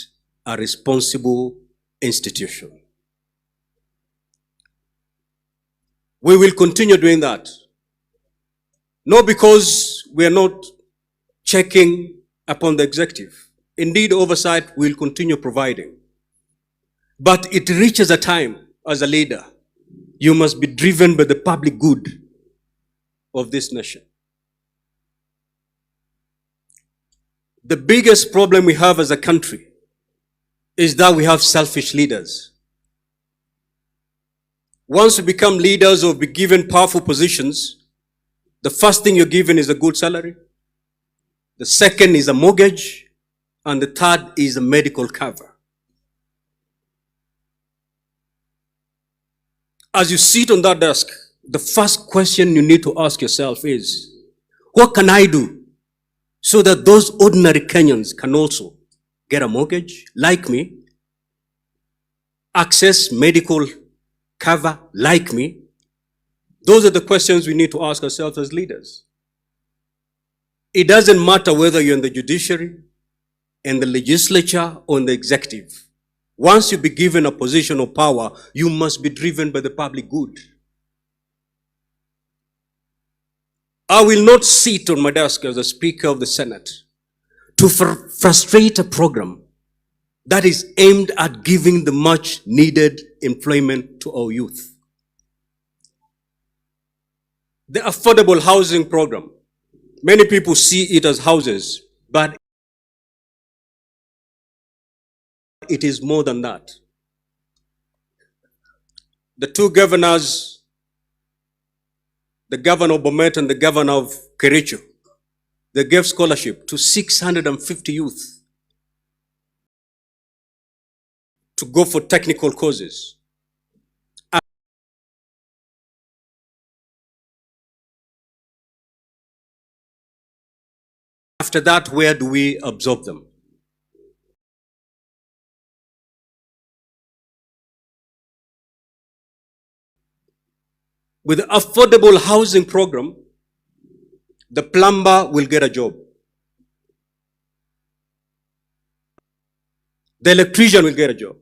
a responsible institution. We will continue doing that. Not because we are not checking upon the executive. Indeed, oversight will continue providing. But it reaches a time as a leader, you must be driven by the public good of this nation. The biggest problem we have as a country is that we have selfish leaders. Once you become leaders or be given powerful positions, the first thing you're given is a good salary. The second is a mortgage. And the third is a medical cover. As you sit on that desk, the first question you need to ask yourself is, what can I do so that those ordinary Kenyans can also get a mortgage like me, access medical cover like me? Those are the questions we need to ask ourselves as leaders. It doesn't matter whether you're in the judiciary, in the legislature, or in the executive. Once you be given a position of power, you must be driven by the public good. I will not sit on my desk as a Speaker of the Senate to frustrate a program that is aimed at giving the much needed employment to our youth. The affordable housing program, many people see it as houses, but it is more than that. The 2 governors, the governor of Bomet and the governor of Kericho, they gave scholarship to 650 youth to go for technical courses. After that, where do we absorb them? With the affordable housing program, the plumber will get a job. The electrician will get a job.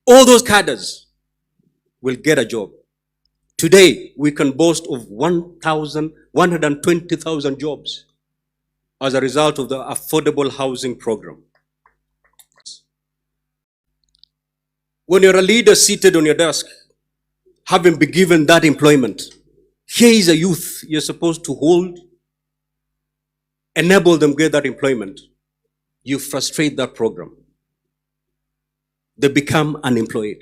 All those cadres will get a job. Today, we can boast of 120,000 jobs as a result of the affordable housing program. When you're a leader seated on your desk, having been given that employment, here is a youth you're supposed to hold, enable them get that employment. You frustrate that program. They become unemployed.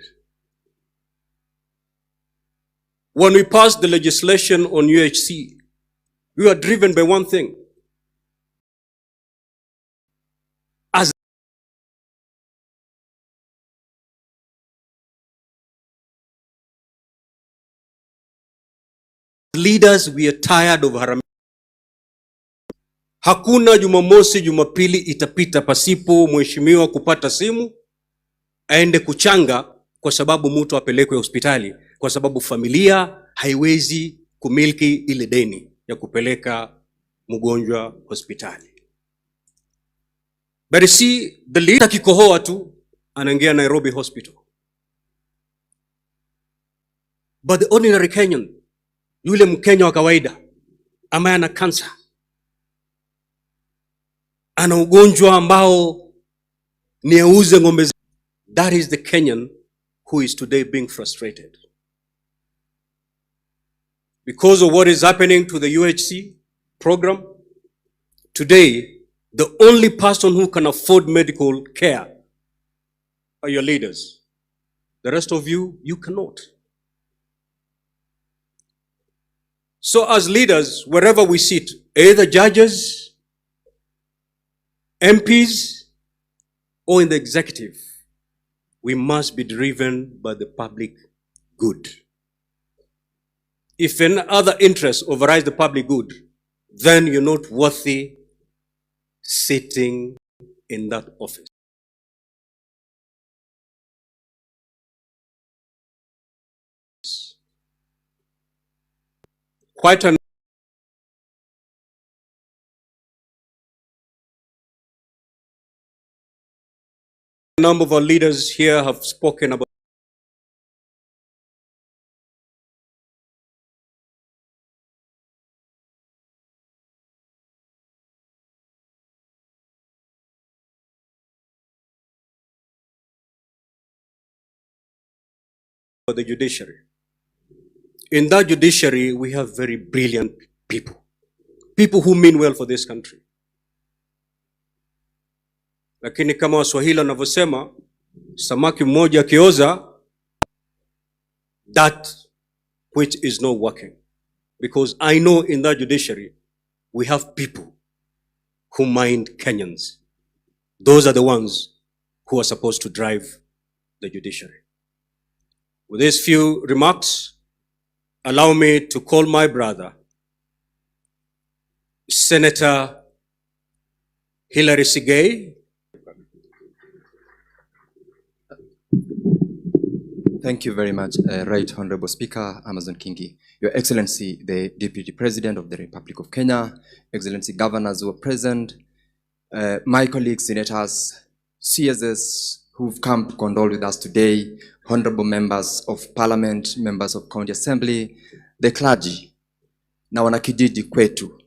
When we passed the legislation on UHC, we were driven by one thing. As leaders, we are tired of haramia. Hakuna Jumamosi, Jumapili itapita pasipo mheshimiwa kupata simu aende kuchanga kwa sababu mtu apelekwe hospitali, kwa sababu familia haiwezi kumiliki ile deni ya kupeleka mgonjwa hospitali. But you see, the leader kikohoa tu, anaingia Nairobi hospital. But the ordinary Kenyan, yule Mkenya wa kawaida, ambaye ana cancer, ana ugonjwa ambao ni auze ng'ombe. That is the Kenyan who is today being frustrated. Because of what is happening to the UHC program, today, the only person who can afford medical care are your leaders. The rest of you, you cannot. So as leaders, wherever we sit, either judges, MPs, or in the executive, we must be driven by the public good. If any other interest overrides the public good, then you're not worthy sitting in that office. Quite a number of our leaders here have spoken about the judiciary. In that judiciary, we have very brilliant people. People who mean well for this country. Lakini kama Waswahili wanavyosema, samaki mmoja akioza, that which is not working. Because I know in that judiciary, we have people who mind Kenyans. Those are the ones who are supposed to drive the judiciary. With these few remarks, allow me to call my brother, Senator Hilary Sigei. Thank you very much, Right Honorable Speaker Amazon Kingi. Your Excellency, the Deputy President of the Republic of Kenya, Excellency Governors who are present, my colleagues, Senators, CSS who've come to condole with us today, Honorable Members of Parliament, Members of County Assembly, the clergy, na wanakijiji kwetu.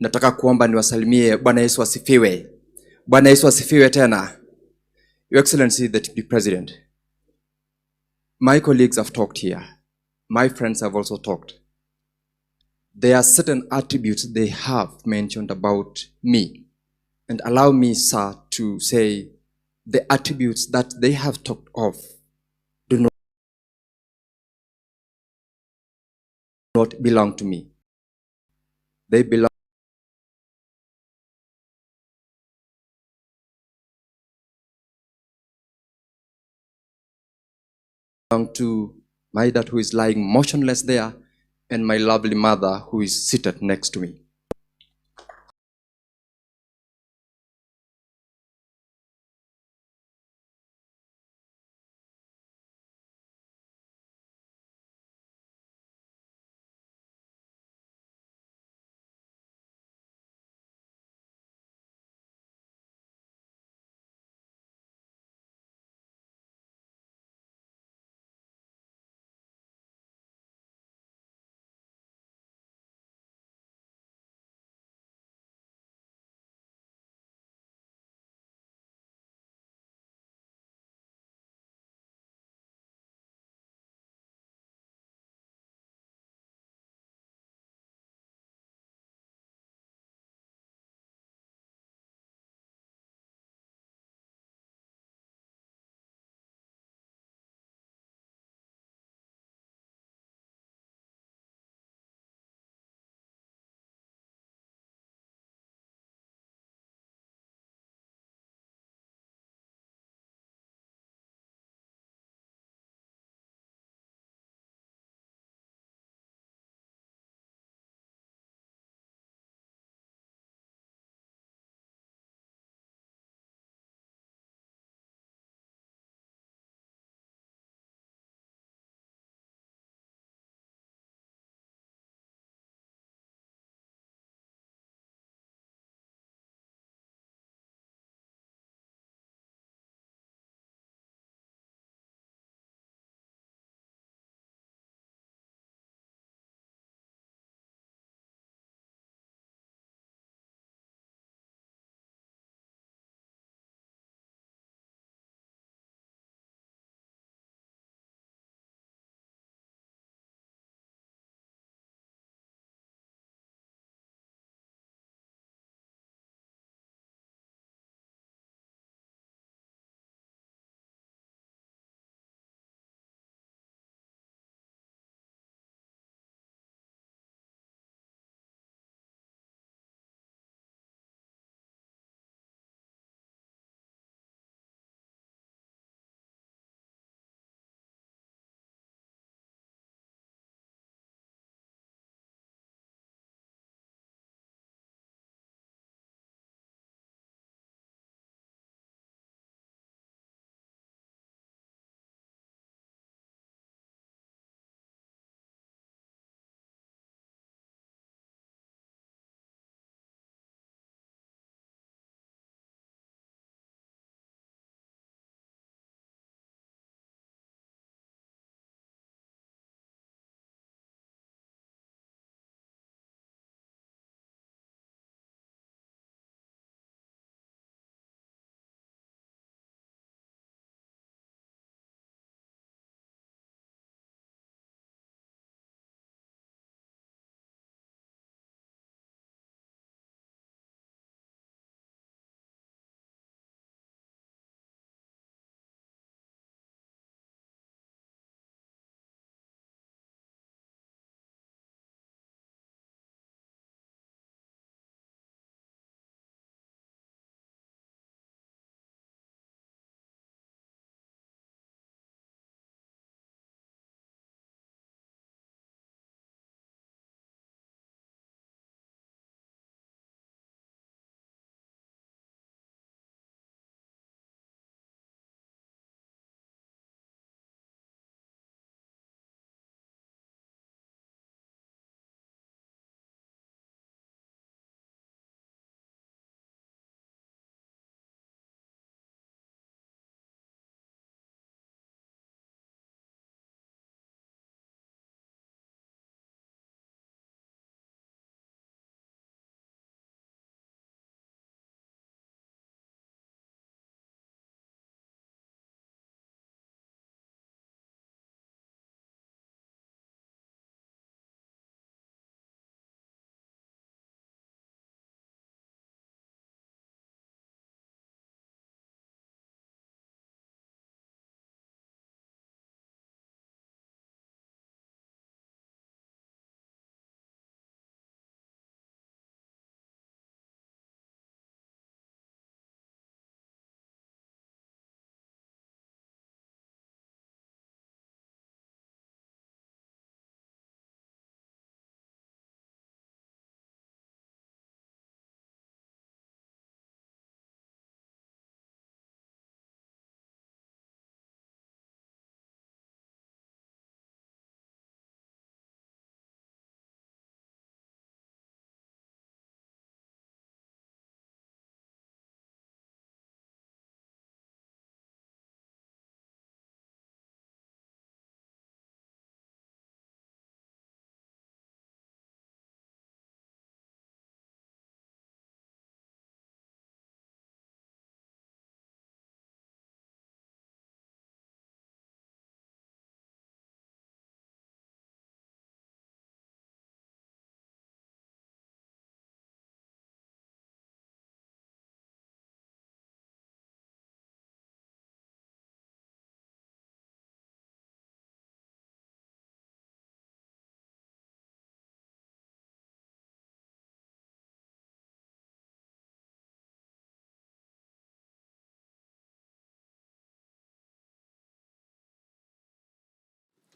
Nataka kuomba niwasalimie. Bwana Yesu asifiwe. Bwana Yesu asifiwe tena. Your Excellency, the Deputy President, my colleagues have talked here. My friends have also talked. There are certain attributes they have mentioned about me. And allow me, sir, to say the attributes that they have talked of do not belong to me. They belong to my dad who is lying motionless there and my lovely mother who is seated next to me.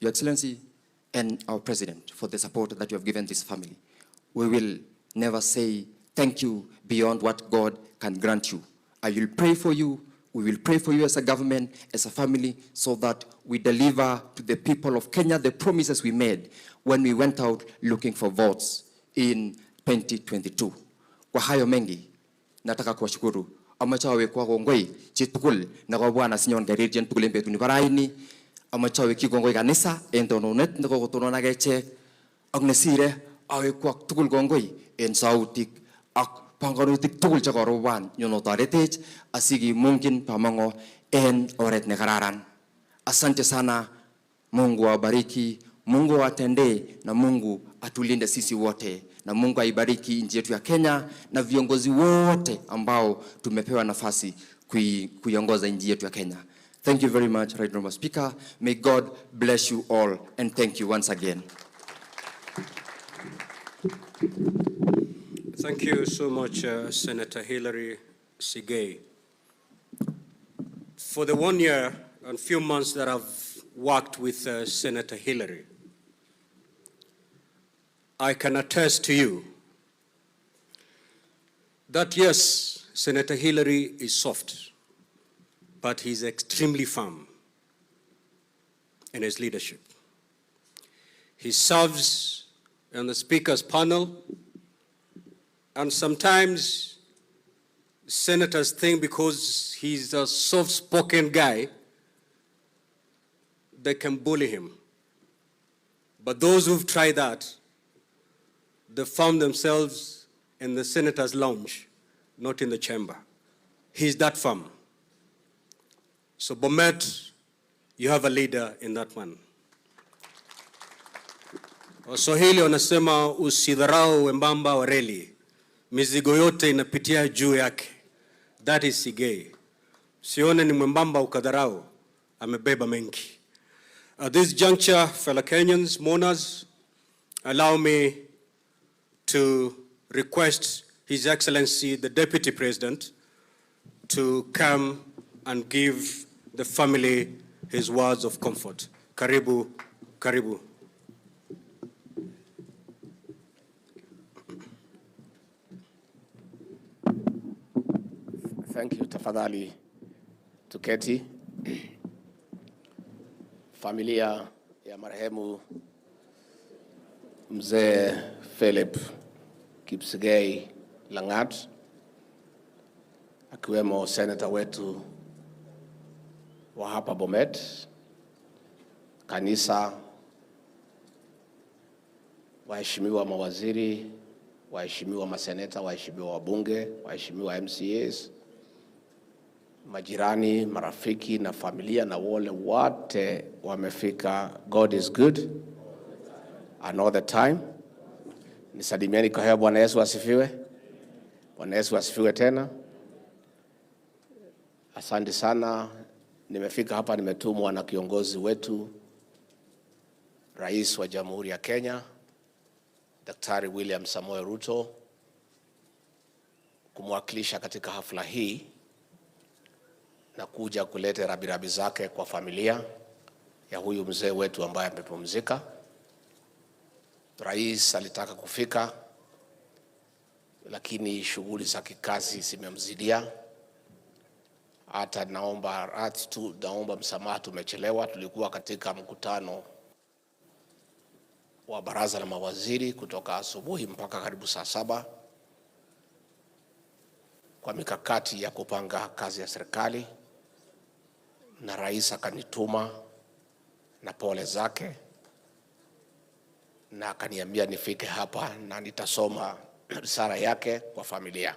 Your Excellency and our President, for the support that you have given this family. We will never say thank you beyond what God can grant you. I will pray for you. We will pray for you as a government, as a family, so that we deliver to the people of Kenya the promises we made when we went out looking for votes in 2022. Kwa hayo mengi, nataka kuwashukuru. Amachawe kwa gongoi, chitukul, na kwa bwana sinyon garir jen tukulembe tunibaraini. Amachawe ki gongoi kanisa, entononet, na kwa kutonona geche, agnesire, awe kwa tukul gongoi, en sautik, ak panganutik tukul chakoroban, yonotaretech, asigi mungkin pamango, en oret nekararan. Asante sana, Mungu awabariki, Mungu awatendee, na Mungu atulinde sisi wote, na Mungu aibariki nchi yetu ya Kenya na viongozi wote ambao tumepewa nafasi kuiongoza nchi yetu ya Kenya. Thank you very much, Right Honorable Speaker. May God bless you all, and thank you once again. Thank you so much, Senator Hilary Sigei. For the 1 year and few months that I've worked with Senator Hilary, I can attest to you that yes, Senator Hilary is soft, but he's extremely firm in his leadership. He serves on the Speaker's panel, and sometimes senators think because he's a soft-spoken guy, they can bully him. But those who've tried that, they found themselves in the senator's lounge, not in the chamber. He's that firm. So Bomet, you have a leader in that man. Waswahili wanasema usidharau wembamba wa reli, mizigo yote inapitia juu yake. That is Sigei. Sione ni mwembamba ukadharau, amebeba mengi. At this juncture, fellow Kenyans, mourners, allow me to request His Excellency, the Deputy President, to come and give the family his words of comfort. Karibu, karibu. Thank you. Tafadhali tuketi. Familia ya marehemu Mzee Philip Kipsigei Langat, akiwemo senator wetu wa hapa Bomet, kanisa, waheshimiwa mawaziri, waheshimiwa maseneta, waheshimiwa wabunge, waheshimiwa MCAs, majirani, marafiki na familia na wale wote wamefika. God is good and all the time. Nisalimieni kwa haya. Bwana Yesu asifiwe. Bwana Yesu asifiwe tena. Asante sana. Nimefika hapa, nimetumwa na kiongozi wetu, Rais wa Jamhuri ya Kenya, Daktari William Samoei Ruto, kumwakilisha katika hafla hii na kuja kuleta rabirabi zake kwa familia ya huyu mzee wetu ambaye amepumzika. Rais alitaka kufika, lakini shughuli za kikazi zimemzidia. Hata naomba msamaha, tumechelewa. Tulikuwa katika mkutano wa baraza la mawaziri kutoka asubuhi mpaka karibu saa 7 kwa mikakati ya kupanga kazi ya serikali, na rais akanituma na pole zake na akaniambia nifike hapa na nitasoma risala yake kwa familia.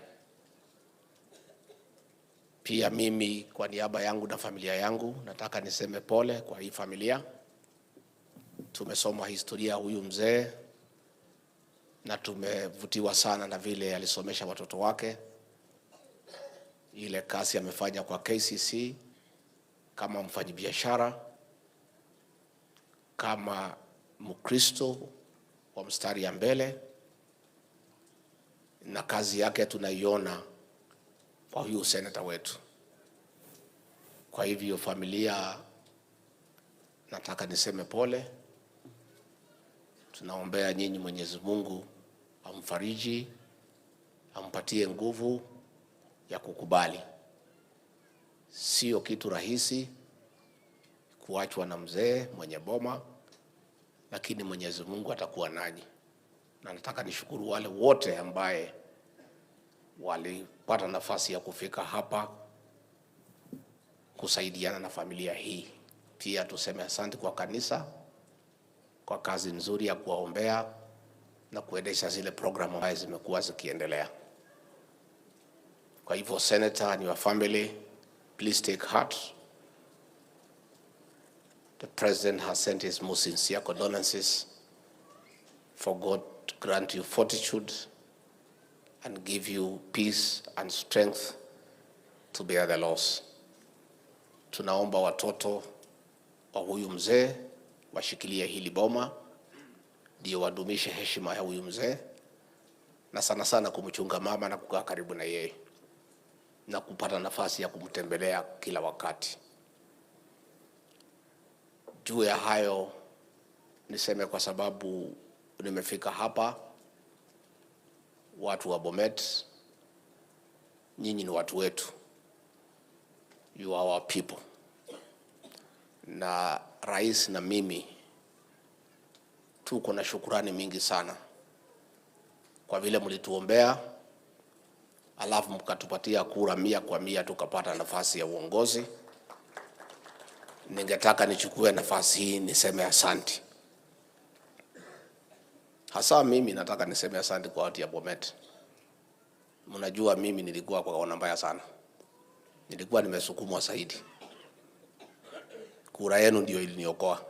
Pia mimi kwa niaba yangu na familia yangu nataka niseme pole kwa hii familia. Tumesoma historia huyu mzee na tumevutiwa sana na vile alisomesha watoto wake, ile kazi amefanya kwa KCC kama mfanyabiashara, kama Mkristo wa mstari ya mbele, na kazi yake tunaiona kwa huyu senator wetu. Kwa hivyo familia nataka niseme pole. Tunaombea nyinyi Mwenyezi Mungu amfariji, ampatie nguvu ya kukubali. Sio kitu rahisi kuachwa na mzee mwenye boma, lakini Mwenyezi Mungu atakuwa nanyi. Na nataka nishukuru wale wote ambaye walipata nafasi ya kufika hapa kusaidiana na familia hii. Pia tuseme asante kwa kanisa kwa kazi nzuri ya kuwaombea na kuendesha zile programu ambazo zimekuwa zikiendelea. Kwa hivyo, Senator and your family, please take heart. The President has sent his most sincere condolences. For God to grant you fortitude and give you peace and strength to bear the loss. Tunaomba watoto wa huyu mzee washikilie hili boma, ndio wadumishe heshima ya huyu mzee, na sana sana kumchunga mama na kukaa karibu na yeye na kupata nafasi ya kumtembelea kila wakati. Juu ya hayo niseme, kwa sababu nimefika hapa, watu wa Bomet, nyinyi ni watu wetu. You are our people. Na rais na mimi tuko na shukrani mingi sana kwa vile mlituombea, alafu mkatupatia kura 100% tukapata nafasi ya uongozi. Ningetaka nichukue nafasi hii niseme asante. Hasa mimi nataka niseme asante kwa watu ya Bomet. Mnajua mimi nilikuwa kwa kona mbaya sana. Nilikuwa nimesukumwa zaidi. Kura yenu ndio iliniokoa.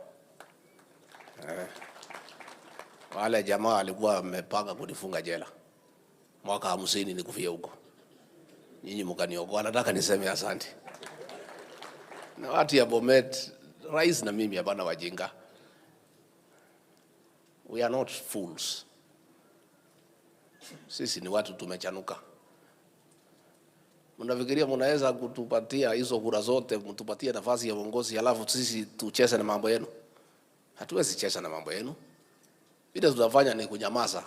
Wale jamaa walikuwa wamepanga kunifunga jela. Mwaka 50 nikufia huko. Nyinyi mkaniokoa, nataka niseme asante. Na watu ya Bomet, rais na mimi hapana wajinga. We are not fools. Sisi ni watu tumechanuka. Mnafikiria mnaweza kutupatia hizo kura zote, mtupatie nafasi ya uongozi, alafu sisi tucheze na mambo yenu? Hatuwezi cheza na mambo yenu. Vile tunafanya ni kunyamaza.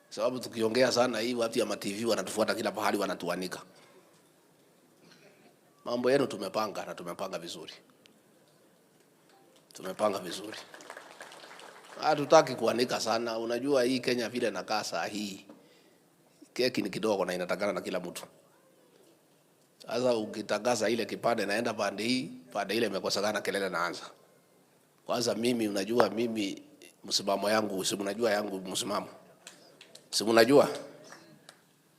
Sababu tukiongea sana hii watu ya TV wanatufuata kila pahali, wanatuanika. Mambo yenu tumepanga, na tumepanga vizuri. Tumepanga vizuri. Hatutaki kuanika sana. Unajua hii Kenya vile nakaa saa hii, keki ni kidogo na inatakana na kila mtu. Sasa ukitangaza ile kipande naenda pande hii, pande ile imekosekana, kelele naanza. Kwanza mimi, unajua mimi msimamo yangu, si mnajua yangu msimamo. Si mnajua?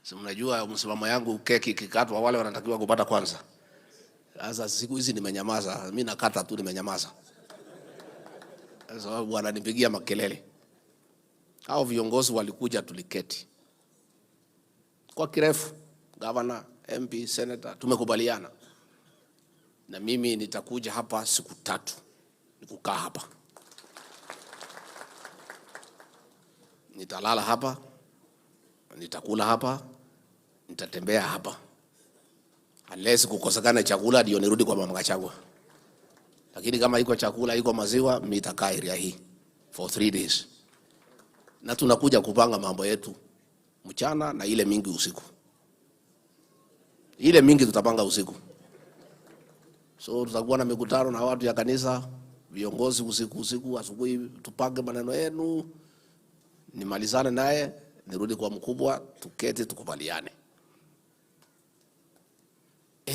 Si mnajua msimamo yangu, keki kikatwa wale wanatakiwa kupata kwanza. Sasa siku hizi nimenyamaza, mimi nakata tu, nimenyamaza. Sababu wananipigia makelele. Hao viongozi walikuja, tuliketi kwa kirefu, governor, MP, senator, tumekubaliana. Na mimi nitakuja hapa siku 3, nikukaa hapa. Nitalala hapa, nitakula hapa, nitatembea hapa. Unless kukosekana chakula ndio nirudi kwa mama Gachagua. Lakini kama iko chakula, iko maziwa, mimi nitakaa area hii for 3 days. Na tunakuja kupanga mambo yetu mchana na ile mingi usiku. Ile mingi tutapanga usiku. So tutakuwa na mikutano na watu ya kanisa, viongozi usiku, asubuhi tupange maneno yenu. Nimalizane naye, nirudi kwa mkubwa, tuketi tukubaliane.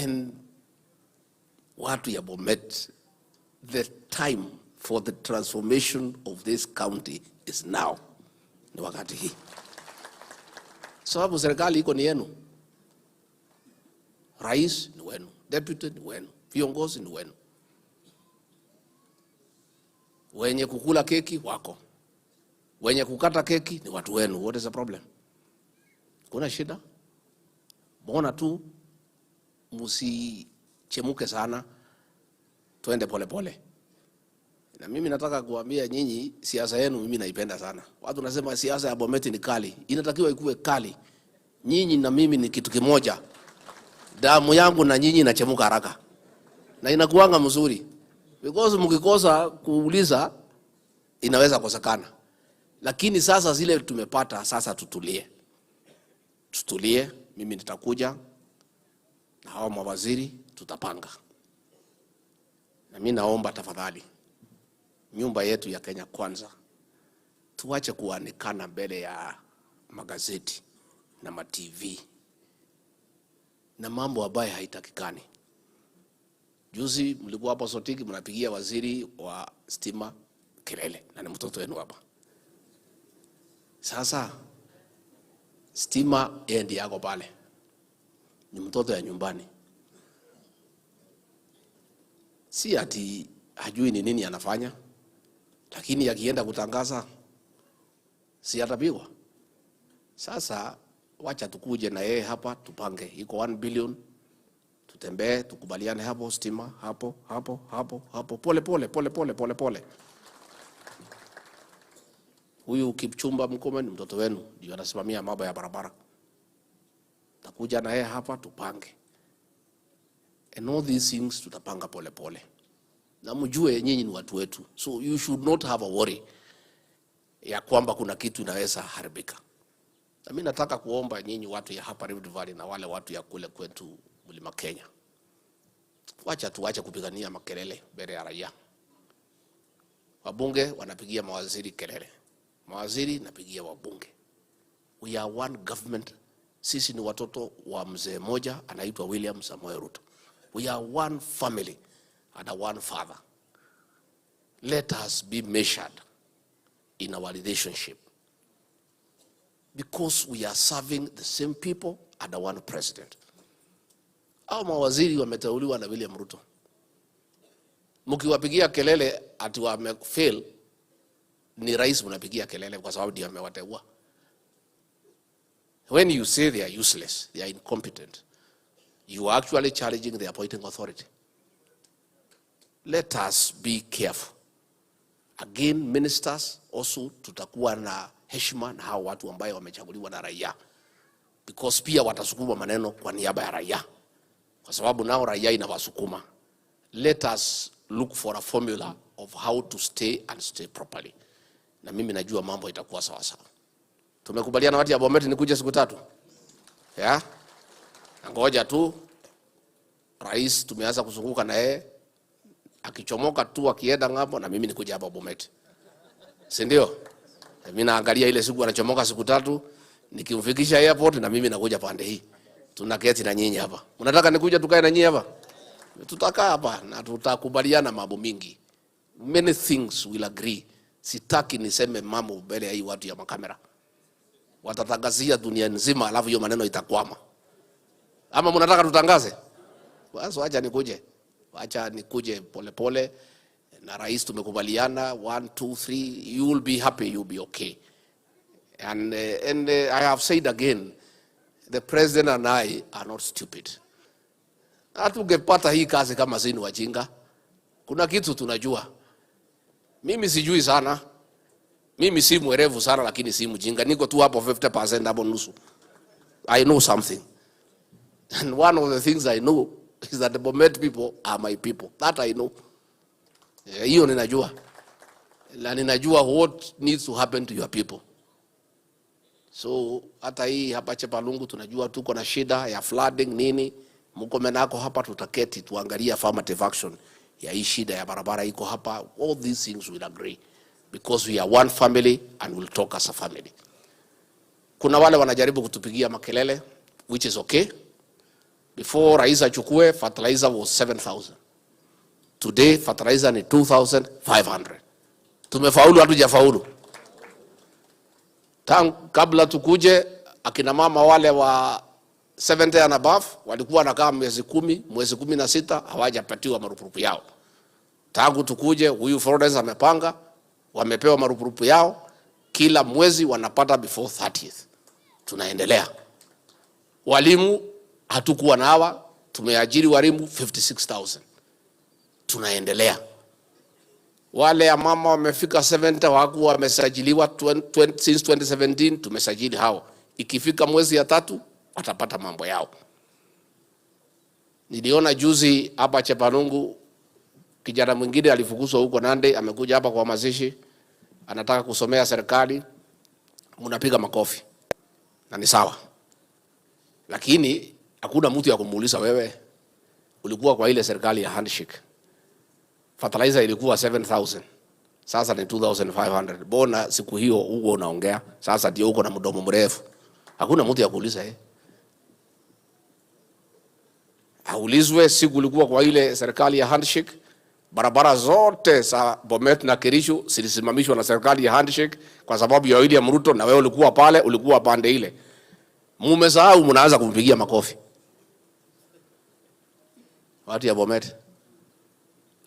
And watu ya Bomet, the time for the transformation of this county is now. Ni wakati hii. Sababu serikali iko ni yenu. Rais ni wenu, deputy ni wenu, viongozi ni wenu. Wenye kukula keki wako. Wenye kukata keki ni watu wenu. What is the problem? Kuna shida? Mbona tu msichemuke sana, tuende pole pole. Na mimi nataka kuambia nyinyi, siasa yenu mimi naipenda sana. Watu nasema siasa ya Bomet ni kali. Inatakiwa ikuwe kali. Nyinyi na mimi ni kitu kimoja. Damu yangu na nyinyi inachemuka haraka. Na inakuanga mzuri. Because mkikosa kuuliza inaweza kosekana. Lakini sasa zile tumepata, sasa tutulie. Tutulie, mimi nitakuja na hao mawaziri tutapanga. Na mimi naomba tafadhali, nyumba yetu ya Kenya Kwanza tuache kuanikana mbele ya magazeti na ma-TV na mambo ambayo haitakikani. Juzi mlikuwa hapo Sotiki mnapigia waziri wa stima kelele na ni mtoto wenu hapa. Sasa stima endi yako pale, ni mtoto ya nyumbani. Si ati hajui ni nini anafanya, lakini akienda kutangaza si atapigwa. Sasa wacha tukuje na yeye hapa tupange, iko 1 billion, tutembee tukubaliane hapo, stima hapo pole. Huyu Kipchumba Murkomen mtoto wenu ndio anasimamia mambo ya barabara. Takuja na yeye hapa tupange. And all these things tutapanga pole. Na mjue nyinyi ni watu wetu. So you should not have a worry ya kwamba kuna kitu inaweza haribika. Na mimi nataka kuomba nyinyi watu ya hapa Rift Valley na wale watu ya kule kwetu Mlima Kenya, tuache kupigania makelele mbele ya raia. Wabunge wanapigia mawaziri kelele, mawaziri napigia wabunge. We are one government. Sisi ni watoto wa mzee moja anaitwa William Samoei Ruto. We are one family and a one father. Let us be measured in our relationship, because we are serving the same people and one president. Hao mawaziri wameteuliwa na William Ruto. Mkiwapigia kelele ati wamefail, ni rais mnapigia kelele kwa sababu ndiye amewateua. When you say they are useless, they are incompetent, you are actually challenging the appointing authority. Let us be careful. Again, ministers also tutakuwa na heshima na hao watu ambao wamechaguliwa na raia, because pia watasukuma maneno kwa niaba ya raia, kwa sababu nao raia inawasukuma. Let us look for a formula of how to stay and stay properly. Na mimi najua mambo itakuwa sawa sawa. Tumekubaliana watu ya Bomet nikuje siku 3. Ya? Ngoja tu rais tumeanza kuzunguka na yeye, akichomoka tu akienda ngapo na mimi nikuja hapa Bomet. Si ndio? Mimi naangalia ile siku anachomoka siku 3, nikimfikisha airport na mimi nakuja pande hii. Tunaketi na nyinyi hapa. Mnataka nikuja tukae na nyinyi hapa? Tutakaa hapa na tutakubaliana mambo mingi. Many things will agree. Sitaki niseme mambo mbele ya hii watu ya makamera. Watatangazia dunia nzima alafu hiyo maneno itakwama. Ama mnataka tutangaze? Basi acha nikuje. Acha nikuje pole na rais tumekubaliana 1 2 3, you will be happy, you will be okay. And I have said again, the president and I are not stupid. Hatungepata hii kazi kama zini wajinga. Kuna kitu tunajua. Mimi sijui sana. Mimi si mwerevu sana lakini si mjinga. Niko tu hapo 50% hapo nusu. I know something. And one of the things I know is that the Bomet people are my people. That I know. Hiyo ninajua. Na ninajua what needs to happen to your people. So hata hii hapa Chepalungu tunajua tuko na shida ya flooding nini. Murkomen ako hapa, tutaketi tuangalie affirmative action ya hii shida ya barabara iko hapa. All these things will agree, because we are one family and we'll talk as a family. Kuna wale wanajaribu kutupigia makelele, which is okay. Before rais achukue, fertilizer was 7,000. Today fertilizer ni 2,500. Tumefaulu hatujafaulu? Kabla tukuje, akina mama wale wa 70 and above walikuwa wanakaa mwezi 10, mwezi 16 hawajapatiwa marupurupu yao. Tangu tukuje, huyu Florence amepanga, wamepewa marupurupu yao, kila mwezi wanapata before 30th. Tunaendelea. Walimu hatukuwa na hawa, tumeajiri walimu 56,000. Tunaendelea. Wale ya mama wamefika 70 hawakuwa wamesajiliwa since 2017, tumesajili hao. Ikifika mwezi ya 3 watapata mambo yao. Niliona juzi hapa Chepalungu Kijana mwingine alifukuzwa huko Nandi, amekuja hapa kwa mazishi, anataka kusomea serikali, mnapiga makofi. Na ni sawa. Lakini hakuna mtu ya kumuuliza wewe ulikuwa kwa ile serikali ya handshake. Fertilizer ilikuwa 7,000. Sasa ni 2,500. Bona siku hiyo huko unaongea, sasa ndio uko na mdomo mrefu. Hakuna mtu ya kuuliza Aulizwe siku ulikuwa kwa ile serikali ya handshake. Barabara zote za Bomet na Kerisho zilisimamishwa na serikali ya handshake kwa sababu ya William Ruto, na wewe ulikuwa pale, ulikuwa pande ile. Mumesahau, mnaanza kumpigia makofi. Watu ya Bomet.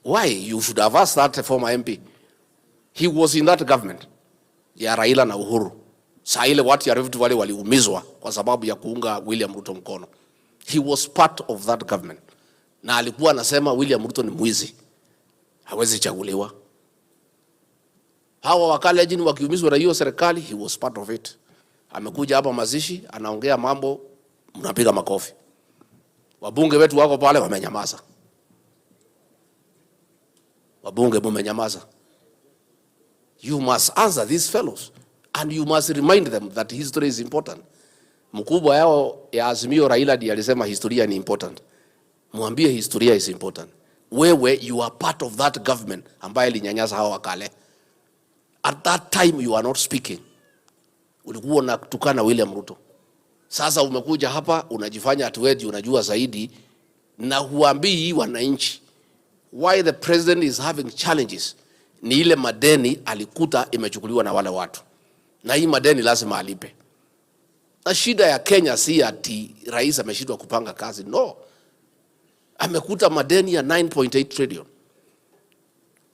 Why? You should have asked that former MP. He was in that government ya Raila na Uhuru. Saa ile watu ya Rift Valley waliumizwa kwa sababu ya kuunga William Ruto mkono. He was part of that government. Na alikuwa anasema William Ruto ni mwizi, hawezi chaguliwa. Hawa Wakalenjin wakiumizwa na hiyo serikali, he was part of it. Amekuja hapa mazishi, anaongea mambo, mnapiga makofi. Wabunge wetu wako pale wamenyamaza. Wabunge mumenyamaza. You must answer these fellows and you must remind them that history is important. Mkubwa yao ya Azimio Raila ndiye alisema historia ni important. Mwambie historia is important. Wewe you are part of that government ambaye ilinyanyasa hao Wakale. At that time you are not speaking. Ulikuwa unatukana William Ruto. Sasa umekuja hapa unajifanya atuweji unajua zaidi na huambii wananchi why the president is having challenges. Ni ile madeni alikuta imechukuliwa na wale watu. Na hii madeni lazima alipe. Na shida ya Kenya si ati rais ameshindwa kupanga kazi. No. Amekuta madeni ya 9.8 trillion.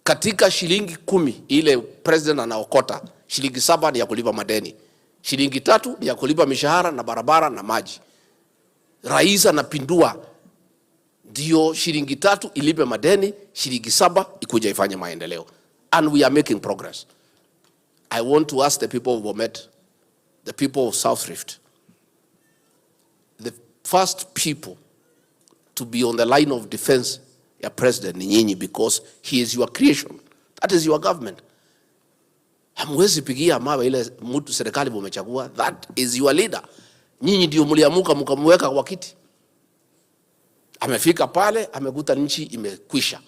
Katika shilingi 10 ile president anaokota, shilingi 7 ni ya kulipa madeni. Shilingi 3 ni ya kulipa mishahara na barabara na maji. Rais anapindua ndio shilingi 3 ilipe madeni, shilingi 7 ikuja ifanye maendeleo. And we are making progress. I want to ask the people of Bomet, the people of South Rift, the first people to be on the line of defense ya president ni nyinyi, because he is your creation. That is your government. Hamwezi pigia mawe ile mtu serikali mmechagua. That is your leader. Nyinyi ndio mliamuka mkamweka kwa kiti. Amefika pale, amekuta nchi imekwisha.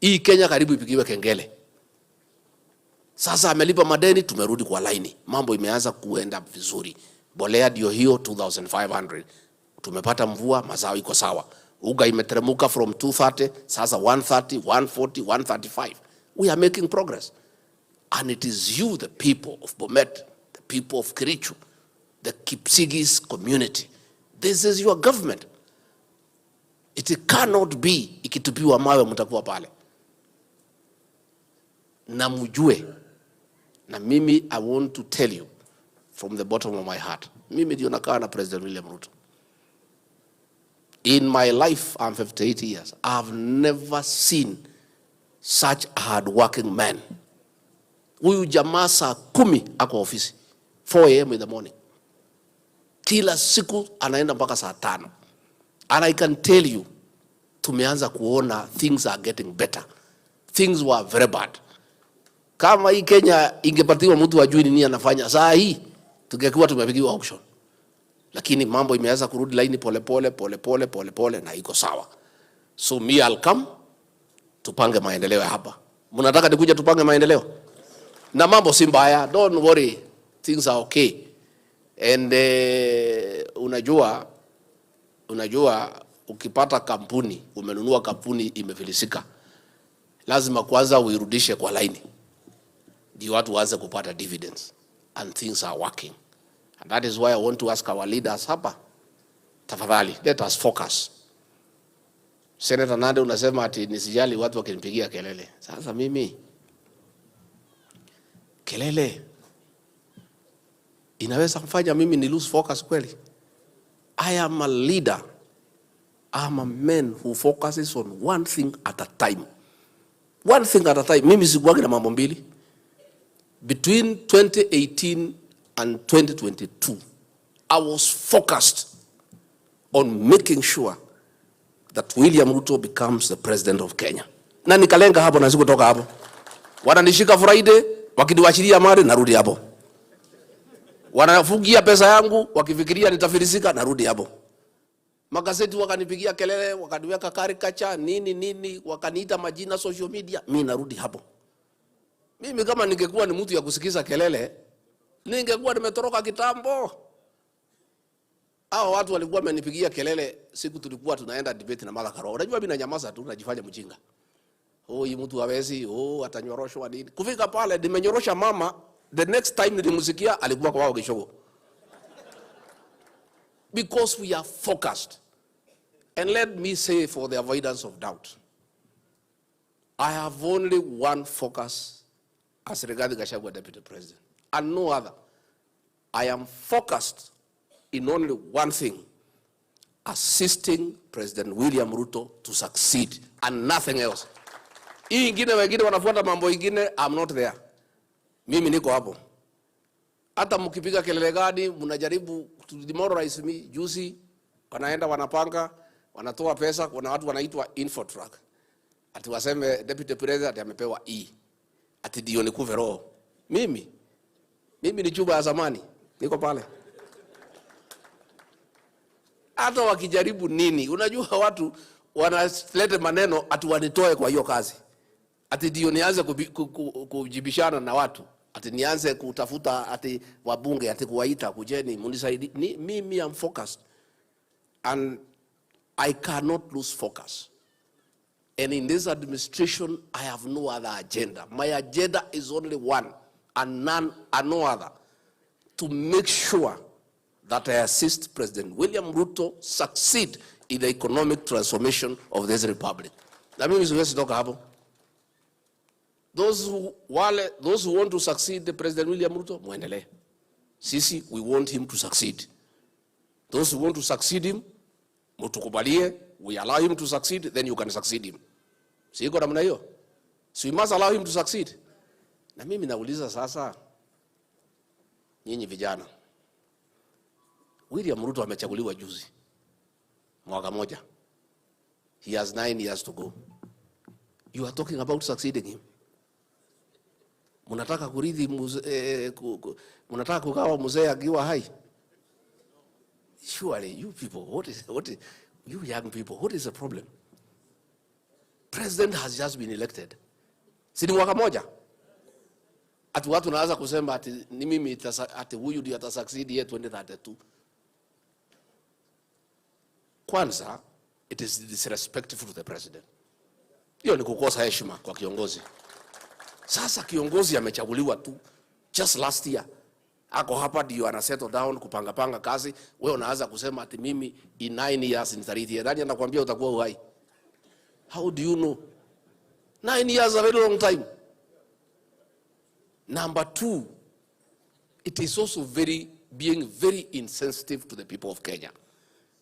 Hii Kenya karibu ipigiwe kengele. Sasa amelipa madeni, tumerudi kwa laini. Mambo imeanza kuenda vizuri. Bolea ndio hiyo 2,500. Tumepata mvua, mazao iko sawa. Uga imeteremuka from 230, sasa 130, 140, 135. We are making progress. And it is you, the people of Bomet, the people of Kericho, the Kipsigis community. This is your government. It cannot be ikitupiwa mawe mtakuwa pale. Na mjue, na mimi I want to tell you from the bottom of my heart, mimi ndio nakaa na President William Ruto. In my life, I'm 58 years. I've never seen such a hard-working man. Huyu jamaa saa 10 ako ofisi, 4 a.m. in the morning. Kila siku anaenda mpaka saa 5. And I can tell you, tumeanza kuona things are getting better. Things were very bad. Kama hii Kenya ingepatiwa mtu ajui nini anafanya, saa hii tungekuwa tumepigiwa auction. Lakini mambo imeanza kurudi laini pole na iko sawa. So me I'll come, tupange maendeleo hapa. Mnataka nikuja tupange maendeleo? Na mambo si mbaya, don't worry, things are okay. And unajua ukipata kampuni, umenunua kampuni imefilisika, lazima kwanza uirudishe kwa laini ndio watu waanze kupata dividends, and things are working. And that is why I want to ask our leaders hapa, tafadhali let us focus. Senator Nande unasema ati nisijali watu wakinipigia kelele. Sasa mimi kelele inaweza kufanya mimi ni lose focus kweli? I am a leader. I'm a man who focuses on one thing at a time. One thing at a time. Mimi sikuwagi na mambo mbili. Between 2018 and 2022, I was focused on making sure that William Ruto becomes the president of Kenya. na nikalenga hapo na sikutoka hapo. Wananishika Friday, wakiniwachilia mali narudi hapo. Wanafungia pesa yangu, wakifikiria nitafilisika narudi hapo. Magazeti wakanipigia kelele, wakaniweka caricature nini, wakaniita majina social media, mimi narudi hapo. Mimi kama ningekuwa ni mtu ya kusikiza kelele, ningekuwa nimetoroka kitambo. Hao watu walikuwa wamenipigia kelele siku tulikuwa tunaenda debate na Martha Karua. Unajua mimi nanyamaza tu, najifanya mjinga. Hii mtu hawezi, atanyoroshwa nini. Kufika pale nimenyorosha mama, the next time nilimsikia alikuwa kwa wao kishogo. Because we are focused. And let me say, for the avoidance of doubt, I have only one focus as regarding Gachagua Deputy President, and no other. I am focused in only one thing: assisting President William Ruto to succeed, and nothing else. Hii ingine wengine wanafuata mambo ingine, I'm not there. Mimi niko hapo. Hata mkipiga kelele gani, mnajaribu to demoralize me. Juzi wanaenda wanapanga, wanatoa pesa, kuna watu wanaitwa infotruck. Ati waseme Deputy President amepewa E. Ati ndio nikuve roho. Mimi ni chuba ya zamani. Niko pale. Hata wakijaribu nini, unajua watu wanaleta maneno ati wanitoe kwa hiyo kazi. Ati ndio nianze kujibishana na watu. Ati nianze kutafuta ati wabunge ati kuwaita kujeni munisaidie. Mimi am focused, and I cannot lose focus. And in this administration, I have no other agenda. My agenda is only one, and no other: to make sure that I assist President William Ruto succeed in the economic transformation of this republic. Na mimi siwezi toka hapo. Those who want to succeed the President William Ruto, muendelee. Sisi, we want him to succeed. Those who want to succeed him, mutukubalie, we allow him to succeed, then you can succeed him. Siko namna hiyo. So we must allow him to succeed. Na mimi nauliza sasa, nyinyi vijana, William Ruto amechaguliwa juzi, mwaka moja. He has 9 years to go. You are talking about succeeding him. Munataka kurithi munataka kugawa mzee akiwa hai? Surely you people, what is you young people, what is the problem? President has just been elected. Si ni mwaka moja. Ati watu naanza kusema ati ni mimi ati huyu ndiye atasucceed yeye 2032. Kwanza, it is disrespectful to the president. Hiyo ni kukosa heshima kwa kiongozi. Sasa kiongozi amechaguliwa tu just last year. Ako hapa ndio ana settle down kupanga kazi. Wewe unaanza kusema ati mimi in 9 years nitarithi. Nani anakuambia utakuwa uhai? How do you know? 9 years is a very long time. Number 2, it is also being very insensitive to the people of Kenya.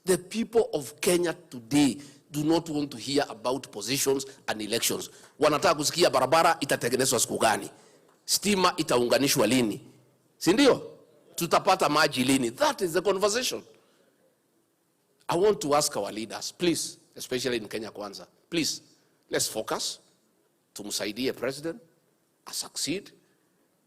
The people of Kenya today do not want to hear about positions and elections. Wanataka kusikia barabara itatengenezwa siku gani, stima itaunganishwa lini, si ndio? Tutapata maji lini? That is the conversation. I want to ask our leaders, please, especially in Kenya Kwanza, please, let's focus. Tumsaidie president succeed.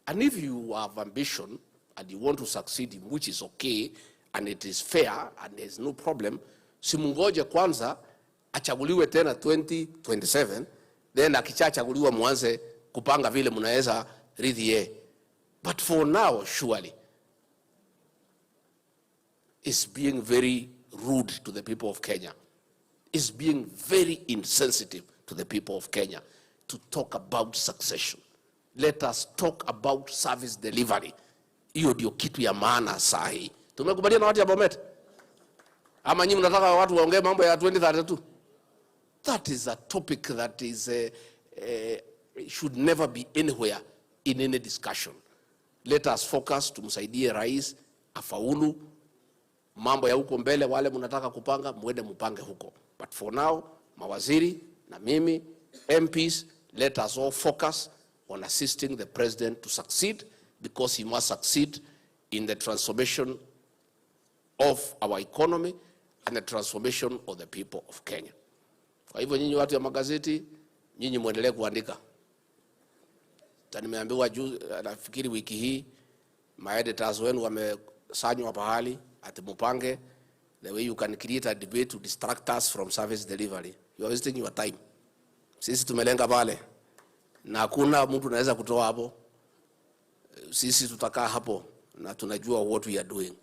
And if you have ambition and you want to succeed him, which is okay and it is fair and there's no problem, simungoje kwanza achaguliwe tena 2027, then akichachaguliwa mwanze kupanga vile mnaweza rithi ye. But for now, surely, it's being very rude to the people of Kenya. It's being very insensitive to the people of Kenya to talk about succession. Let us talk about service delivery. Hiyo ndio kitu ya maana sahi. Tumekubaliana na watu ya Bomet? Ama nyinyi mnataka watu waongee mambo ya 2032? That is a topic that is should never be anywhere in any discussion. Let us focus, tumsaidie rais afaulu. Mambo ya huko mbele, wale mnataka kupanga muende mpange huko. But for now, mawaziri na mimi, MPs, let us all focus on assisting the president to succeed, because he must succeed in the transformation of our economy and the transformation of the people of Kenya. Kwa hivyo nyinyi watu ya magazeti, nyinyi muendelee kuandika. Nimeambiwa juu, nafikiri wiki hii editors wenu wamesanywa pahali ati mupange the way you can create a debate to distract us from service delivery. You are wasting your time. Sisi tumelenga pale na hakuna mtu anaweza kutoa hapo. Sisi tutakaa hapo na tunajua what we are doing,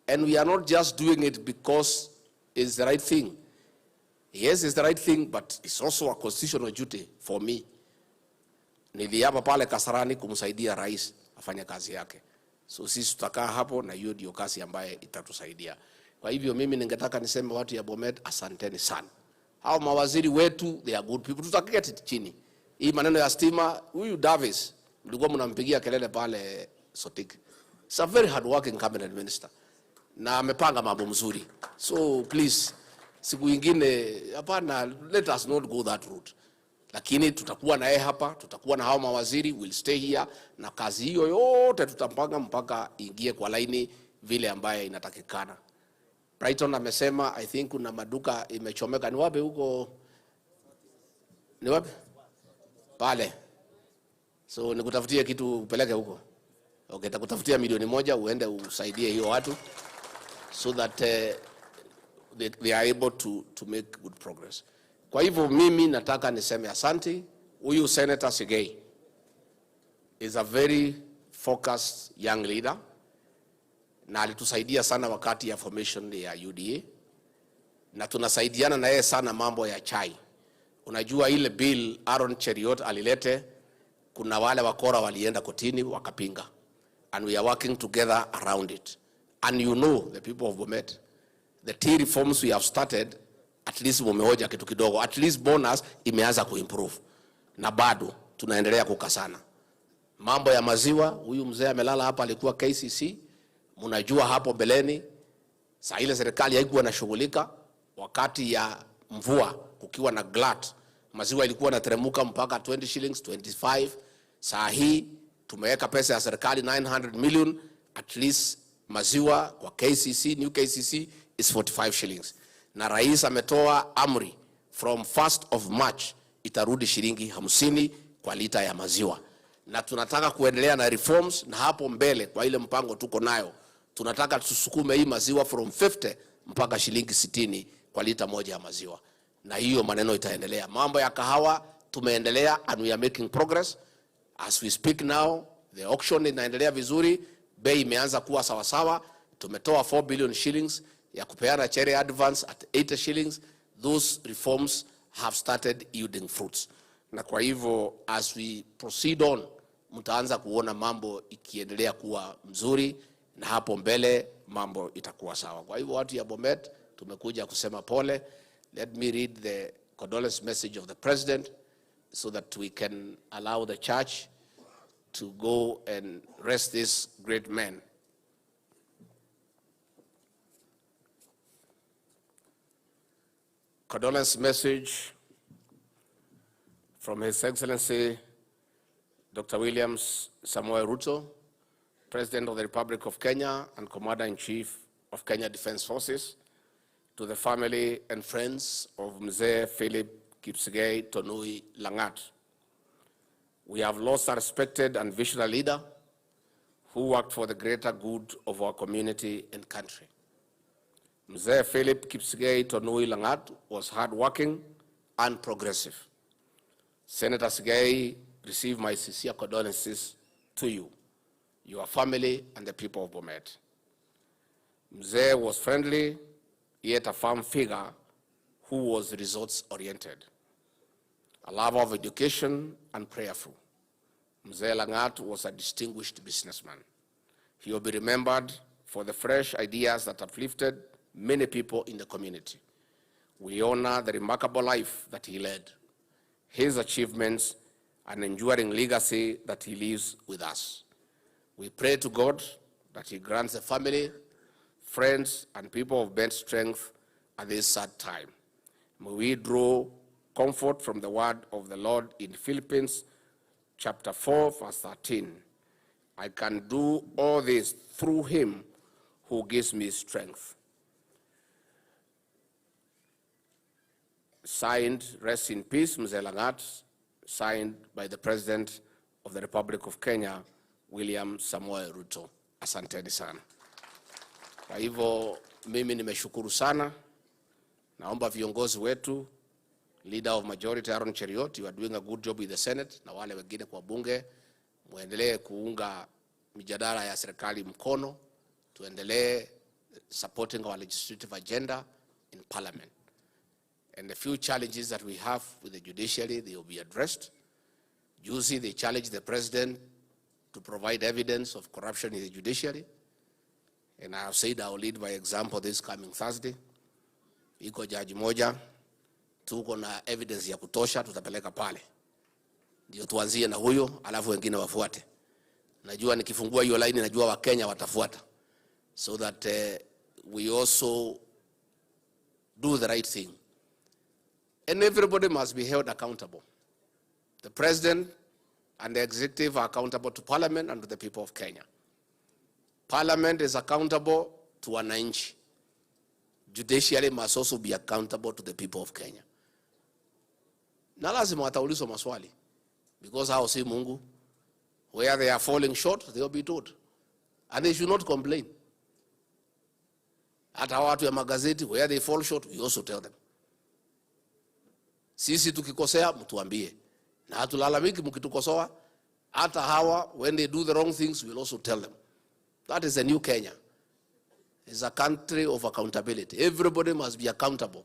and we are not just doing it because it's the right thing. Yes, it's the right thing, but it's also a constitutional duty for me. Niliapa pale Kasarani kumsaidia rais afanye kazi yake. So sisi tutakaa hapo na hiyo ndio kazi ambaye itatusaidia. Kwa hivyo mimi ningetaka niseme watu ya Bomet, asanteni sana. Hao mawaziri wetu, they are good people. Tutaketi chini. Hii maneno ya stima, huyu Davis mlikuwa mnampigia kelele pale Sotik. It's a very hard working cabinet minister. Na amepanga mambo mzuri. So please, siku ingine hapana, let us not go that route. Lakini tutakuwa na yeye hapa, tutakuwa na hao mawaziri, will stay here, na kazi hiyo yote tutapanga mpaka ingie kwa laini vile ambaye inatakikana. Brighton amesema I think kuna maduka imechomeka. Ni wapi huko? Ni wapi? Pale. So nikutafutie kitu upeleke huko. Okay, takutafutia milioni 1 uende usaidie hiyo watu so that they are able to make good progress. Kwa hivyo mimi nataka niseme asante. Huyu Senator Sigei is a very focused young leader, na alitusaidia sana wakati ya formation ya UDA, na tunasaidiana na yeye sana mambo ya chai. Unajua ile bill Aaron Cheriot alilete, kuna wale wakora walienda kotini wakapinga, and we are working together around it. And you know, the people of Bomet, the tea reforms we have started, at least mumehoja kitu kidogo, at least bonus imeanza kuimprove, na bado tunaendelea kukasana. Mambo ya maziwa, huyu mzee amelala hapa alikuwa KCC, mnajua hapo beleni saa ile serikali haikuwa inashughulika, wakati ya mvua kukiwa na glut, maziwa ilikuwa inateremka mpaka 20 shillings 25. Saa hii tumeweka pesa ya serikali 900 million, at least maziwa kwa KCC, new KCC is 45 shillings. Na rais ametoa amri from 1st of March itarudi shilingi 50 kwa lita ya maziwa. Na tunataka kuendelea na reforms, na hapo mbele kwa ile mpango tuko nayo tunataka tusukume hii maziwa from 50 mpaka shilingi 60 kwa lita moja ya maziwa. Na hiyo maneno itaendelea. Mambo ya kahawa tumeendelea, and we are making progress. As we speak now, the auction inaendelea vizuri, bei imeanza kuwa sawa sawa. Tumetoa 4 billion shillings ya kupeana cherry advance at 80 shillings. Those reforms have started yielding fruits. Na kwa hivyo as we proceed on, mtaanza kuona mambo ikiendelea kuwa mzuri, na hapo mbele mambo itakuwa sawa. Kwa hivyo watu ya Bomet tumekuja kusema pole. Let me read the condolence message of the president so that we can allow the church to go and rest this great man. Condolence message from His Excellency Dr. William Samoei Ruto, President of the Republic of Kenya and Commander-in-Chief of Kenya Defense Forces, to the family and friends of Mzee Philip Kipsigei Tonui Langat. We have lost a respected and visionary leader who worked for the greater good of our community and country. Mzee Philip Kipsigei Tonui Langat was hardworking and progressive. Senator Sigei, receive my sincere condolences to you, your family, and the people of Bomet. Mzee was friendly, yet a firm figure who was results-oriented, a lover of education and prayerful. Mzee Langat was a distinguished businessman. He will be remembered for the fresh ideas that uplifted many people in the community. We honor the remarkable life that he led, his achievements, and enduring legacy that he leaves with us. We pray to God that he grants the family, friends, and people of bent strength at this sad time. May we draw comfort from the word of the Lord in Philippians chapter 4, verse 13. I can do all this through him who gives me strength. Signed, rest in peace, Mzee Langat, signed by the President of the Republic of Kenya, William Samoei Ruto. Asanteni sana. Kwa hivyo mimi nimeshukuru sana. Naomba viongozi wetu, Leader of Majority Aaron Cheriot, you are doing a good job with the Senate, na wale wengine kwa bunge, muendelee kuunga mijadala ya serikali mkono, tuendelee supporting our legislative agenda in Parliament. And the few challenges that we have with the judiciary, they will be addressed. Juzi, they challenged the President to provide evidence of corruption in the judiciary. And I have said I will lead by example this coming Thursday. Iko jaji moja, tuko na evidence ya kutosha, tutapeleka pale. Ndio tuanzie na huyo, alafu wengine wafuate. Najua nikifungua hiyo line, najua Wakenya watafuata. So that we also do the right thing. And everybody must be held accountable. The President and the executive are accountable to Parliament and to the people of Kenya. Parliament is accountable to wananchi. Judiciary must also be accountable to the people of Kenya. Na lazima wataulizwa maswali. Because hao si Mungu. Where they are falling short, they will be told. And they should not complain. Hata watu ya magazeti, where they fall short, we also tell them. Sisi tukikosea, mtuambie. Na hatulalamiki mkitukosoa. Hata hawa, when they do the wrong things, we'll also tell them. That is a new Kenya. It's a country of accountability. Everybody must be accountable.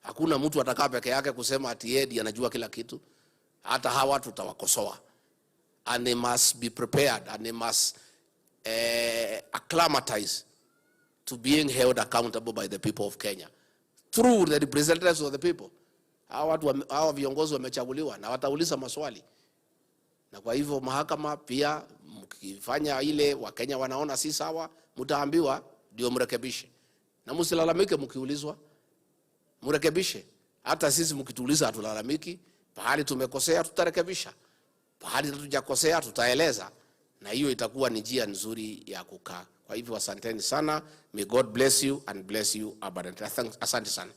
Hakuna mtu atakaa peke yake kusema ati yeye anajua kila kitu. Hata hawa tutawakosoa. And they must be prepared and they must acclimatize to being held accountable by the people of Kenya through the representatives of the people. Hawa viongozi wamechaguliwa na watauliza maswali. Na kwa hivyo mahakama pia mkifanya ile Wakenya wanaona si sawa, mtaambiwa ndio mrekebishe. Na msilalamike mkiulizwa, mrekebishe. Hata sisi mkituuliza hatulalamiki, pahali tumekosea tutarekebisha. Pahali hatujakosea tutaeleza, na hiyo itakuwa ni njia nzuri ya kukaa. Kwa hivyo asanteni sana. May God bless you and bless you abundantly. Asante sana.